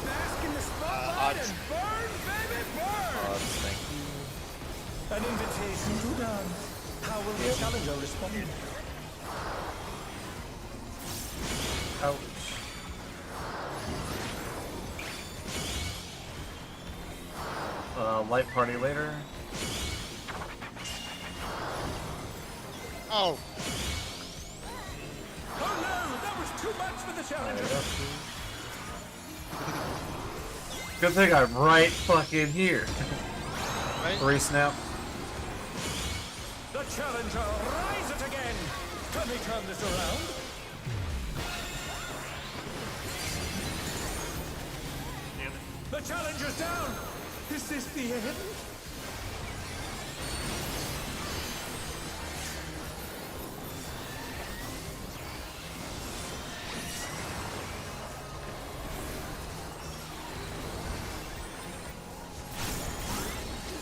Bask in the spotlight odds. and burn, baby, burn! Thank you. An invitation to dance. How will the challenger respond? Ouch. Light party later. Oh, Oh no, that was too much for the challenger! Good thing I'm right fucking here. right? 3 snap. The challenger rises again! Can we turn this around? Damn it. The challenger's down! Is this the end?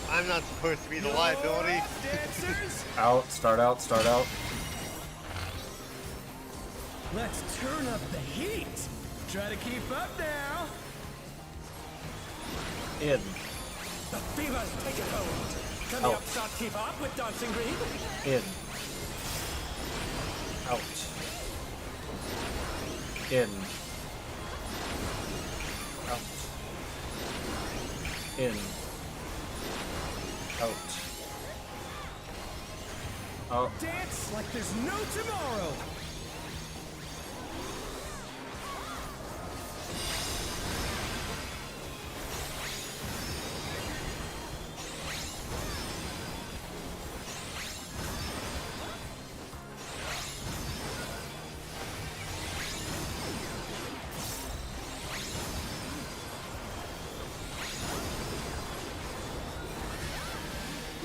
I'm not supposed to be the liability. Dancers, Out, start out, start out. let's turn up the heat. Try to keep up now. In. The fever's taken hold. Can the Out. upstart keep up with Dancing Green? In. Out. In. Out. In. Out. Out. Dance like there's no tomorrow.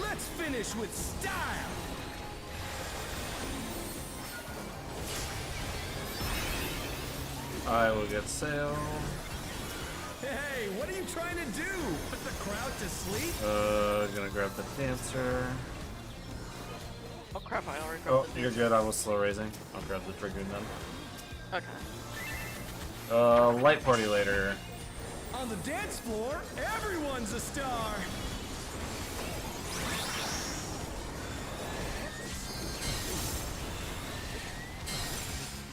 Let's finish with style. I will get sail. Hey, what are you trying to do? Put the crowd to sleep? Gonna grab the dancer. Oh crap! I already Oh, grabbed the you're good. I was slow raising. I'll grab the Dragoon then. Okay. Light party later. On the dance floor, everyone's a star.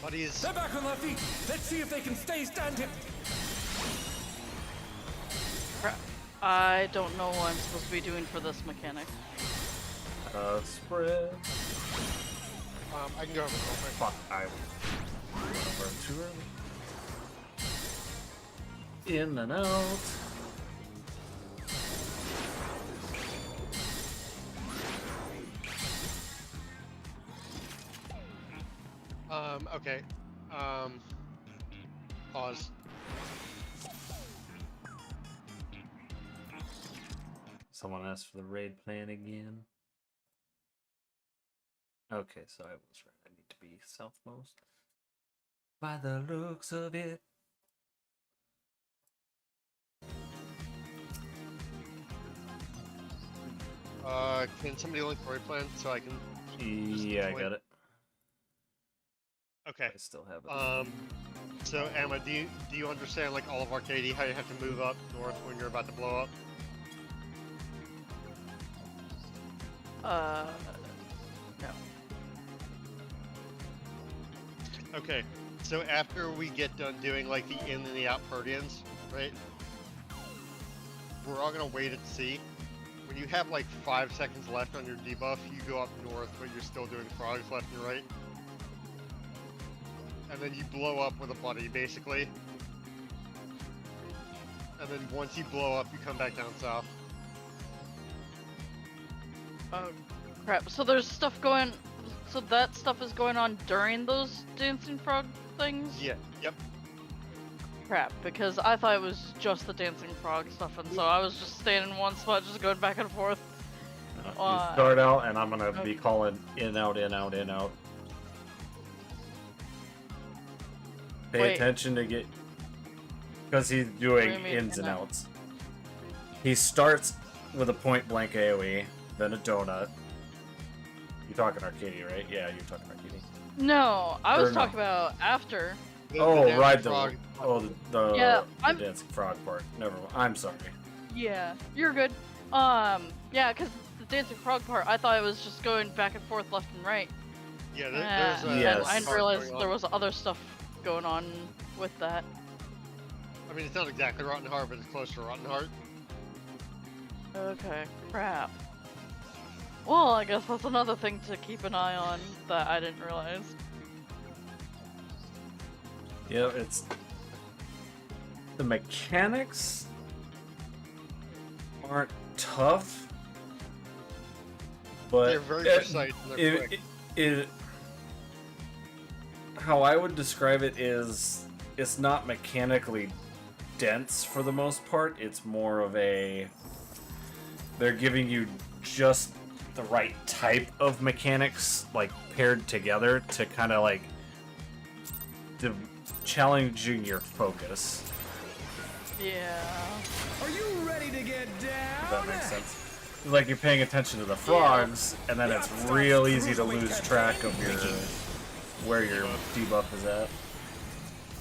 Buddies. They're back on their feet. Let's see if they can stay standing. Crap. I don't know what I'm supposed to be doing for this mechanic. Spread. I can go over real quick. Fuck, I went over too early. In and out. Okay. Pause. Someone asked for the raid plan again. Okay, so I was right. I need to be southmost. By the looks of it. Can somebody link the raid plan so I can? Yeah, I got it. Okay. I still have it. So Emma, do you understand like all of Arcadia how you have to move up north when you're about to blow up? No. Okay. So after we get done doing like the in and the out Purdians, right? We're all gonna wait and see. When you have like 5 seconds left on your debuff, you go up north, but you're still doing frogs left and right. And then you blow up with a buddy, basically. And then once you blow up, you come back down south. Oh crap! So there's stuff going. So that stuff is going on during those dancing frog things? Yeah. Yep. Crap! Because I thought it was just the dancing frog stuff, and so I was just staying in one spot, just going back and forth. You start out, and I'm gonna be Okay. calling in, out, in, out, in, out. Pay Wait. attention to get, because he's What doing do you mean, ins and in, out? outs. He starts with a point blank AoE, then a donut. You're talking Arcadia, right? Yeah, you're talking Arcadia. No, I Or was no. talking about after. The Oh, right, dancing frog. Yeah, the I'm- dancing frog part. Never mind. I'm sorry. Yeah, you're good. Yeah, because the dancing frog part, I thought it was just going back and forth, left and right. Yeah, Yeah, there's a Yes. I didn't part realize going on. there was other stuff going on with that. I mean, it's not exactly Rotten Heart, but it's close to Rotten Heart. Okay, crap. Well, I guess that's another thing to keep an eye on that I didn't realize. Yeah, it's the mechanics aren't tough, but They're very precise and they're quick. How I would describe it is it's not mechanically dense for the most part. It's more of a they're giving you just the right type of mechanics like paired together to kind of like challenging your focus. Yeah. Are you ready to get down? If that makes sense. Like you're paying attention to the frogs, and then it's real easy to lose track of your where your debuff is at.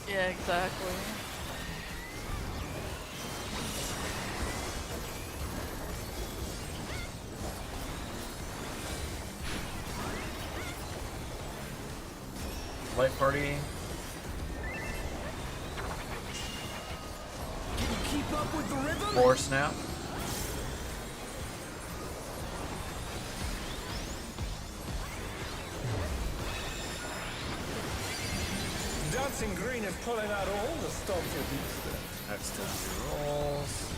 Yeah, exactly. Light party. Can you keep up with the rhythm? 4 snap. Dancing Green is pulling out all the stops with these. Next to rolls.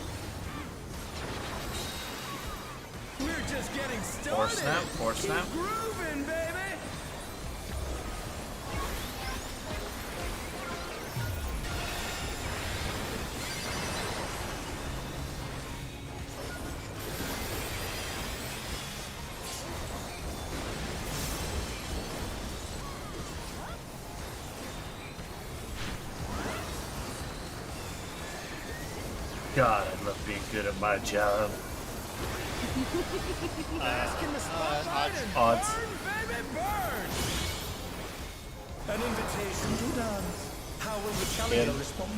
We're just getting started. 4 snap. 4 Keep snap. grooving, baby. God, I love being good at my job. Bask in the spotlight and Odds. burn, baby, burn. An invitation to dance. How will the challenger In. respond?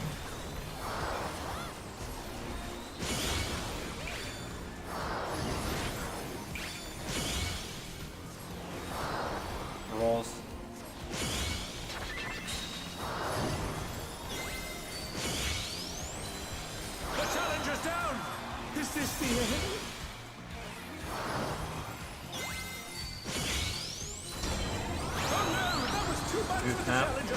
Rolls. The challenger's down. Is this the end? Oh no, that was too much Good for the snap. challenger.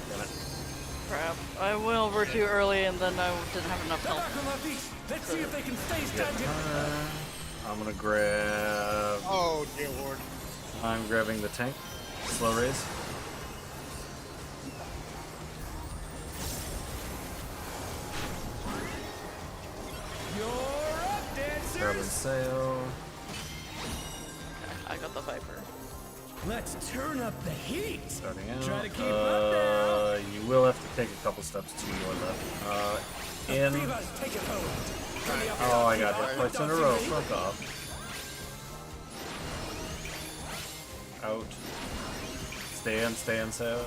Damn it. Crap. I went over too early and then I didn't have enough They're health. back on their feet. Let's see if they can stay standing. I'm gonna grab. Oh dear lord. I'm grabbing the tank. Slow raise. You're up, Grabbing dancers. sail. I got the Viper. Let's turn up the heat. Starting out. Try to keep up now. You will have to take a couple steps to your left. In. Beavers, take it home. Turn the up Oh, I got Keep hit up twice with in a row. dancing Fuck off. Out. Stay in, sail.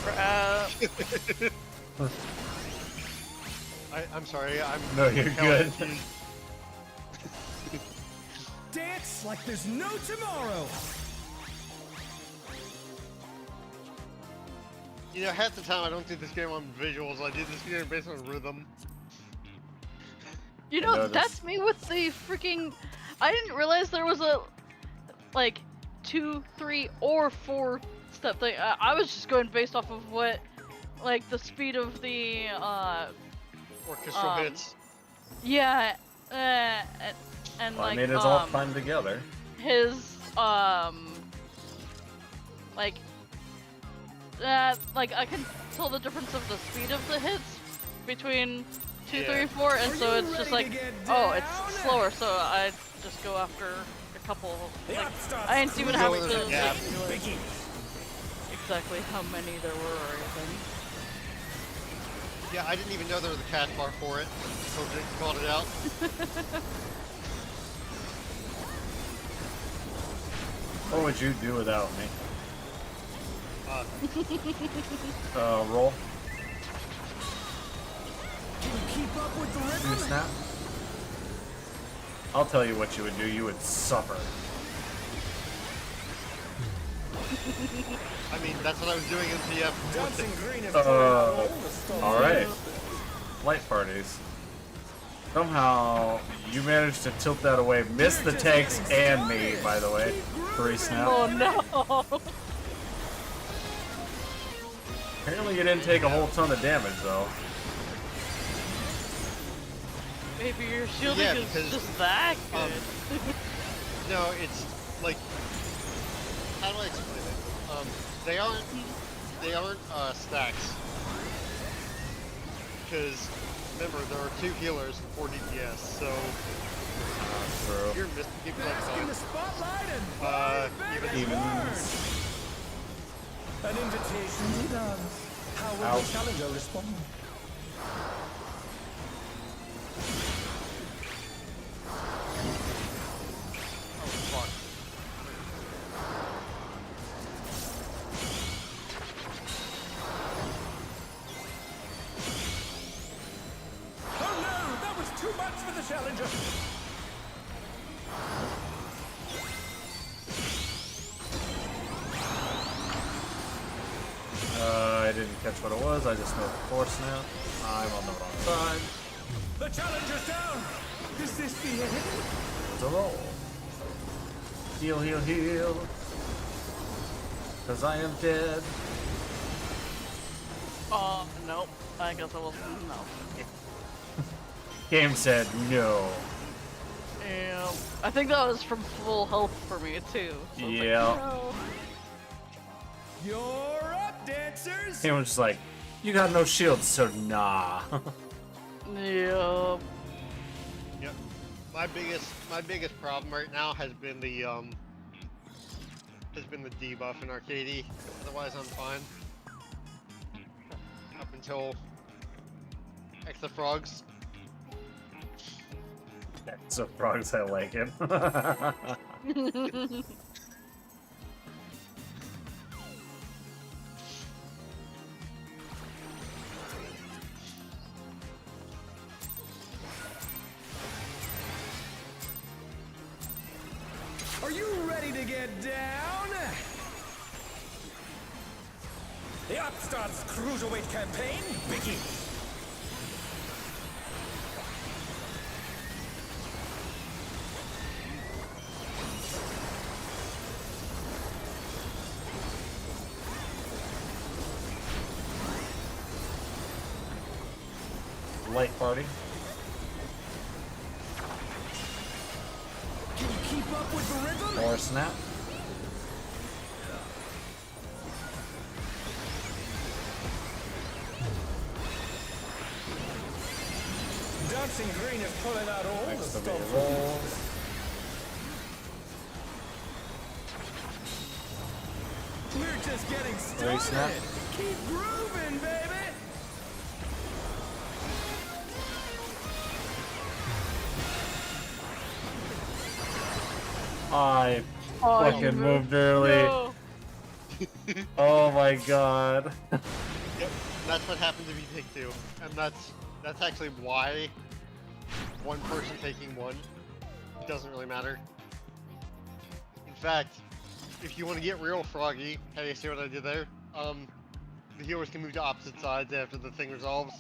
Crap. I'm sorry. I'm. No, you're good. confused. Dance like there's no tomorrow. You know, half the time I don't do this game on visuals. I do this game based on rhythm. You I know, noticed. that's me with the freaking. I didn't realize there was a like 2, 3, or 4 step thing. I was just going based off of what, like the speed of the Orchestral Um, hits. yeah, and Well, I like mean, it's all climb together. his like like I can tell the difference of the speed of the hits between 2, Yeah. 3, 4, and Are so you it's just ready like, to get oh, down? it's slower, so I just go after a couple. The Like, up starts I didn't even Go have with to the gap. like, realize Begin. exactly how many there were or anything. Yeah, I didn't even know there was a cat bar for it until Jinx called it out. What would you do without me? Uh, Roll. Can you keep up with the 2 rhythm? snap. I'll tell you what you would do. You would suffer. I mean, that's what I was doing in TF. Dancing Green is pulling out all the stops. Alright. Light parties. Somehow, you managed to tilt that away. Missed the tanks and me, by the way. 3 snap. Oh no! Apparently you didn't take a whole ton of damage, though. Maybe your shielding Yeah, is because, just that good. No, it's like, how do I explain it? They aren't stacks. Because remember, there are 2 healers and 4 DPS, so True. you're missing people Bask in the like spotlight and burn, baby, Even. burn. An invitation to dance. How will Out. the challenger respond? oh fuck. Oh no, that was too much for the challenger. I didn't catch what it was. I just know the force now. I'm on the wrong side. The challenger's down. Is this the end? It's a roll. Heal, heal, heal. Cause I am dead. Nope. I guess I will. No. Game said no. Yeah. I think that was from full health for me too. So it's like, Yeah. no. You're up, dancers. Game was just like, you got no shield, so nah. Yeah. Yep. My biggest problem right now has been the debuff in Arcady. Otherwise, I'm fine. Up until Extra Frogs. So frogs, I like it. Are you ready to get down? The Upstarts Cruiserweight campaign begins. Light party. Can you keep up with the rhythm? Or snap. Dancing Green is pulling out all the Next to stuff. be rolls. We're just getting Ready, snap. started. Keep grooving, baby. I Oh, you fucking moved early. No. Yep. Oh my god. That's what happens if you take two, and that's actually why one person taking one doesn't really matter. In fact, if you want to get real froggy, hey, see what I did there? The healers can move to opposite sides after the thing resolves,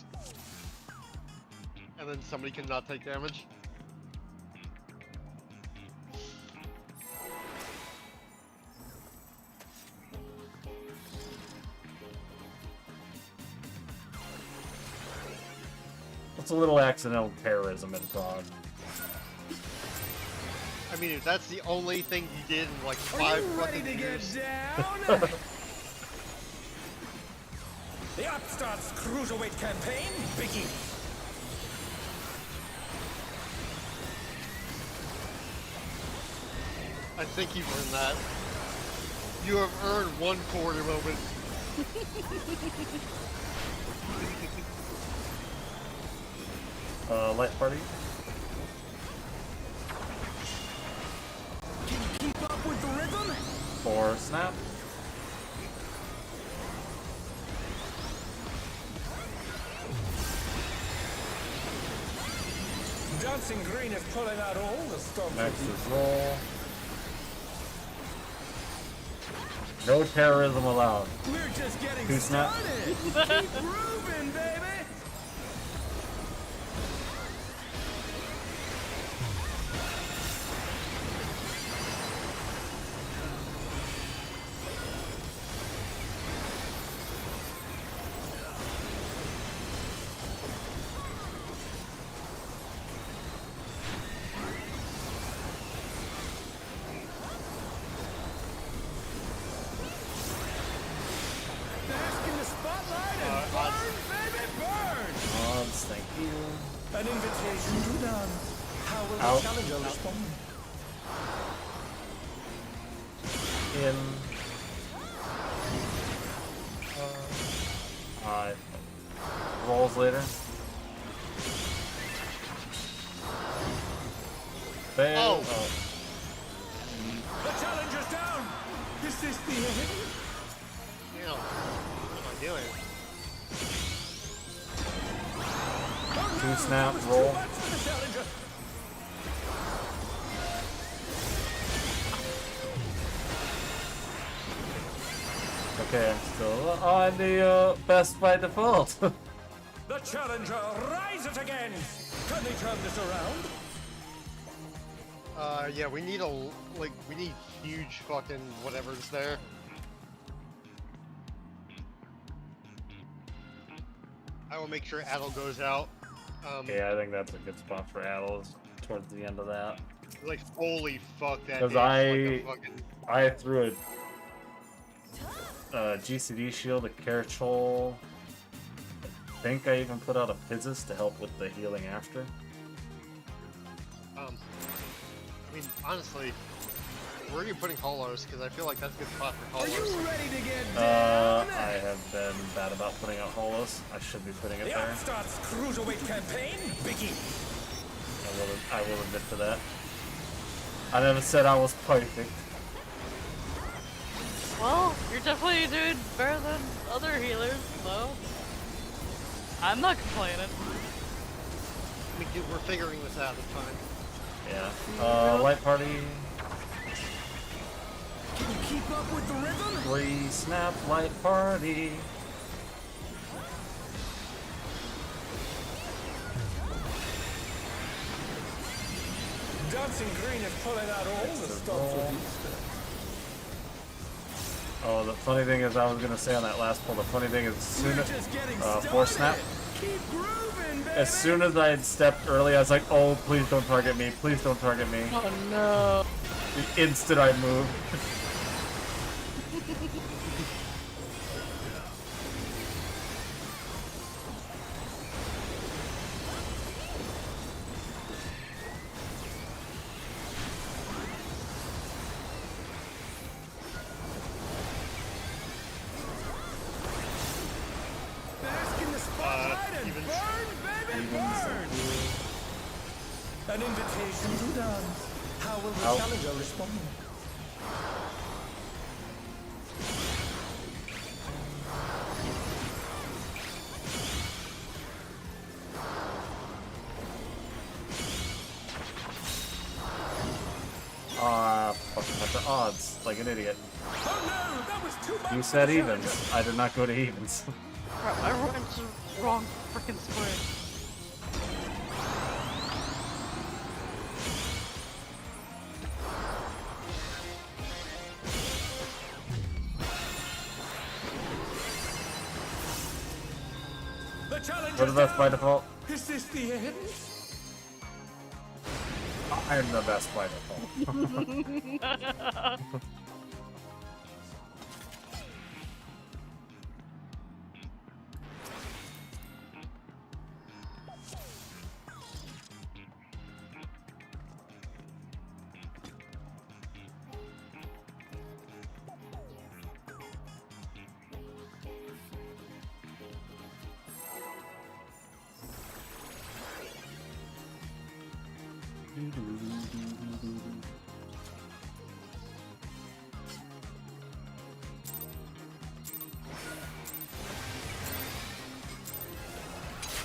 and then somebody can not take damage. It's a little accidental terrorism in Prague. I mean, if that's the only thing you did in like Are 5 you ready fucking to get years, down? The Upstarts Cruiserweight campaign begins. I think you've earned that. You have earned one quarter moment. Light party. Can you keep up with the rhythm? Or snap. Dancing Green is pulling out all the stops. Next is roll. No terrorism allowed. We're just getting Two snap. started. Keep grooving, baby. Bask in the spotlight and burn, baby, burn. Odds, thank you. An invitation to dance. How will Out. the challenger respond? In. Rolls later. Fail. Oh. The challenger's down. Is this the end? Damn. What am I doing? Oh, Two no, snap, that was roll. Too much for the challenger. Okay, I'm still on the best by default. The challenger rises again. Can they turn this around? Yeah, we need we need huge fucking whatever's there. I will make sure Adel goes out. Yeah, I think that's a good spot for Adels towards the end of that. Like, holy fuck, that Because is like a fucking... I threw a GCD shield, a Carachol. I think I even put out a Physis to help with the healing after. I mean, honestly, where are you putting Holos? Because I feel like that's a good spot for Are you Holos. ready to get down? I have been bad about putting out Holos. I should be putting it The there. Upstarts Cruiserweight campaign begins. I will admit to that. I never said I was perfect. Well, you're definitely doing better than other healers, so I'm not complaining. I mean, dude, we're figuring this out. It's fine. Yeah. Light party. Can you keep up with the rhythm? 3 snap light party. Dancing Green is pulling out all the stops with Easter. Oh, the funny thing is, I was gonna say on that last pull. The funny thing is, as soon We're as just getting 4 snap, started. Keep grooving, baby. as soon as I had stepped early, I was like, "Oh, please don't target me! Please don't target me!" Oh no. The instant I moved. Bask in the spotlight and Evens. burn, baby, burn. An invitation to dance. How will the Out. challenger respond? Fucking at the odds, like an idiot. Oh no, that was too much. You for said the evens. challenger. I did not go to evens. Crap, I went to the wrong freaking square. The challenger. What is best by default? Is this the end? I am the best by default.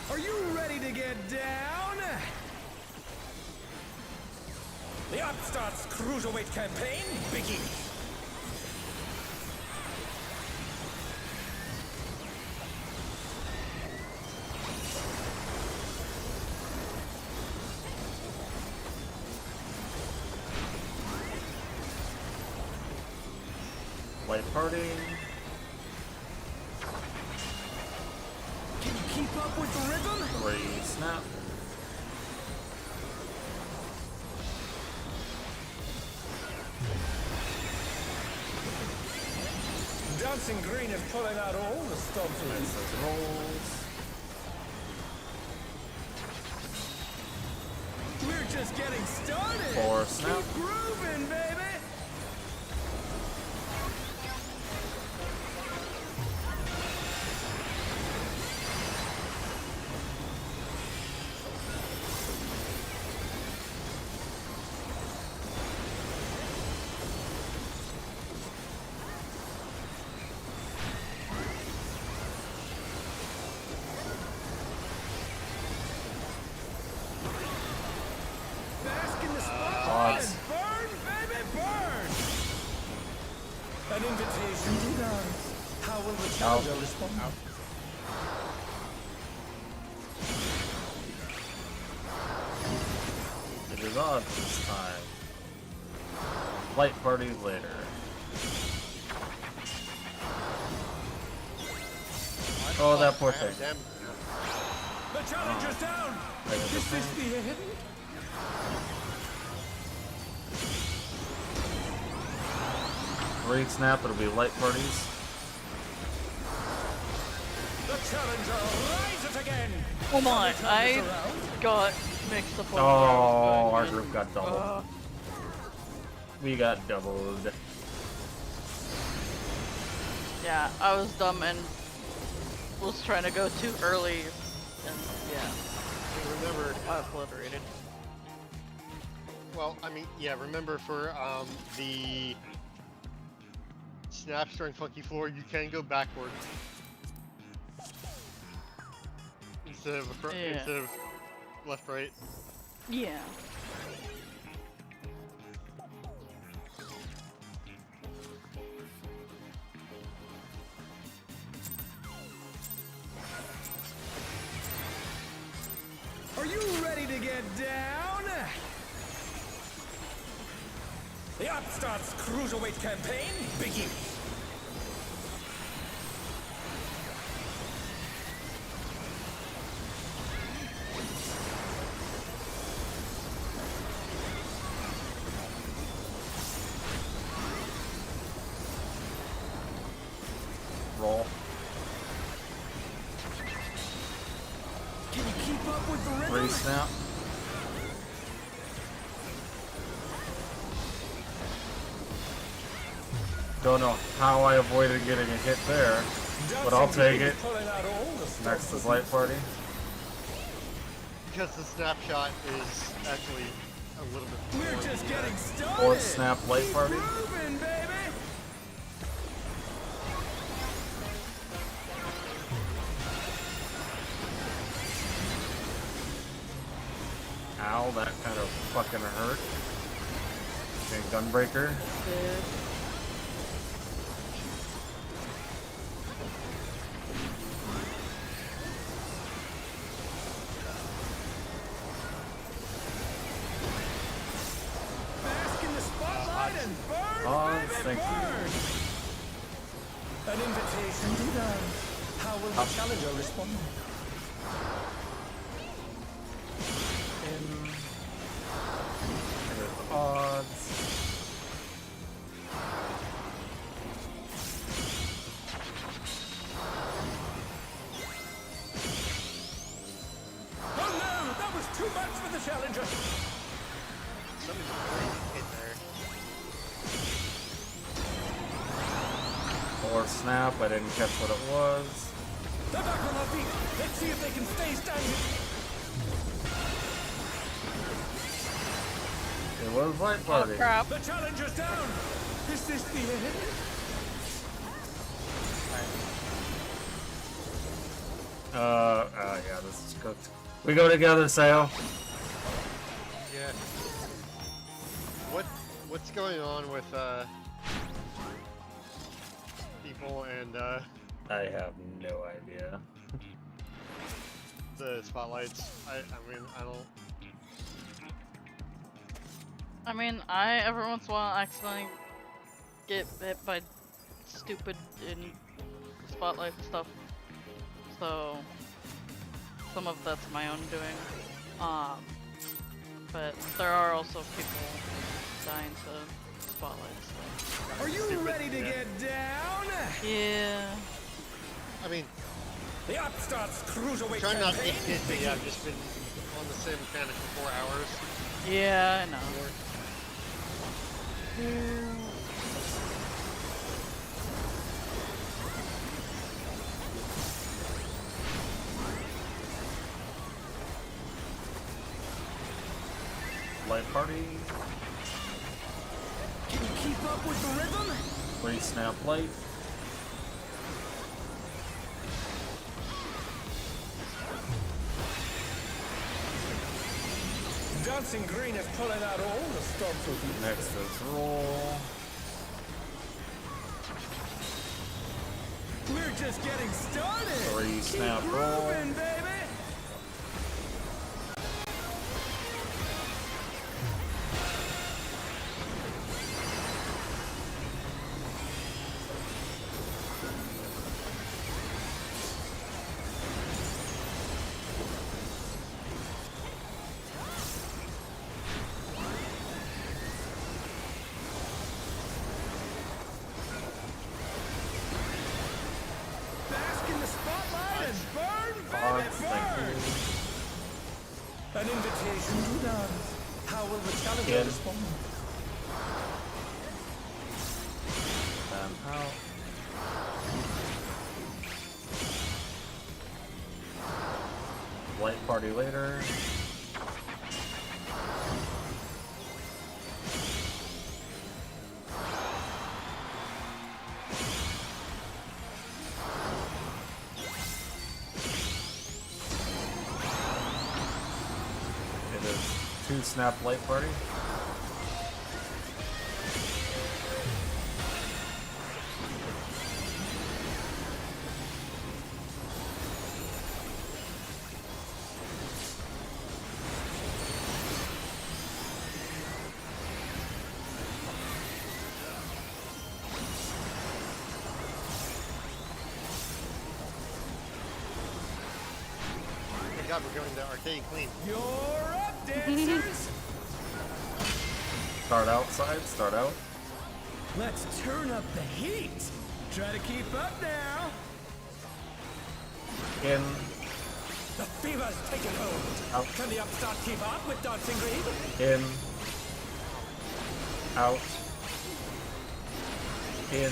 Are you ready to get down? The Upstarts Cruiserweight campaign begins. Light party. Can you keep up with the rhythm? 3 snap. Dancing Green is pulling out all the stops with Easter. Misses rolls. We're just getting started. 4 snap. Keep grooving, baby. Bask in the spotlight Odds. and burn, baby, challenger respond? It is odd this time. Light party later. Oh, that poor thing. Damn. The challenger's down! Is this the end? Raid snap, it'll be light parties. The challenger rises again! Come on, Turns I around. got mixed up on Oh, where I our was going. group got doubled. We got doubled. Yeah, I was dumb and was trying to go too early, and yeah, Remember, I obliterated. well, I mean, yeah, remember for the Snap During Funky Floor, you can go backward. Instead of, Yeah. instead of left, right. Yeah. Are you ready to get down? The Upstarts Cruiserweight campaign begins. Roll. Can you keep up with the rhythm? Raid snap. Don't know how I avoided getting a hit there, but I'll take it. Pulling out all the stops Next is of light party. Because the snapshot is actually a little bit. We're more just the, getting started. Fourth snap light Keep party. moving, baby. Ow, that kind of fucking hurt. Okay, Gunbreaker. Bask in the spotlight and burn, Oh, baby, thank you. burn. An invitation to dance. How will the challenger respond? There's odds. Oh no, that was too much for the challenger. somebody's really hit there. Or snap, I didn't catch what it was. They're back on their feet. Let's see if they can stay standing. It was light Oh party. crap. The challenger's down. Is this the end? Yeah, this is cooked. We go together, Sayo. Yeah. What's going on with people and I have no idea. the spotlights? I mean, I don't. I mean, I every once in a while accidentally get hit by stupid in spotlight stuff. So some of that's my own doing. But there are also people dying to spotlights. Are you ready to get down? So. Yeah. I mean, The Upstarts Cruiserweight trying not to campaign get hit, but yeah, I've begins. just been on the same mechanic for 4 hours. Yeah, I know. Light party. Can you keep up with the rhythm? Raid snap light. Dancing Green is pulling out all the stops with you. Next is roll. We're just getting started. 3 Keep snap roll. moving, baby. Bask in the spotlight and burn, baby, burn. An invitation to dance. How will the challenger Yeah. respond? Out. Light party later. It is 2 snap light party. Thank God we're going to arcade clean. You're up, dancers. Start outside, start out. Let's turn up the heat. Try to keep up now. In, The fever's taken hold. out, Can the upstart keep up with Dancing Green? in, out, in,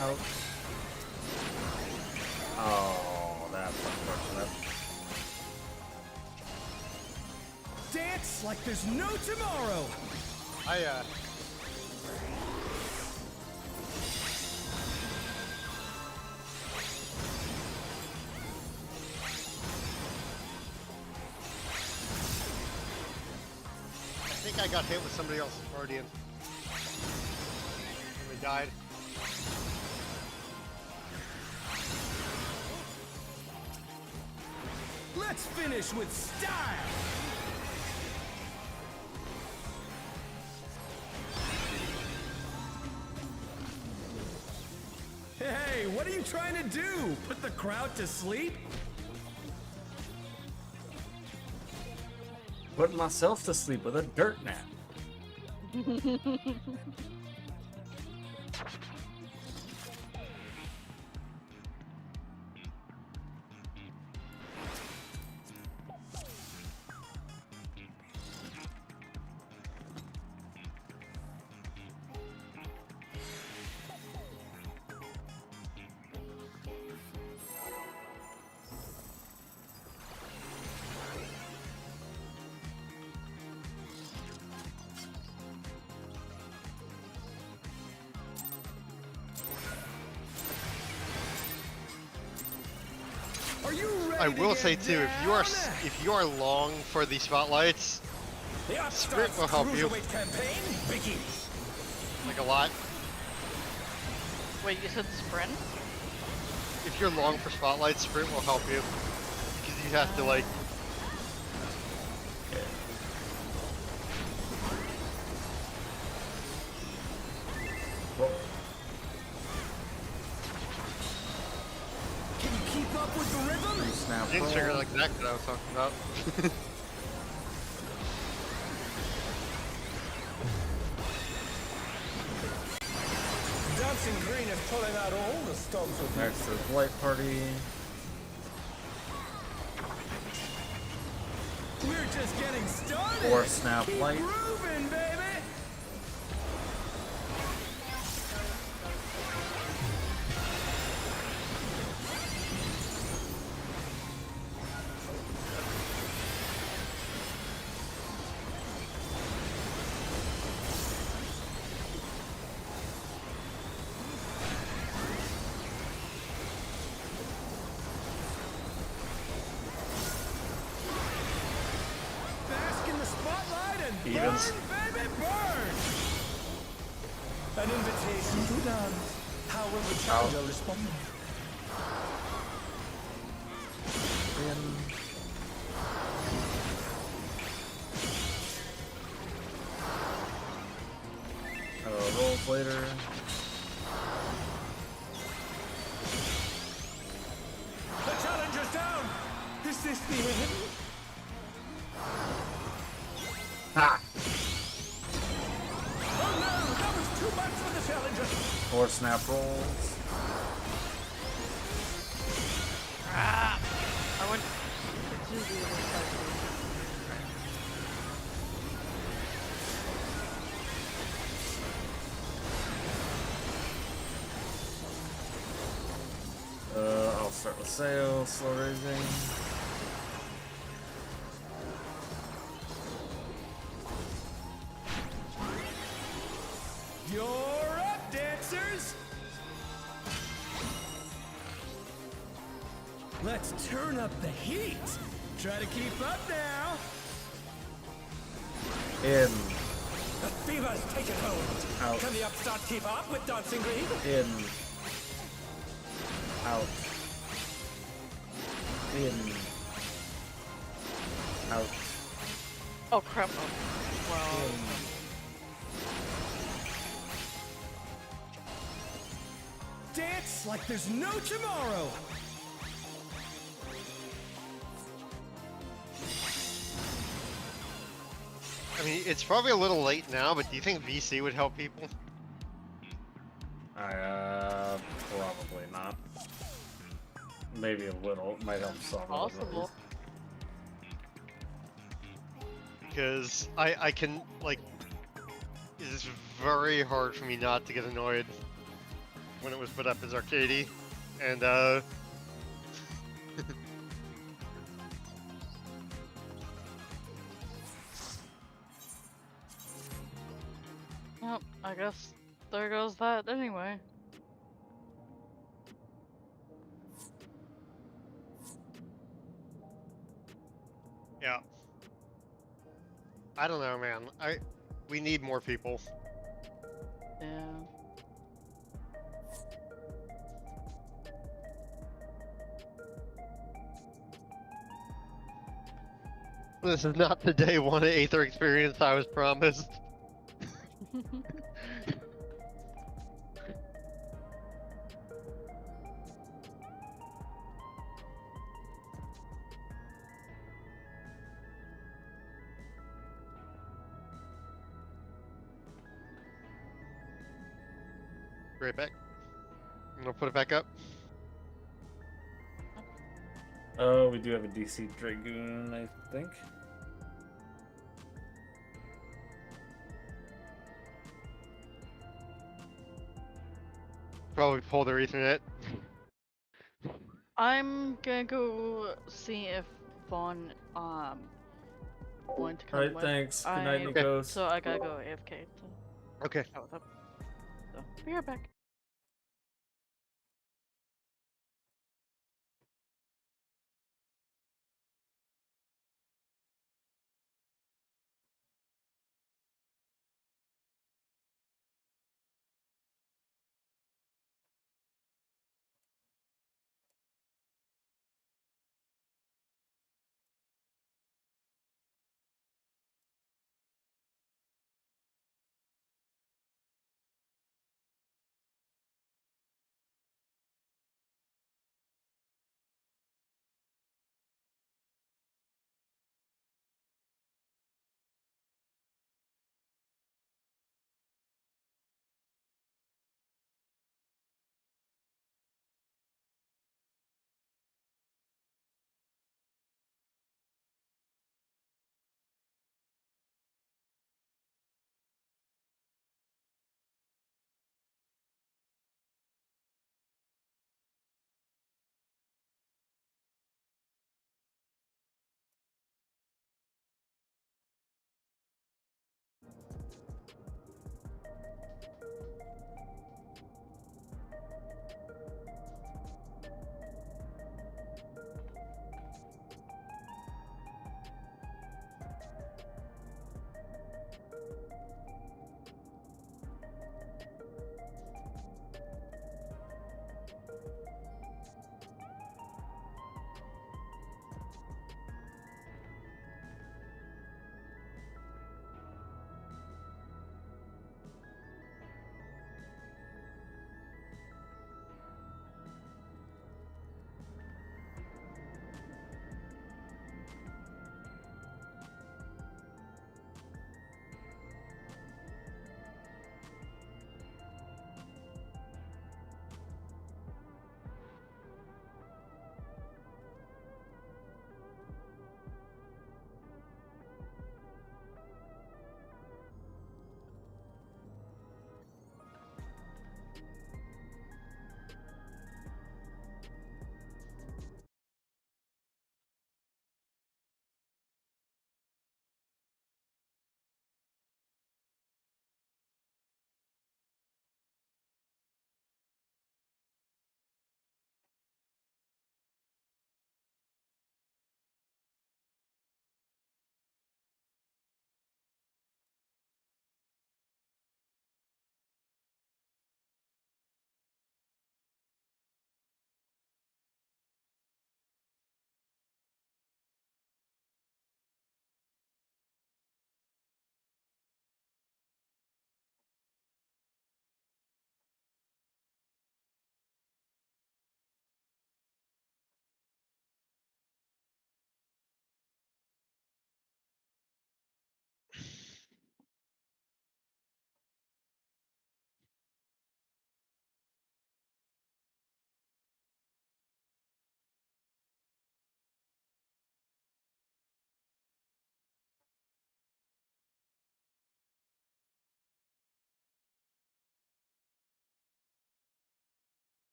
out. Oh, that's unfortunate. Dance like there's no tomorrow. I think I got hit with somebody else's Guardian. We died. Let's finish with style. Hey, what are you trying to do? Put the crowd to sleep? Putting myself to sleep with a dirt nap. Are you ready? I will to say get too, down? if you are long for the spotlights, The Sprint Upstarts will help you. Cruiserweight campaign begins. like a lot, Wait, you said sprint? if you're long for spotlights, Sprint will help you because you have to like. Well, Can you keep up with the rhythm? snap Didn't trigger roll. like that I was talking about. Dancing Green is pulling out all the stops with Next is light party. We're just getting started. 4 snap Keep light. grooving, baby. Bask in the spotlight and Evens. burn, baby, burn. An invitation to dance. How will the challenger responding? Rolls later. The challenger's down! Is this the end? Ha! Oh no! That was too much for the challenger! 4 snap rolls. I went to the other side. I'll start with sail, slow raising. You're up, dancers! Let's turn up the heat! Try to keep up now! In, The fever's taken hold! out, Can the upstart keep up with Dancing Green? in, out, in, out, Oh crap! Oh, wow. Dance like there's no tomorrow! I mean, it's probably a little late now, but do you think VC would help people? Probably not. Maybe a little, might help some. Possible. Because I can, like, it's very hard for me not to get annoyed when it was put up as arcadey, and Yep, I guess there goes that anyway. yeah. I don't know, man. We need more people. Yeah. This is not the day one Aether experience I was promised. Right back. I'm gonna put it back up. Oh, we do have a DC Dragoon, I think. Probably pull their Ethernet. I'm gonna go see if Vaughn wanted to come Alright, with. thanks. Good night, I- Nikos. So I gotta go AFK to Okay. chat with him. So be right back.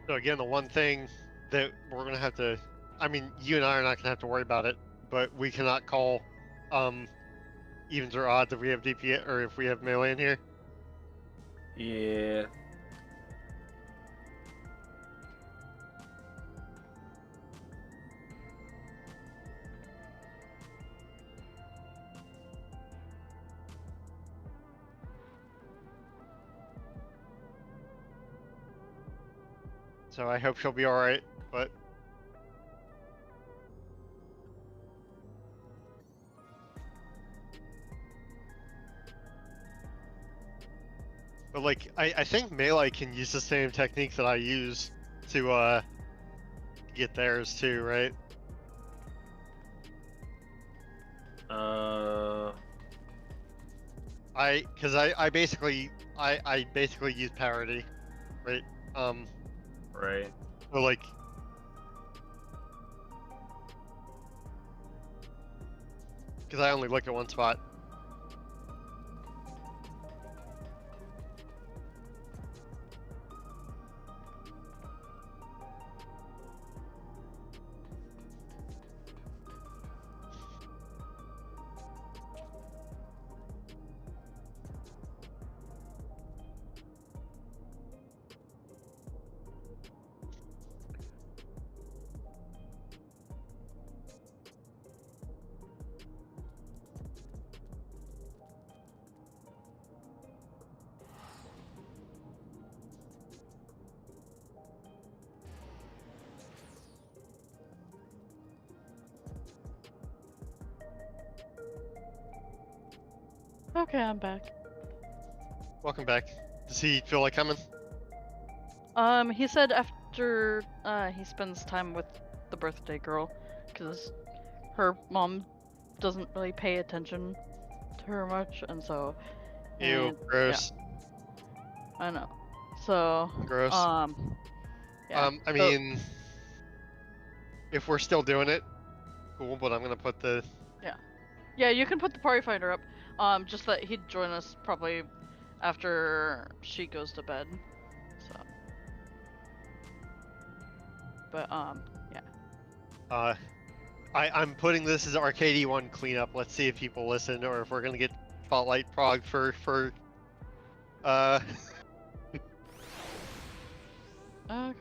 So again, the one thing that we're gonna have to, I mean, you and I are not gonna have to worry about it, but we cannot call evens or odds if we have DP or if we have melee in here. Yeah. So I hope she'll be alright, but like I think melee can use the same technique that I use to get theirs too, right? I basically use parity, right? Right. So like because I only look at one spot. Okay, I'm back. Welcome back. Does he feel like coming? He said after he spends time with the birthday girl, because her mom doesn't really pay attention to her much, and so. Ew, and- gross. Yeah, I know. So. Gross. Yeah. I mean, if we're still doing it, cool. But I'm gonna put the. Yeah, you can put the party finder up. Just that he'd join us probably after she goes to bed. So. But yeah. I'm putting this as Arcade 1 cleanup. Let's see if people listen or if we're gonna get Spotlight prog for uh Okay.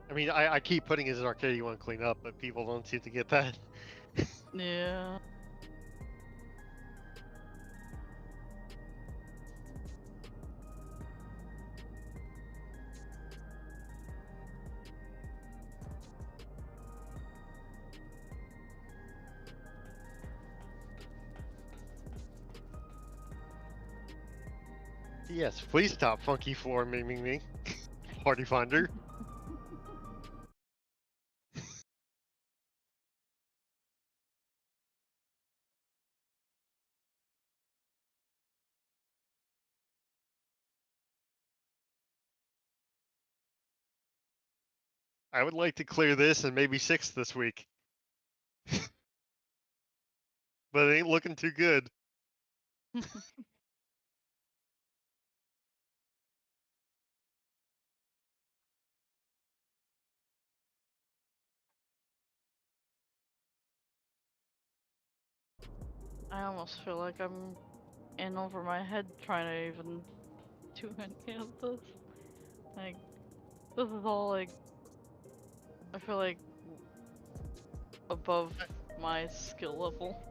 I mean I keep putting it as an arcade you want to clean up, but people don't seem to get that. Yeah. Yes, please stop Funky Floor memeing me. Party Finder. I would like to clear this and maybe 6th this week. But it ain't looking too good. I almost feel like I'm in over my head trying to even do any of this. Like, this is all like, I feel like above my skill level.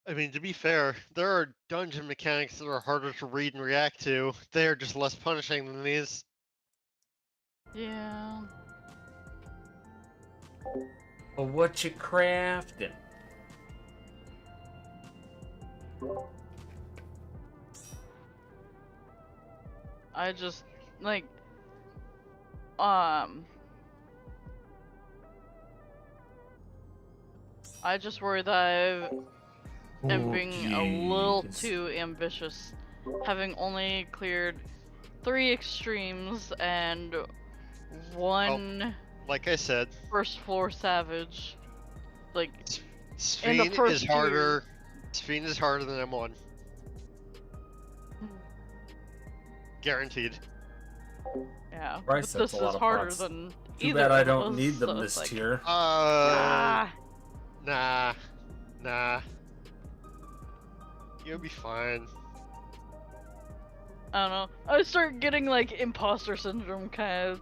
I mean, to be fair, there are dungeon mechanics that are harder to read and react to. They are just less punishing than these. Yeah. But what you crafting? I just, like, I just worry that I am being a little too ambitious, having only cleared 3 extremes and 1 Like I said, first floor savage. Like, Sphene first is harder. Sphene is harder than M1. yeah, Guaranteed. but Christ, that's this a lot is of harder pots. than Too either bad I of don't those, need them so this it's like, tier. ah. Nah. You'll be fine. I don't know. I start getting like imposter syndrome kind of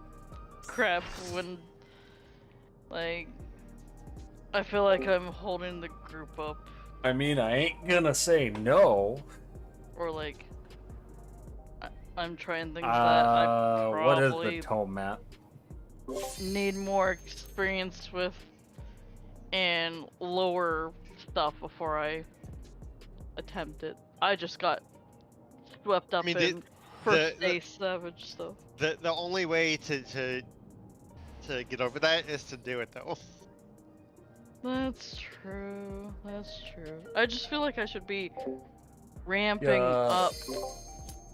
crap when, like, I feel like I'm holding the group up, I mean, I ain't gonna say no. or like I'm trying things that I What is probably the tome map? need more experience with and lower stuff before I attempt it. I just got swept up mean, in first day savage stuff. The only way to get over that is to do it though. That's true. That's true. I just feel like I should be ramping up,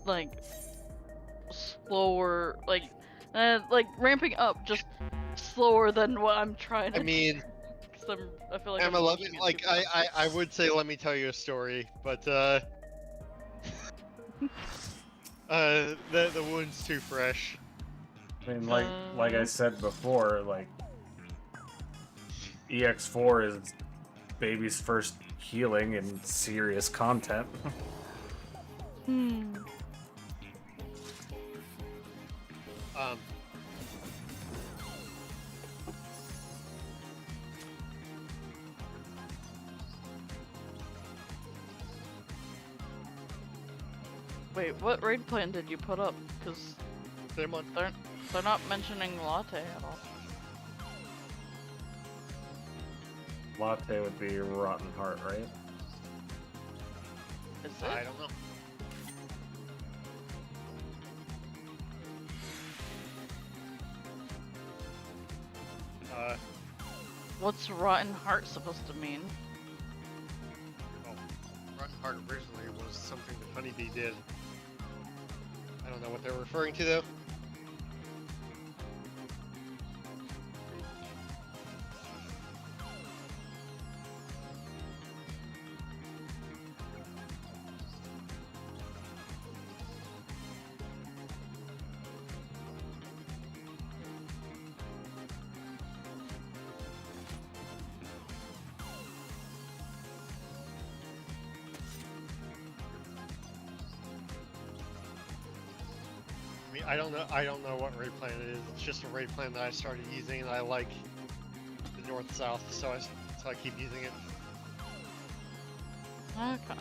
like, slower, like ramping up just slower than what I'm trying to. I mean, Cause I feel like I'm M11, pushing it like too fast. I would say let me tell you a story, but the wound's too fresh. I mean, like I said before, like EX4 is baby's first healing in serious content. Wait, what raid plan did you put up? Cause Same one. they're not mentioning latte at all. Latte would be Rotten Heart, right? Is it? I don't know. What's rotten heart supposed to mean? part originally was something that Honeybee did. I don't know what they're referring to though. I don't know what raid plan it is. It's just a raid plan that I started using, and I like the north-south, so I keep using it. Okay.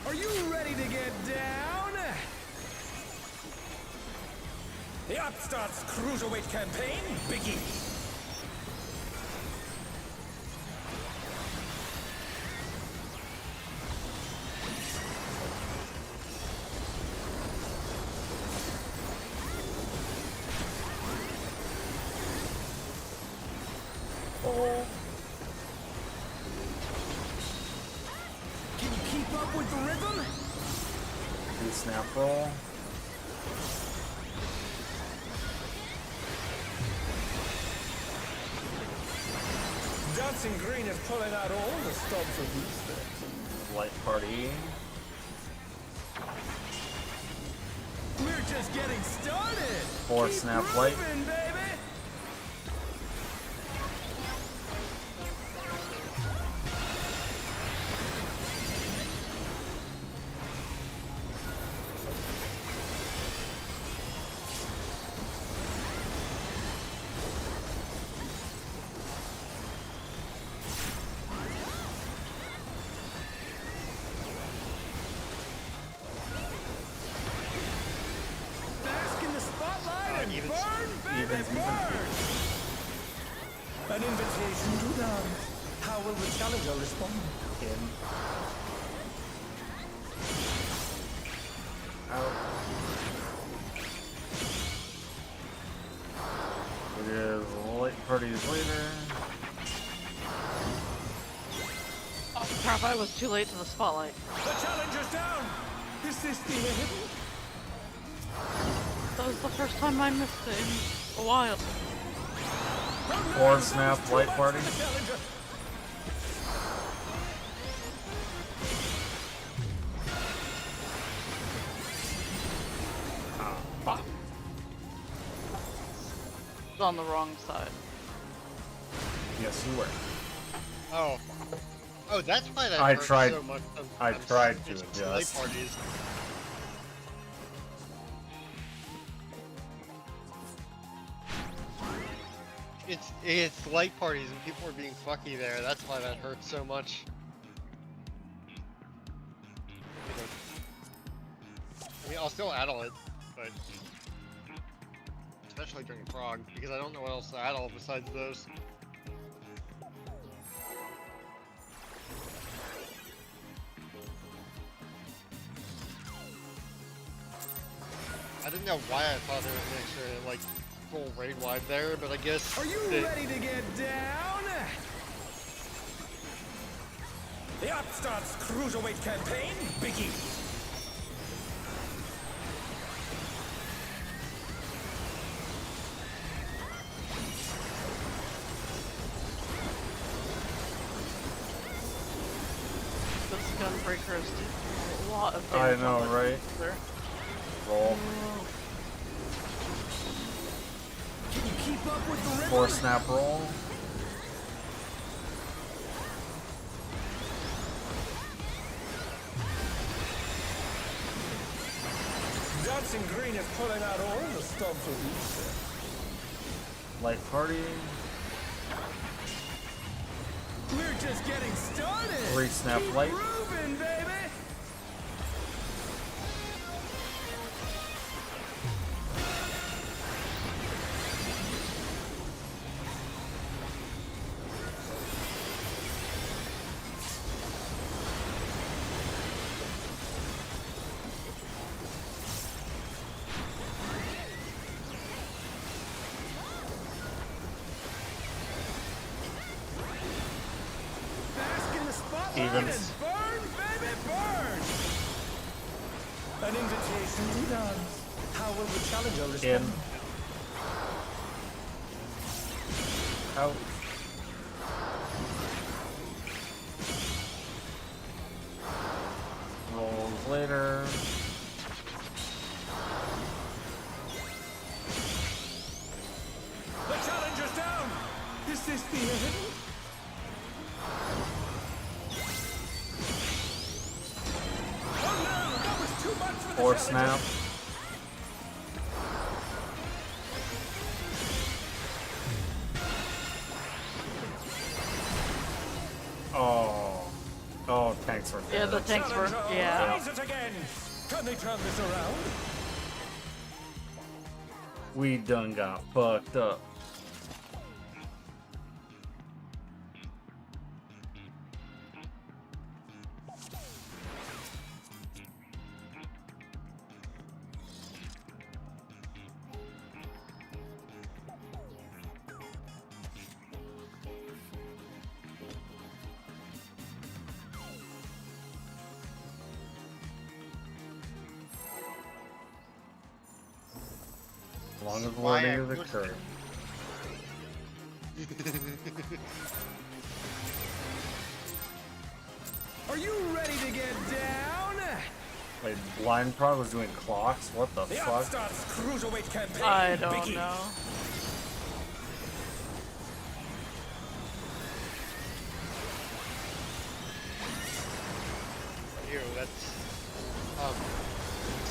Are you ready to get down? The Upstarts Cruiserweight campaign begins. Can you keep up with the rhythm? Do snap roll. Dancing Green is pulling out all the stops of these things. Light party. We're just getting started. Or Keep snap grooving, light. baby. Bask in the spotlight and Evens. burn, baby, Evens, burn! An invitation to dance. How will the challenger respond? In. Out. It is light parties later. Oh crap! I was too late to the spotlight. The challenger's down! Is this the end? That was the first time I missed it in a while. Or snap light party. Fuck. It's on the wrong side. Yes, you were. Oh. Oh, that's why that I hurts tried- so much. I tried to it's adjust. Late parties. It's light parties and people are being fucky there. That's why that hurts so much. I mean, I'll still addle it, but especially during Prague because I don't know what else to addle besides those. I didn't know why I thought there was an extra like full raid wide there, but I guess. Are you ready to get down? The Upstarts Cruiserweight campaign begins. This gunbreaker is doing a lot of I damage know, on my right? there. with the rhythm. 4 snap roll. Dancing Green is pulling out all the stops of each. Light party. We're just getting started. 3 snap Keep light. grooving, baby. Bask in the spotlight Evens. and burn, baby, burn. An invitation to dance. How will the challenger respond? In. Out. Rolls later. The challenger's down. Is this the end? Oh no, that was too much for the 4 challenger. snap. Oh. Oh, tanks were Yeah, dead. the tanks were. Challenger, Yeah. raise it again. Can they turn this around? We done got fucked up. As long as Why learning I is pushed occurring. Are you ready to get down? Wait, Blind Prod was doing clocks? What the The fuck? Upstarts Cruiserweight campaign. I don't begins. know. Ew, that's.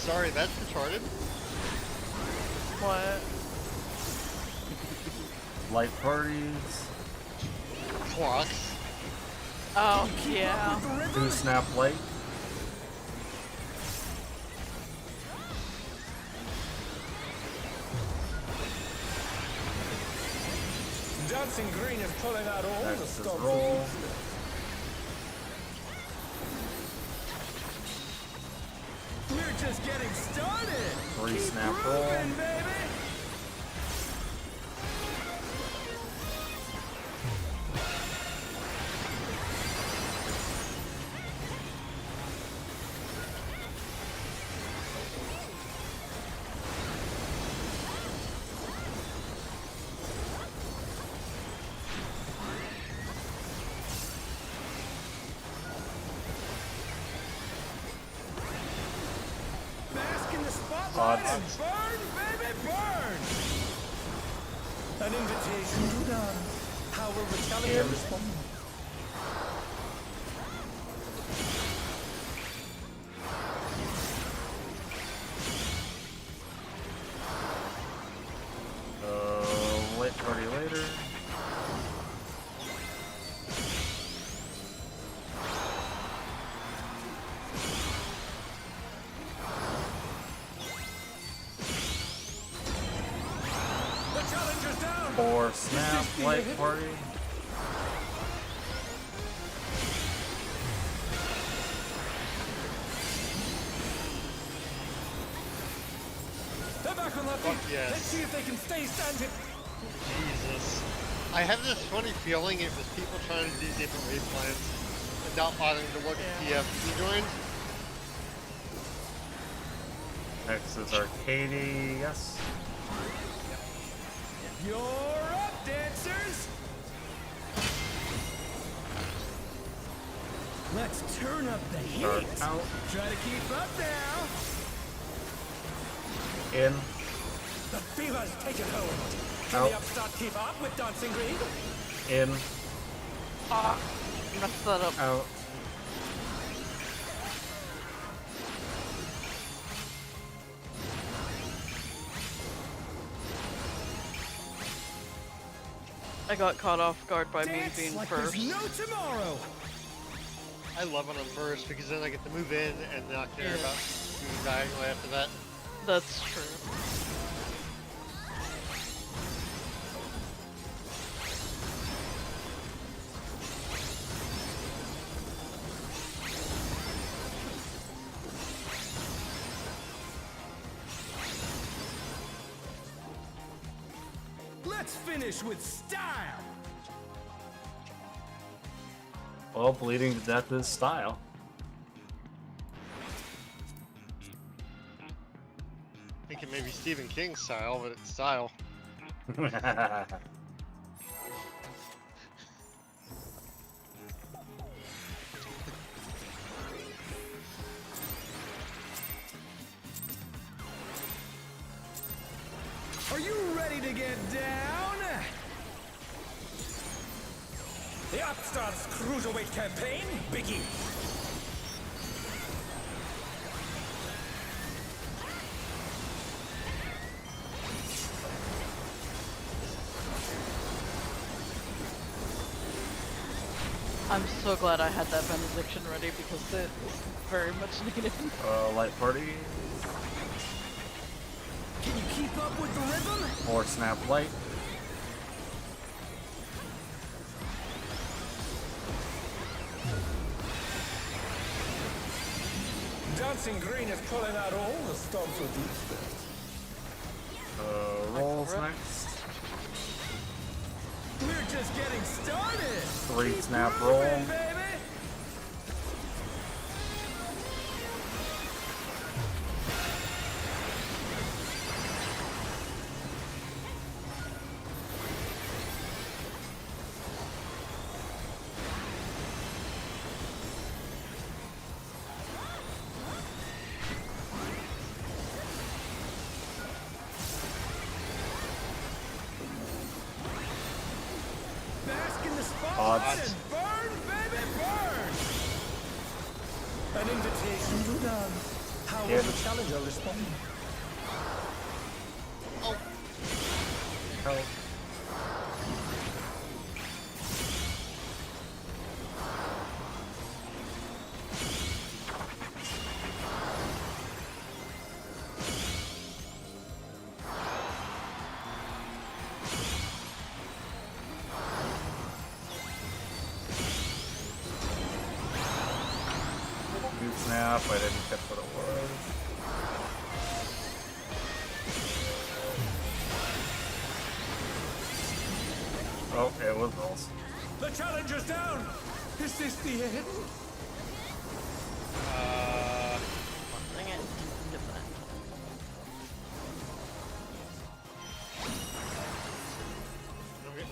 Sorry, that's retarded. What? Light parties. Clocks. Oh, yeah. 2 snap light. Dancing Green is pulling out all the That's his stops. roll. We're just getting started. 3 Keep snap roll. grooving, baby. Bask in the spotlight Odds. and burn, baby, burn. An invitation to dance. How will the challenger In. respond? Light party later. The challenger's down. 4 snap light party. They're back on their feet. Fuck yes. Let's see if they can stay standing. Jesus. I have this funny feeling it was people trying to do different raid plans and not bothering to look at TF. You joined? Next is Arcady, yes. You're up, dancers. Let's turn up the Start heat. out. Try to keep up now. In. The fever's taken hold. Can Out. the upstart keep up with Dancing Green? In. Ah, messed that up. Out. I got caught off guard by me Dance being like first. there's no tomorrow. I love when I'm first because then I get to move in and not care Yeah. about moving diagonally after that. That's true. Let's finish with style. Well, bleeding to death is style. Thinking maybe Stephen King style, but it's style. Are you ready to get down? The Upstarts Cruiserweight Campaign begins. I'm so glad I had that benediction ready because it was very much needed. Light party. Can you keep up with the rhythm? More snap light. Dancing Green is pulling out all the stops with these. Rolls next. We're just getting started. 3 Keep snap moving, roll. baby. Bask in the spotlight Odds. and burn, baby, burn! An invitation to dance. How will Yeah. the challenger respond? Help. Good snap, I didn't catch what it was. Oh, it was rolls. The challenger's down! Is this the end? Dang it. Did that.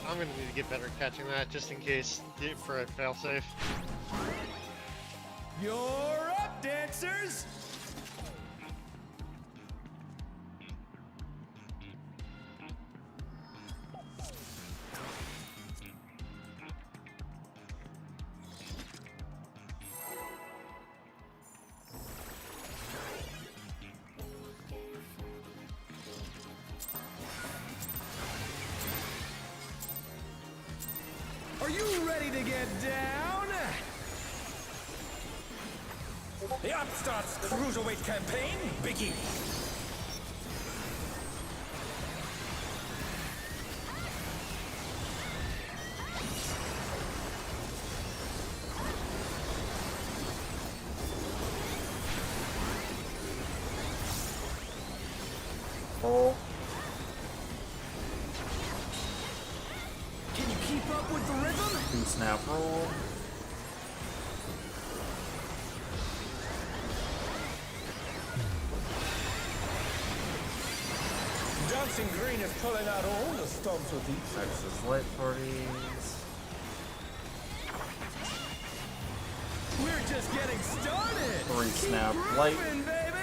I'm gonna need to get better at catching that just in case for a failsafe. You're up, dancers! Are you ready to get down? The Upstarts Cruiserweight Campaign begins. Roll. Can you keep up with the rhythm? 2 snap roll. Dancing Green is pulling out all the stops with these. Next is light parties. We're just getting started. 3 Keep snap light. grooving, baby.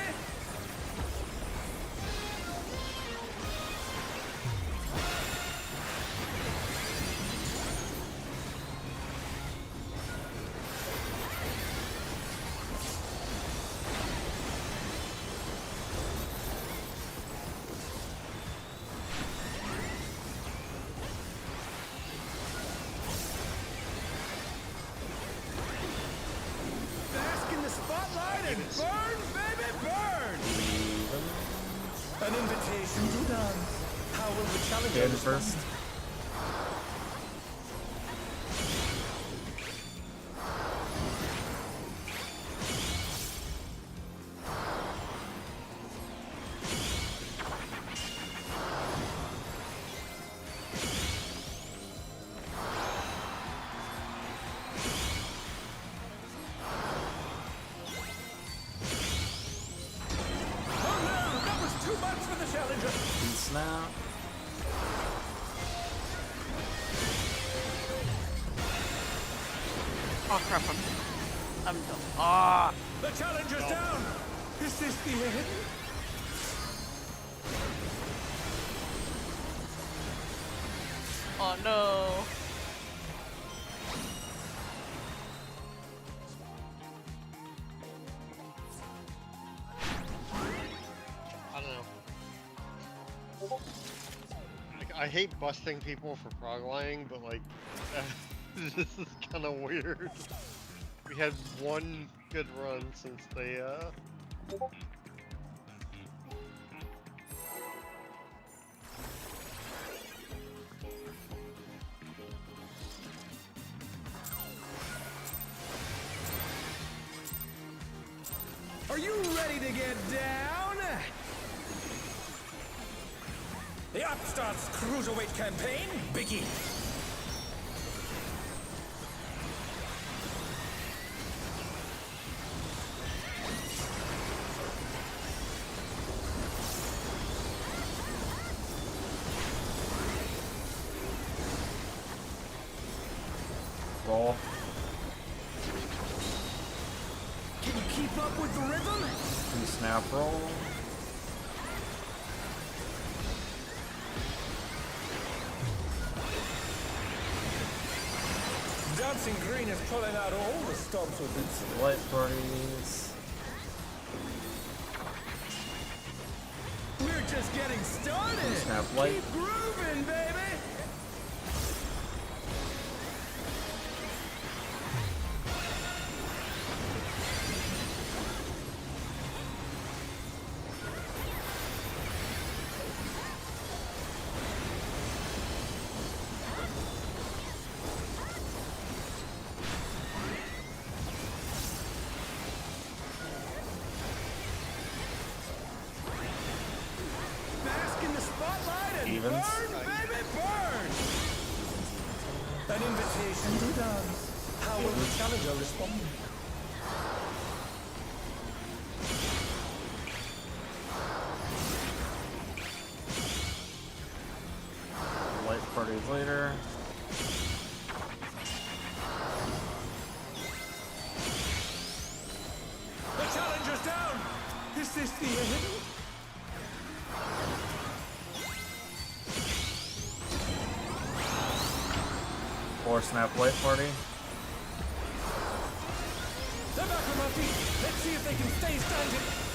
An invitation to dance. How will the challenger Good respond? first. Oh no, that was too much for the challenger. And snap. Oh crap! I'm done. Ah. The challenger's down. Is this the end? Oh no. I don't know. Like, I hate busting people for prog lying, but like, this is kind of weird. We had one good run since they Are you ready to get down? The Upstarts Cruiserweight campaign begins. Roll. Can you keep up with the rhythm? And snap roll. Dancing Green is pulling out all the stops with it. Light parties. We're just getting started. Snap light. Keep grooving, baby. Bask in the spotlight and Evens. burn, baby, burn. An invitation to dance. How will the challenger respond? Light parties later. The challenger's down. Is this the end? Four snap light party. They're back on my feet. Let's see if they can stay standing.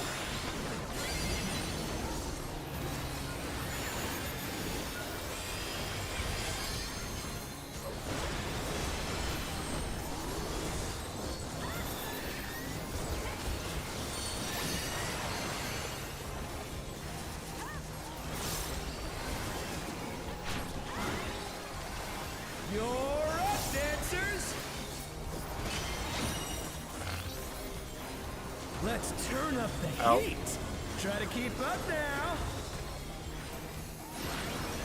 You're up, dancers! Let's turn up the Out. heat. Try to keep up now.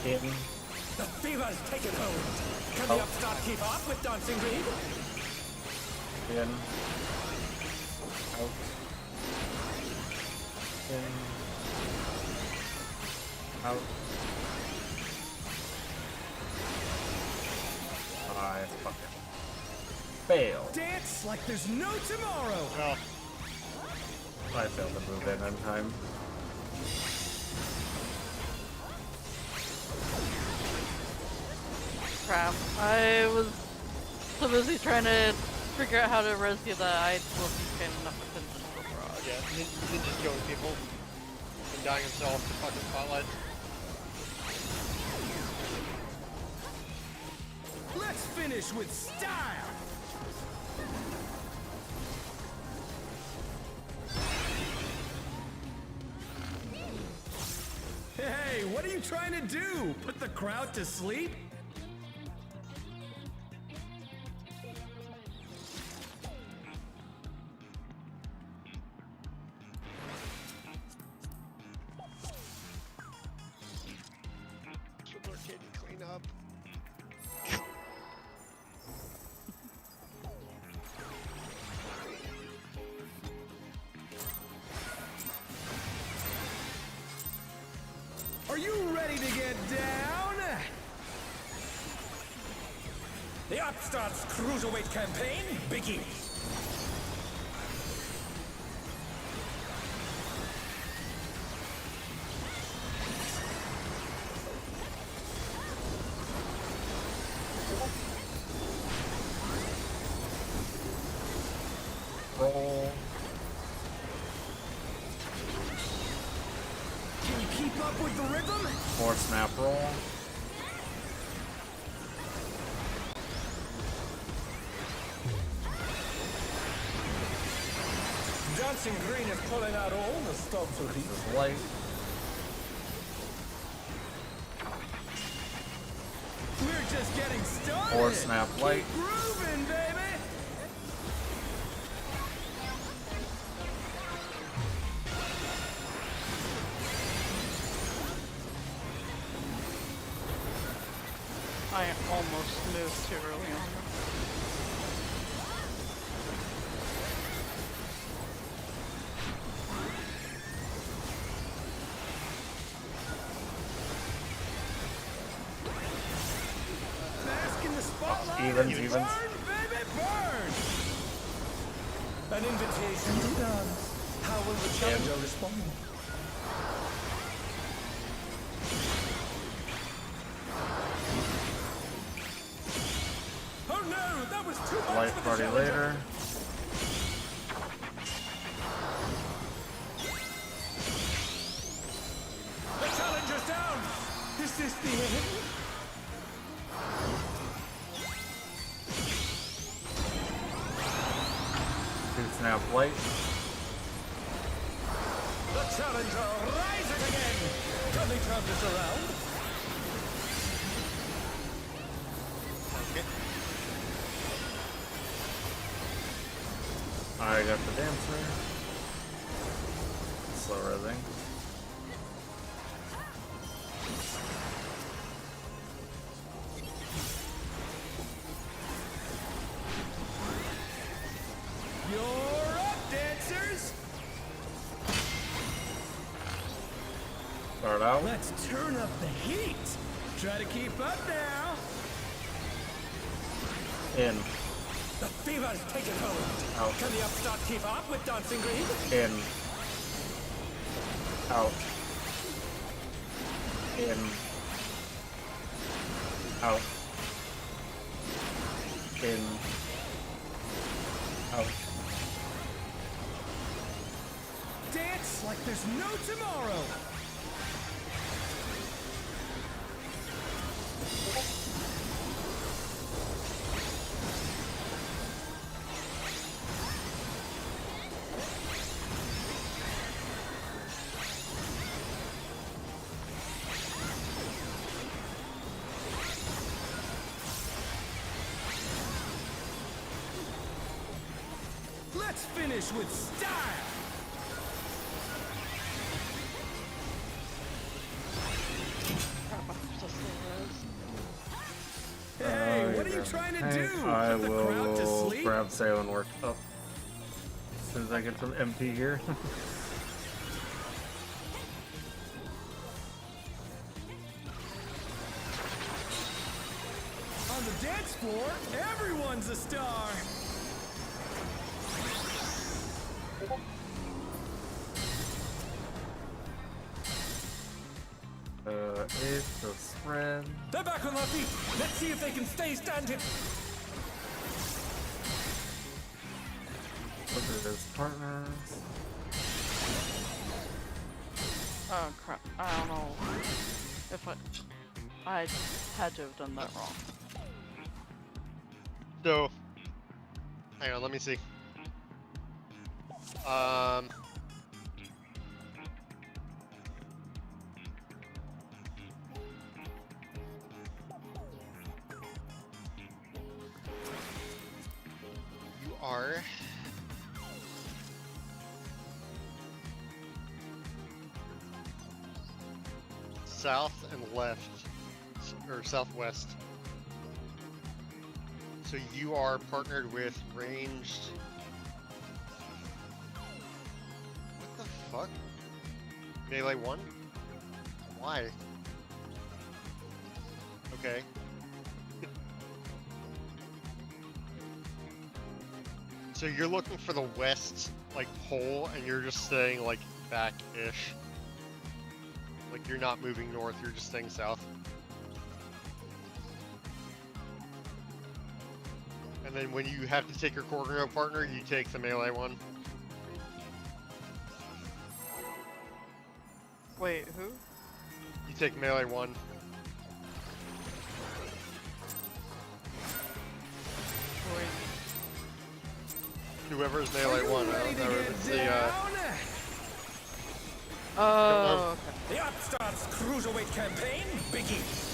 In. The fever's taken hold. Can the Out. upstart keep up with Dancing Green? In. Out. In. Out. I fucking failed. Dance like there's no tomorrow. well, I failed to move in time. Crap. I was so busy trying to figure out how to rescue that I wasn't paying enough attention to the frog. yeah, ninja's killing people and dying himself to fucking spotlight. Let's finish with style. Hey, what are you trying to do? Put the crowd to sleep? Sugar Kid, clean up. Are you ready to get down? The Upstarts Cruiserweight campaign begins. Roll. Can you keep up with the rhythm? 4 snap roll. Dancing Green is pulling out all the stops with This these. is light. We're just getting started. 4 snap light. Keep grooving, baby. I almost moved too early on. Bask in the spotlight. Evens, and evens. Burn, baby, burn. An invitation to dance. How will the challenger respond? Oh no, that was too much Light for the party challenger. later. The challenger's down. Is this the end? Two snap light. The challenger rises again. Can they turn this around? Okay. I got the dancer. Slow rising. You're up, dancers. Start out. Let's turn up the heat. Try to keep up now. In. The fever's taken hold. Out. Can the upstart keep up with Dancing Green? In. Out. In. Out. In. Out. Dance like there's no tomorrow. Let's finish with style. Hey, what are you trying to do? I Put the crowd to will sleep? grab sail and work up as soon as I get to the MP here. On the dance floor, everyone's a star. It's a spread. They're back on their feet. Let's see if they can stay standing. Look at his partners. Oh crap! I don't know if I had to have done that wrong. So, hang on, let me see. are south and left, or southwest. So you are partnered with ranged. What the fuck? Melee 1? Why? Okay. So you're looking for the west, like, pole, and you're just staying, like, back-ish. Like, you're not moving north, you're just staying south. And then when you have to take your Corridor partner, you take the melee one. Wait, who? You take melee 1. Wait. Whoever's melee 1, I don't know if it's the, Oh, okay. The Upstarts Cruiserweight campaign begins.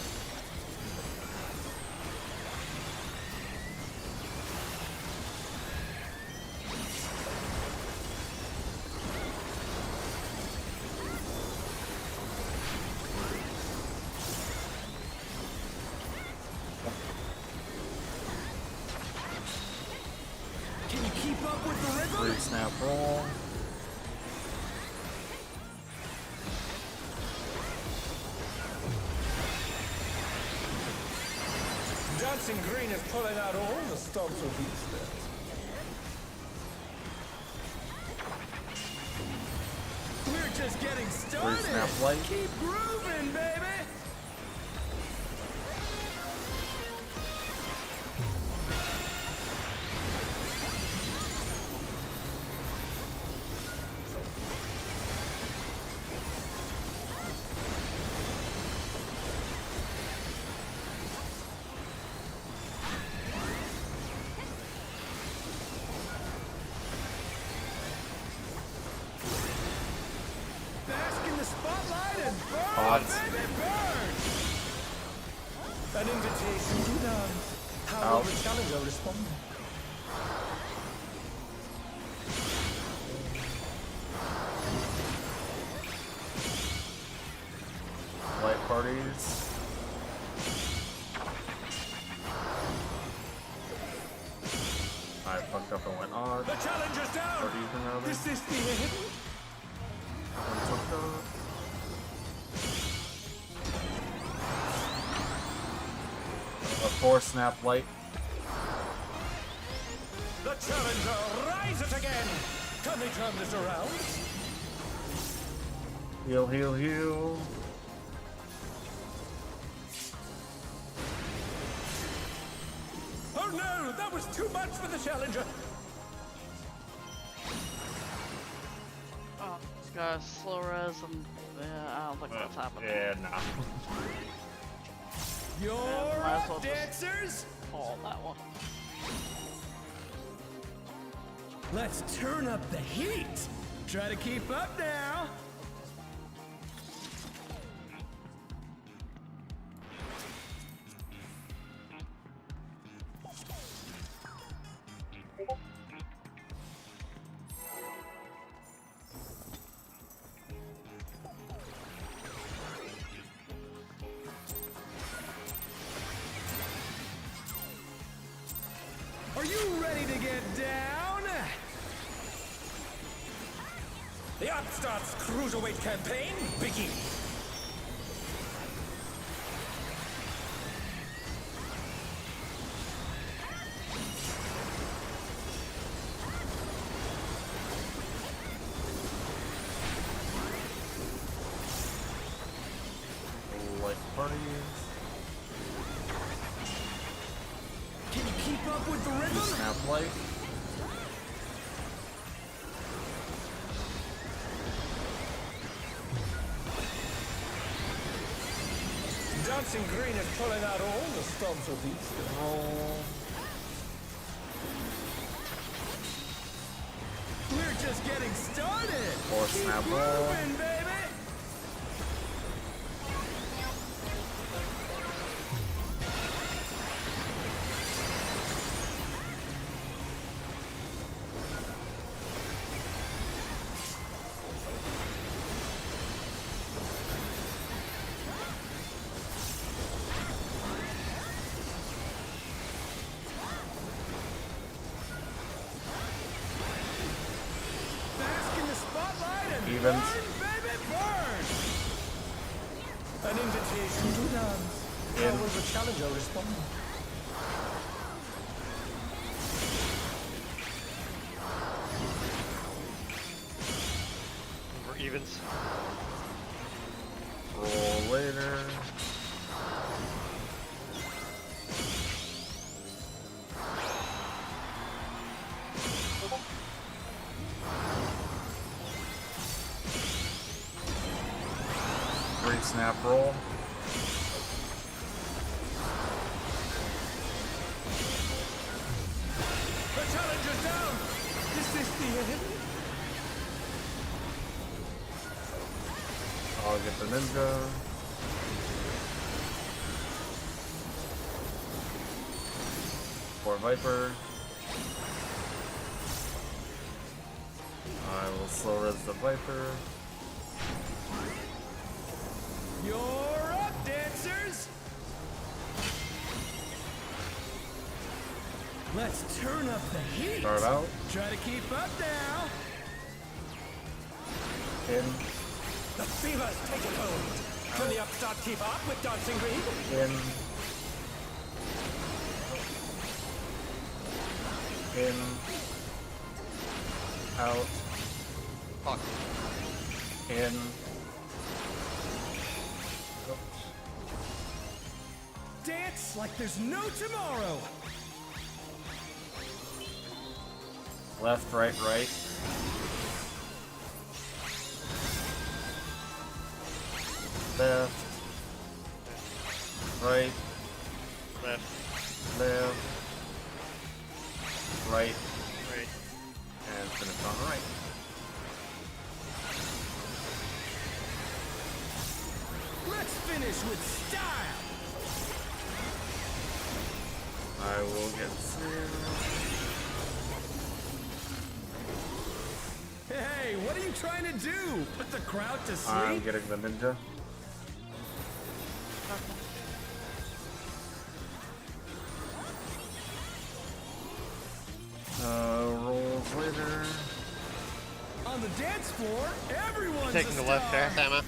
Can you keep up with the rhythm? Free snap roll. Dancing Green is pulling out all the stops of these steps. We're just getting started. Free snap light. Keep grooving, baby. Bask in the spotlight and burn, Odds. baby, burn. An invitation to dance. How will Ouch. the challenger respond? Light parties. I fucked up and went odd. The challenger's down. Or even rather. Is this the end? One fucked up. A 4 snap light. The challenger rises again. Can they turn this around? Heal, heal, heal. Oh no, that was too much for the challenger. Oh, it's got a slow res and yeah, I don't think that's happening. Yeah, nah. You're might as well up, just- dancers. Oh, that one. Let's turn up the heat. Try to keep up now. Are you ready to get down? The Upstarts Cruiserweight campaign begins. Light parties. Can you keep up with the rhythm? Snap light. Dancing Green is pulling out all the stops of these. Roll. We're just getting started. 4 snap roll. Moving, baby. evens. baby, burn! An invitation to dance. How will the challenger respond? We're evens. Roll later. Great snap roll. The challenger's down! Is this the end? I'll get the ninja. For Viper. I will slow res the Viper. You're up, dancers! Let's turn up the heat! Start out. Try to keep up now! In. The fever's taken hold! Can the upstart keep up with Dancing Green? In. In. Out. Fuck. In. Dance like there's no tomorrow! Left, right, right. Left. Right. Left. Left. Right. Right. And finish on right. Let's finish with style! I will get 0. Hey, what are you trying to do? Put the crowd to sleep? I'm getting the ninja. Rolls later. On the dance floor, everyone's Taking a the left star. half, Emma.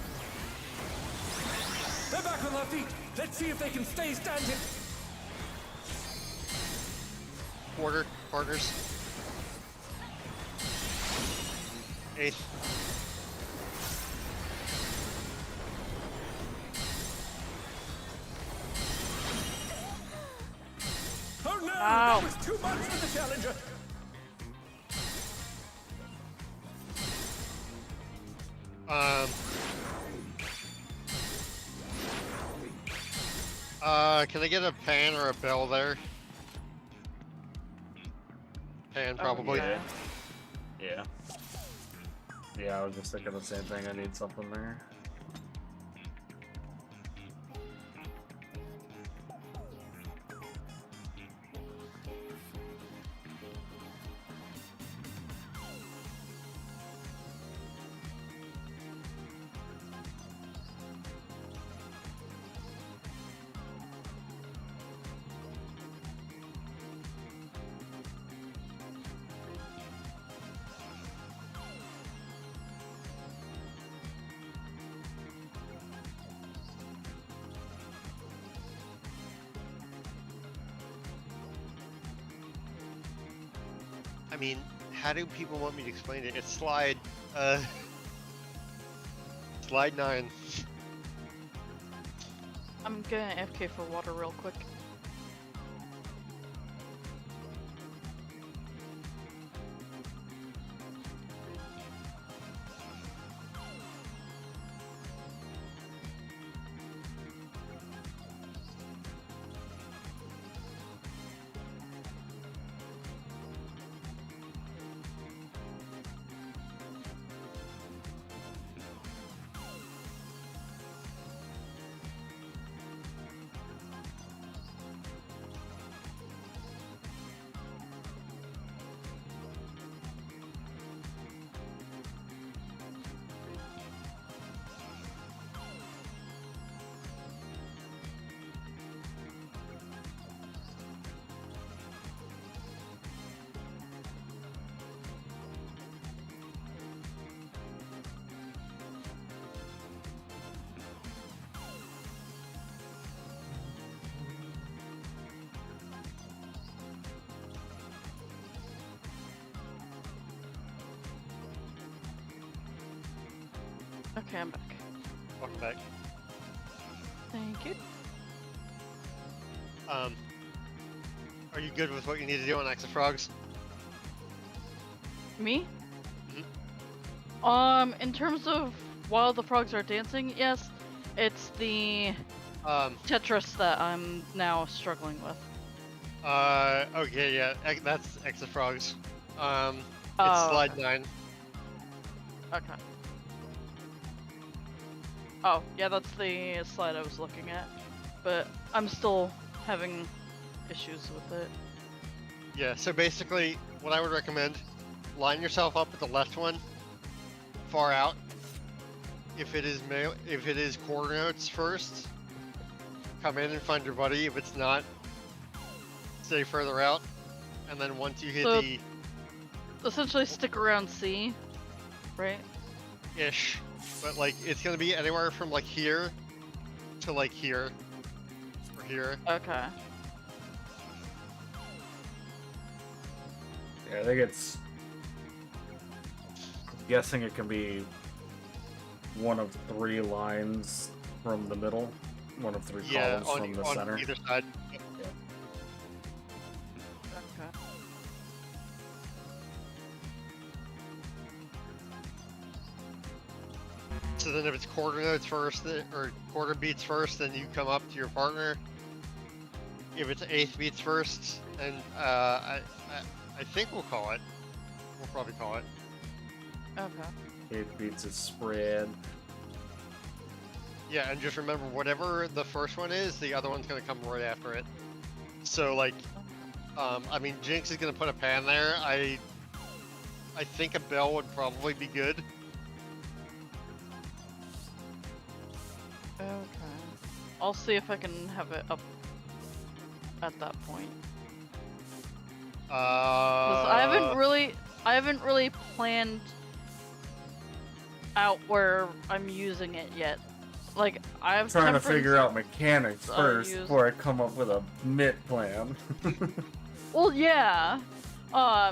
They're back on their feet. Let's see if they can stay standing. Quarters. Eighth. Oh no! Ow. That was too much for the challenger. Can I get a pan or a bell there? Pan, probably. yeah. Yeah. Yeah, I was just thinking the same thing. I need something there. I mean, how do people want me to explain it? It's slide 9. I'm gonna FK for water real quick. Okay, I'm back. Welcome back. Thank you. Are you good with what you need to do on Extra Frogs? Me? Mhm. In terms of while the frogs are dancing, yes, it's the Tetris that I'm now struggling with. Okay, yeah, that's Extra Frogs. It's Oh, slide okay. 9. Okay. Oh, yeah, that's the slide I was looking at, but I'm still having issues with it. Yeah, so basically, what I would recommend, line yourself up at the left one, far out. If it is quarter notes first, come in and find your buddy. If it's not, stay further out. And then once you hit So- the Essentially, stick around C, right? ish, but like it's gonna be anywhere from like here to like here or here. Okay. Yeah, I think it's. I'm guessing it can be one of 3 lines from the middle, one of 3 Yeah, columns from the on center. either side. Okay. So then if it's quarter notes first, or quarter beats first, then you come up to your partner. If it's eighth beats first, and I think we'll call it. We'll probably call it. Okay. 8 beats is spread. Yeah, and just remember, whatever the first one is, the other one's gonna come right after it. So like, I mean, Jinx is gonna put a pan there. I think a bell would probably be good. Okay. I'll see if I can have it up at that point. 'Cause I haven't really planned out where I'm using it yet. Like I've Trying to tempered- figure out mechanics I'll first use- before I come up with a MIT plan. Well, yeah.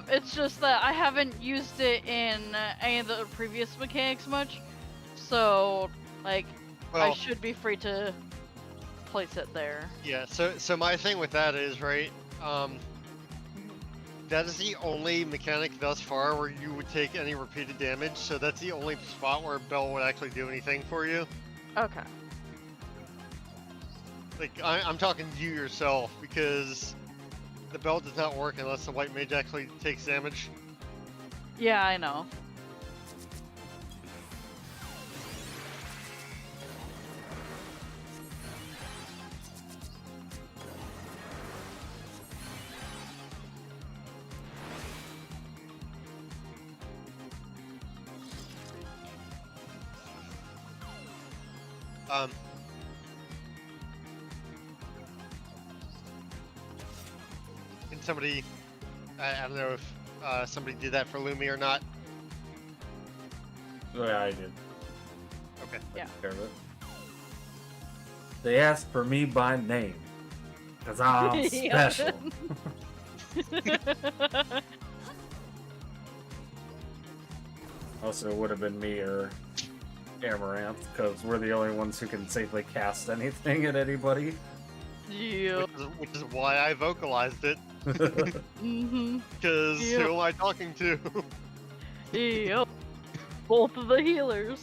It's just that I haven't used it in any of the previous mechanics much, so like I Well, should be free to place it there. yeah. So my thing with that is right. That is the only mechanic thus far where you would take any repeated damage. So that's the only spot where Bell would actually do anything for you. Okay. Like I'm talking you yourself, because the bell does not work unless the white mage actually takes damage. Yeah, I know. Can somebody, I don't know if somebody did that for Lumi or not. Yeah, I did. Okay. Yeah. Took care of it. They asked for me by name. Because I'm Yeah. special. Also, it would have been me or Amaranth, because we're the only ones who can safely cast anything at anybody. Yeah. Which is why I vocalized it. Mm-hmm. Because Yep. who am I talking to? Yep. Both of the healers.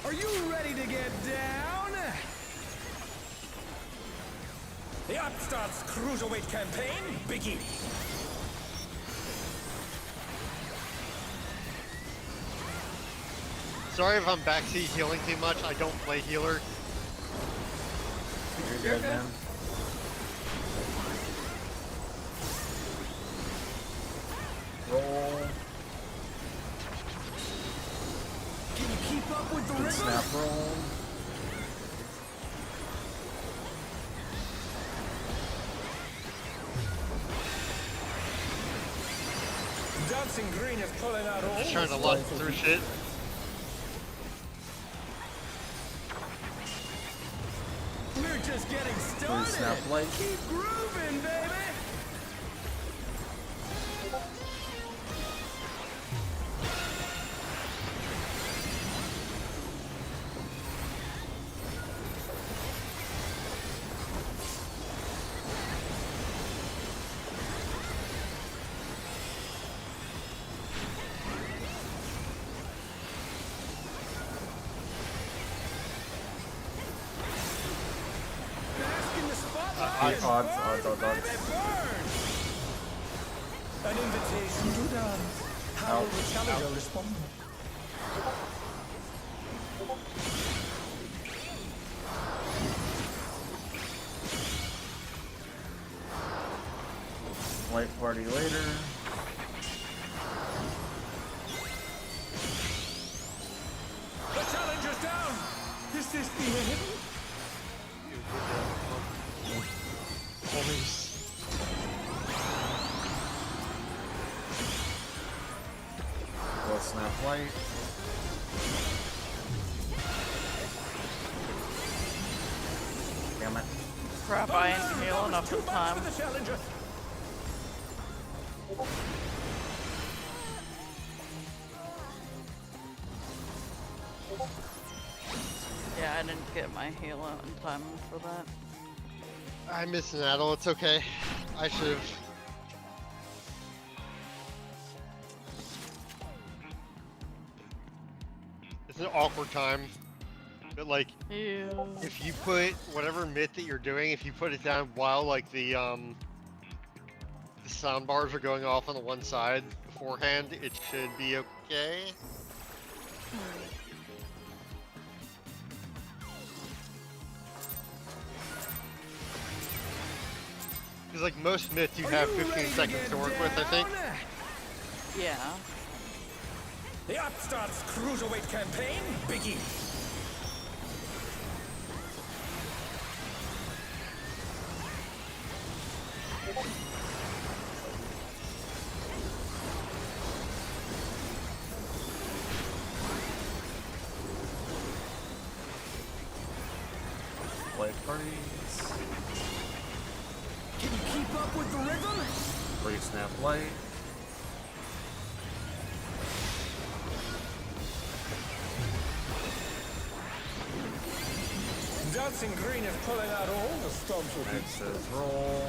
Are you ready to get down? The Upstarts Cruiserweight campaign begins. Sorry if I'm backseat healing too much. I don't play healer. You're good, man. Roll. Can you keep up with the Good rhythm? snap roll. Dancing Green is pulling out all Just trying to the look stops. through shit. We're just getting started. snap light. Keep grooving, baby. Bask in the spotlight. Odds. An invitation to dance. How will the challenger respond? Light party later. The challenger's down. Is this the end? Homies. Roll snap light. Damn it. Crap, I didn't heal enough Too in much time. for the challenger. Yeah, I didn't get my heal out in time for that. I missed an Adel. It's okay. I should have. It's an awkward time. But like, Ew. if you put whatever myth that you're doing, if you put it down while like the sound bars are going off on the one side beforehand, it should be okay. Because like most myths, you have 15 seconds to work with, I think. Yeah. The Upstarts Cruiserweight campaign begins. Light parties. Can you keep up with the rhythm? Free snap light. Dancing Green is pulling out all the stops with Next is roll.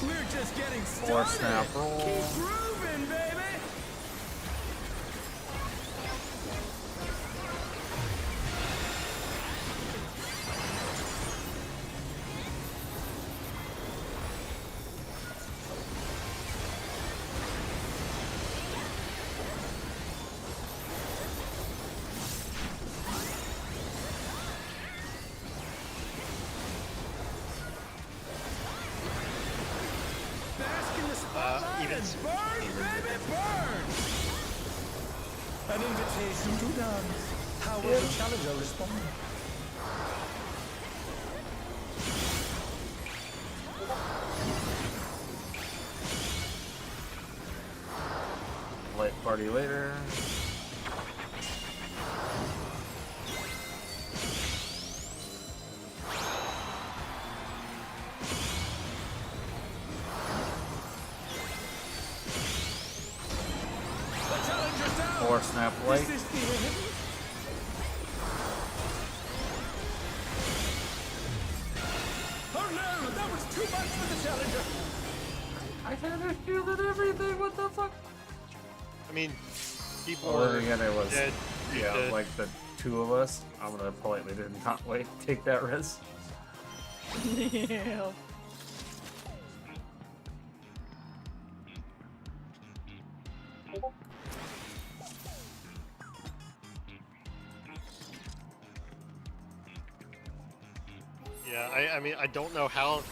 We're just getting started. Or snap roll. Keep grooving, baby. Bask in the spotlight even and s- burn, baby, burn. An invitation to dance. How will the challenger respond? Light party later. The challenger's down. Or snap Is light. this the end? Oh no, that was too much for the challenger. I had a feel and everything. What the fuck? I mean, people Or were again, it was dead. yeah, dead. like the 2 of us, I'm gonna politely did not take that risk. Yeah. Yeah, I mean, I don't know how,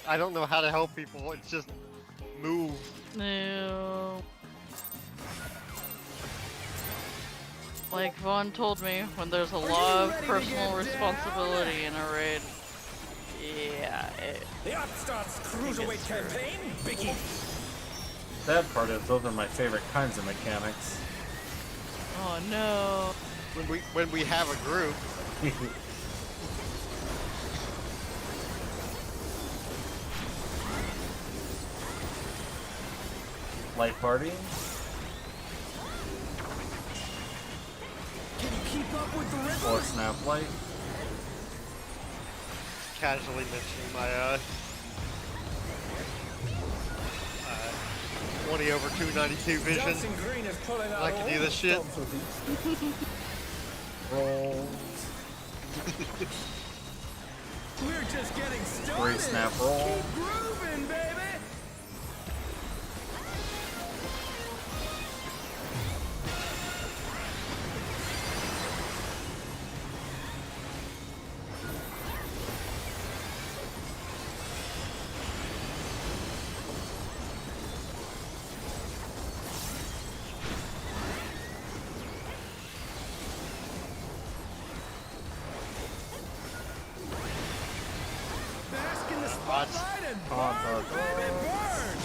I don't know how to help people. It's just move. No. Like Vaughn told me, when there's a lot of personal responsibility in a raid, yeah, The Upstart's Cruiserweight campaign begins. That part is, those are my favorite kinds of mechanics. oh no. When we have a group, Light party? Can you keep up with the rhythm? Or snap light? casually mentioning my 20 over 292 vision. Johnson Green is pulling out I can do all this shit. stops with these. Rolls. We're just getting started. 3 snap roll. Keep grooving, baby. Bask in the spotlight and burn, baby, burn.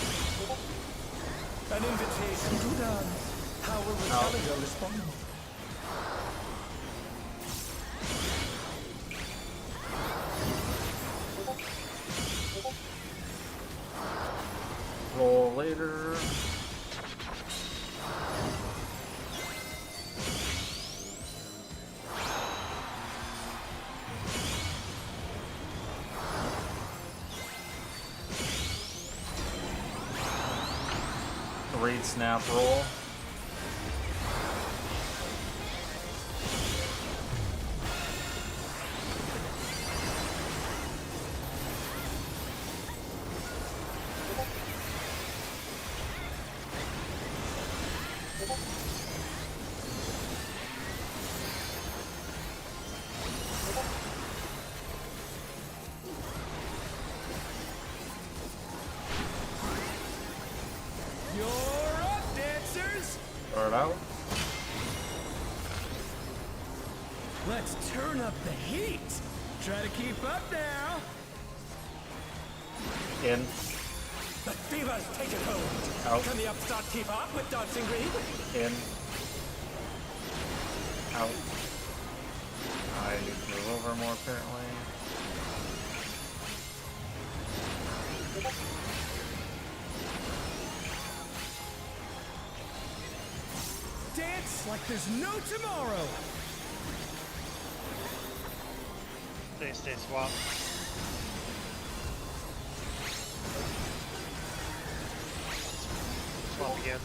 An invitation to dance. How will the challenger respond? Roll later. Read snap roll. You're up, dancers. Start out. Let's turn up the heat. Try to keep up now. In. The fever's taken hold. Out. Can the upstart keep up with Dancing Green? In. Out. I need to move over more apparently. Dance like there's no tomorrow. Stay swap. Swap again.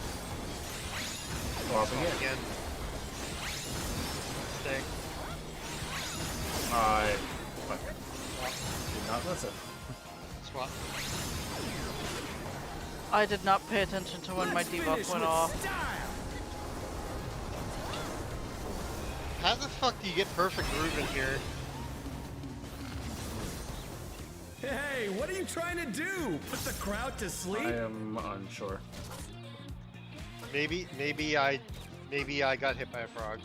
Swap Swap again. again. Stay. I fucking did not listen. Swap. I did not pay attention to when my Let's finish debuff went with off. style. How the fuck do you get perfect groove in here? Hey, what are you trying to do? Put the crowd to sleep? I am unsure. Maybe I got hit by a frog.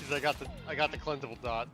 Cause I got the cleansable dot.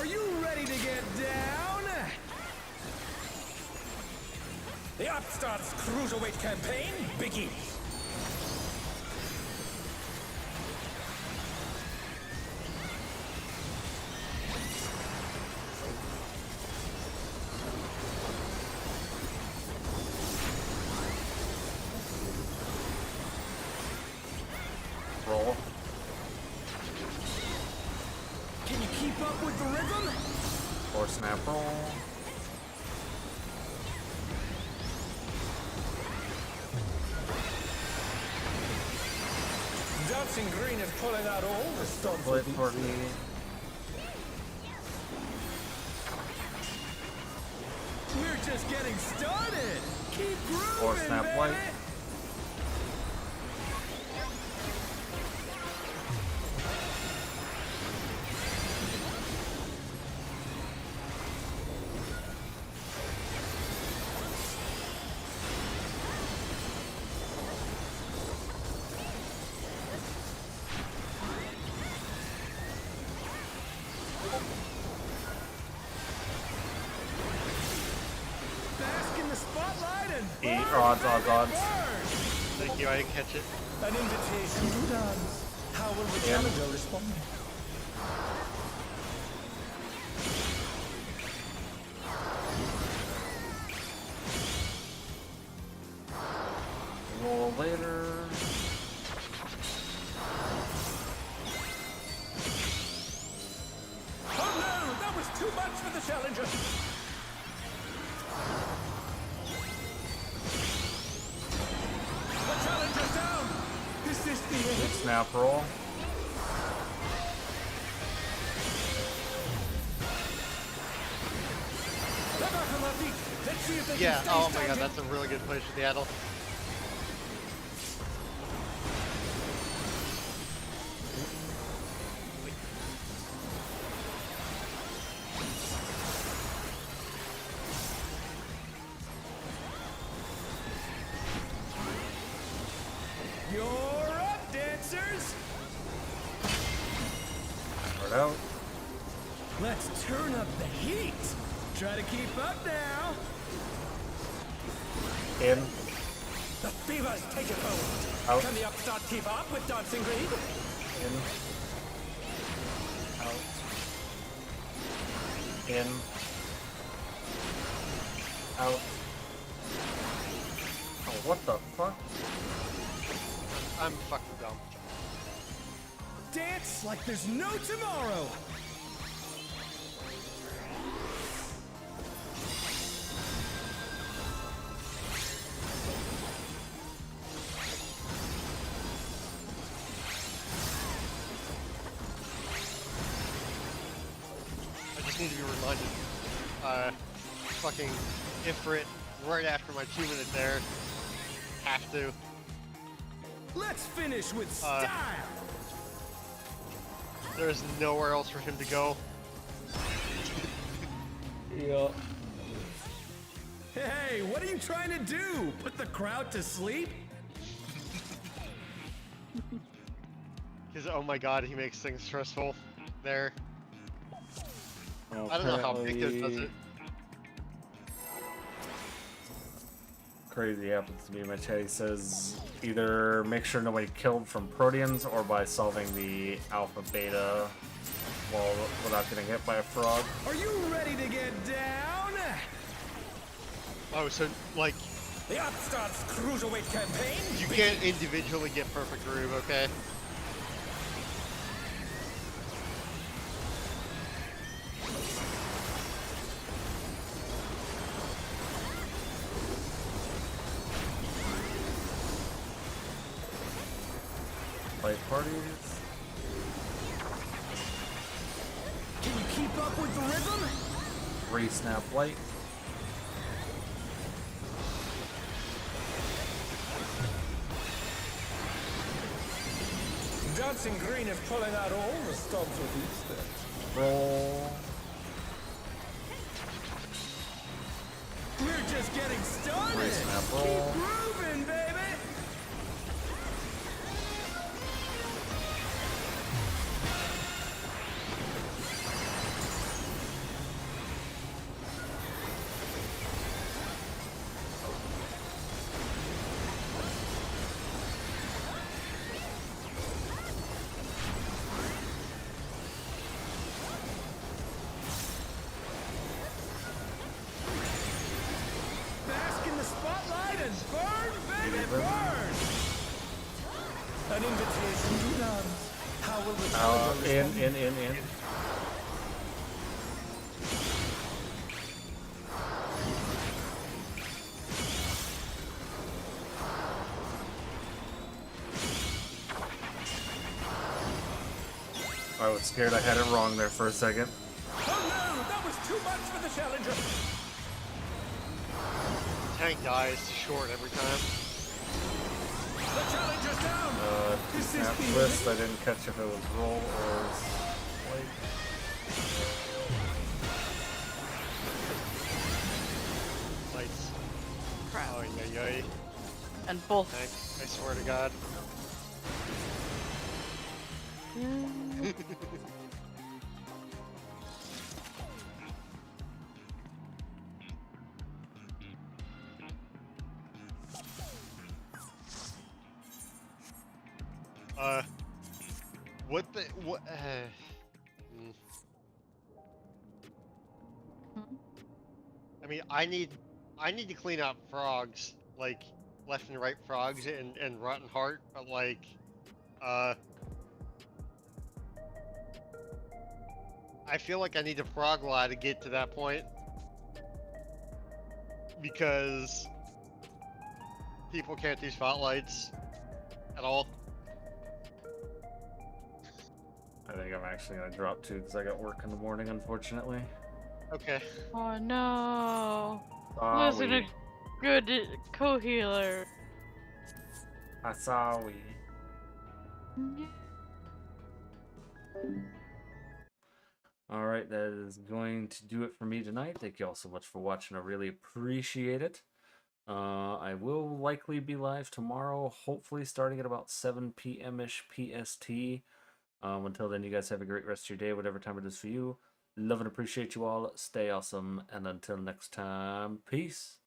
Are you ready to get down? The Upstarts Cruiserweight campaign begins. Roll. Can you keep up with the rhythm? Or snap roll. Dancing Green is pulling out all the stops Play with party. We're just getting started. Keep grooving, Or snap baby. white. Bask in the spotlight and Eat burn, odds, baby, odds, odds. burn. Thank you, I didn't catch it. An invitation to dance. How will the Yeah. challenger respond? Roll later. Oh no, that was too much for the challenger. The challenger's down. Is this the end? Good snap roll. They're back on their feet. Let's see if they Yeah, can stay oh my god, standing. that's a really good place for the Adel. You're up, dancers. Start out. Let's turn up the heat. Try to keep up now. In. The fever's taken hold. Out. Can the upstart keep up with Dancing Green? In. Out. In. Out. Oh, what the fuck? I'm fucking dumb. Dance like there's no tomorrow. I just need to be reminded. Fucking Ifrit right after my 2 minute there. Have to. Let's finish with style. There's nowhere else for him to go. Yeah. Hey, what are you trying to do? Put the crowd to sleep? Because oh my god, he makes things stressful there. I don't know how big it does it. Crazy happens to be in my chat. He says either make sure nobody killed from Proteans or by solving the alpha beta while without getting hit by a frog. Are you ready to get down? Oh, so like The Upstarts Cruiserweight campaign? you can't individually get perfect groove, okay? Play parties. Can you keep up with the rhythm? Re-snap light. Dancing Green is pulling out all the stops with each step. Roll. We're just getting started. Re-snap Keep roll. grooving, baby. even. An invitation to dance. How will the In. I was scared I had it wrong there for a second. Oh no, that was too much for the challenger. Tank dies short every time. The challenger's down. Is this Snap the twist. I didn't catch if it was roll or swipe. Lights. Crap. Oh, yeah. And both. Tank. I swear to God. What? I mean, I need to clean up frogs, like left and right frogs and rotten heart, but like, I feel like I need a frog lie to get to that point because people can't do spotlights at all. I think I'm actually gonna drop two because I got work in the morning, unfortunately. Okay. Oh no. Wasn't a good co-healer. Asawi. Alright, that is going to do it for me tonight. Thank you all so much for watching. I really appreciate it. I will likely be live tomorrow, hopefully starting at about 7 p.m.-ish PST. Until then, you guys have a great rest of your day, whatever time it is for you. Love and appreciate you all. Stay awesome. And until next time, peace.